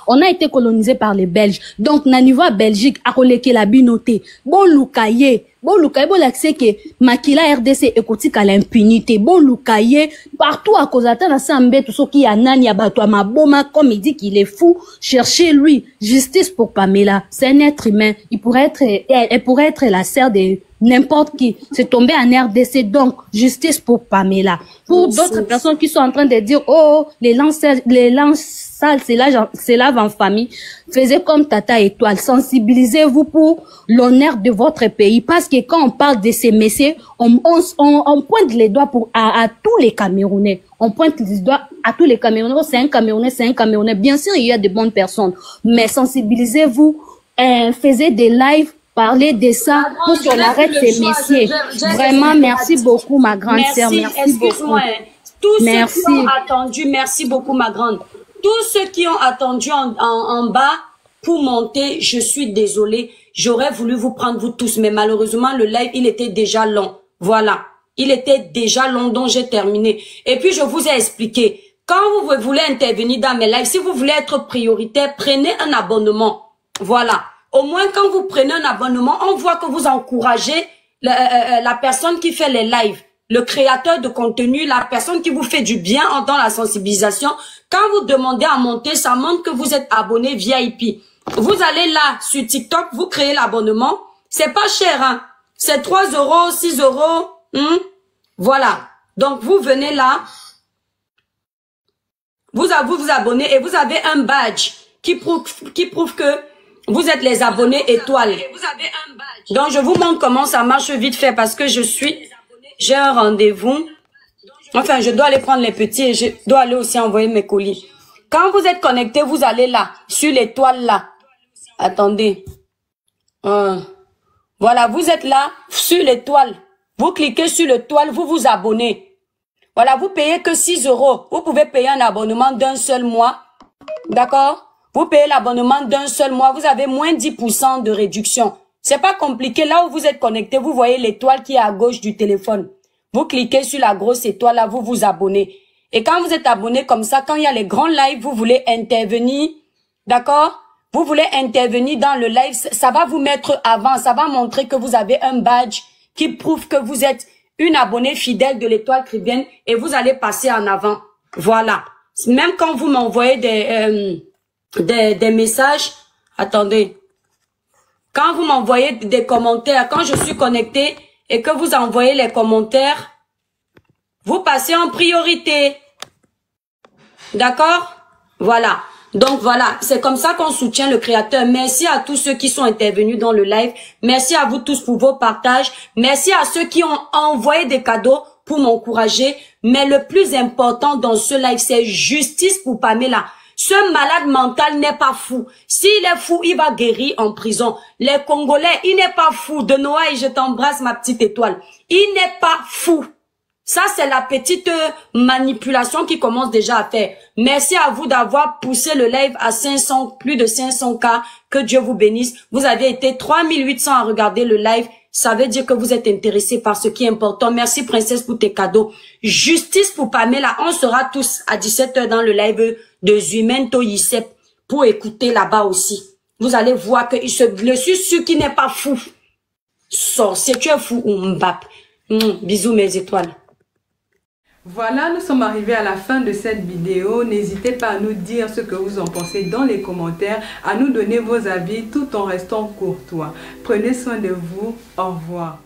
On a été colonisé par les Belges. Donc na niveau à Belgique a koleke la binoté. Bon lukaye bon l'accès que makila RDC ekoti ka l'impunité. Bon lukaye partout à cause na sambe tout ce qui a nani ya bato maboma comme il dit qu'il est fou. Cherchez lui justice pour Pamela. C'est un être humain. Elle pourrait être la sœur de n'importe qui. C'est tombé en RDC. Donc justice pour Pamela. Pour d'autres personnes qui sont en train de dire oh les lances sales se lavent en famille. Faites comme Tata Étoile. Sensibilisez-vous pour l'honneur de votre pays. Parce que quand on parle de ces messieurs, on pointe les doigts à tous les Camerounais. On pointe les doigts à tous les Camerounais. Oh, c'est un Camerounais. Bien sûr, il y a de bonnes personnes. Mais sensibilisez-vous. Faites des lives. Parler de ça pour qu'on arrête ces messieurs. Vraiment, merci beaucoup, ma grande sœur. Merci beaucoup. Tous ceux qui ont attendu, merci beaucoup, ma grande. Tous ceux qui ont attendu en bas pour monter, je suis désolée. J'aurais voulu vous prendre vous tous, mais malheureusement, le live, il était déjà long. Voilà. Il était déjà long, donc j'ai terminé. Et puis, je vous ai expliqué. Quand vous voulez intervenir dans mes lives, si vous voulez être prioritaire, prenez un abonnement. Voilà. Au moins, quand vous prenez un abonnement, on voit que vous encouragez la personne qui fait les lives, le créateur de contenu, la personne qui vous fait du bien dans la sensibilisation. Quand vous demandez à monter, ça montre que vous êtes abonné VIP. Vous allez là, sur TikTok, vous créez l'abonnement. C'est pas cher, hein. C'est 3 €, 6 €. Voilà. Donc, vous venez là. Vous vous abonnez et vous avez un badge qui prouve que vous êtes les abonnés étoiles. Donc, je vous montre comment ça marche vite fait parce que j'ai un rendez-vous. Enfin, je dois aller prendre les petits et je dois aller aussi envoyer mes colis. Quand vous êtes connecté, vous allez là, sur l'étoile là. Attendez. Voilà, vous êtes là, sur l'étoile. Vous cliquez sur l'étoile, vous vous abonnez. Voilà, vous payez que 6 €. Vous pouvez payer un abonnement d'un seul mois. D'accord? Vous payez l'abonnement d'un seul mois, vous avez moins 10% de réduction. C'est pas compliqué. Là où vous êtes connecté, vous voyez l'étoile qui est à gauche du téléphone. Vous cliquez sur la grosse étoile, là, vous vous abonnez. Et quand vous êtes abonné comme ça, quand il y a les grands lives, vous voulez intervenir, d'accord? Vous voulez intervenir dans le live, ça va vous mettre avant, ça va montrer que vous avez un badge qui prouve que vous êtes une abonnée fidèle de l'étoile caribéenne et vous allez passer en avant. Voilà. Même quand vous m'envoyez des messages, attendez, quand vous m'envoyez des commentaires, quand je suis connecté et que vous envoyez les commentaires, vous passez en priorité. D'accord? Voilà. Donc voilà, c'est comme ça qu'on soutient le créateur. Merci à tous ceux qui sont intervenus dans le live. Merci à vous tous pour vos partages. Merci à ceux qui ont envoyé des cadeaux pour m'encourager. Mais le plus important dans ce live, c'est justice pour Pamela. Ce malade mental n'est pas fou. S'il est fou, il va guérir en prison. Les Congolais, il n'est pas fou. De Noailles, je t'embrasse ma petite étoile. Il n'est pas fou. Ça, c'est la petite manipulation qui commence déjà à faire. Merci à vous d'avoir poussé le live à 500, plus de 500K. Que Dieu vous bénisse. Vous avez été 3800 à regarder le live. Ça veut dire que vous êtes intéressés par ce qui est important. Merci, princesse, pour tes cadeaux. Justice pour Pamela. On sera tous à 17h dans le live de Zumento Yisep pour écouter là-bas aussi. Vous allez voir que je suis sûr qu'il n'est pas fou. Sorcier, tu es fou ou mbap. Bisous, mes étoiles. Voilà, nous sommes arrivés à la fin de cette vidéo. N'hésitez pas à nous dire ce que vous en pensez dans les commentaires, à nous donner vos avis tout en restant courtois. Prenez soin de vous. Au revoir.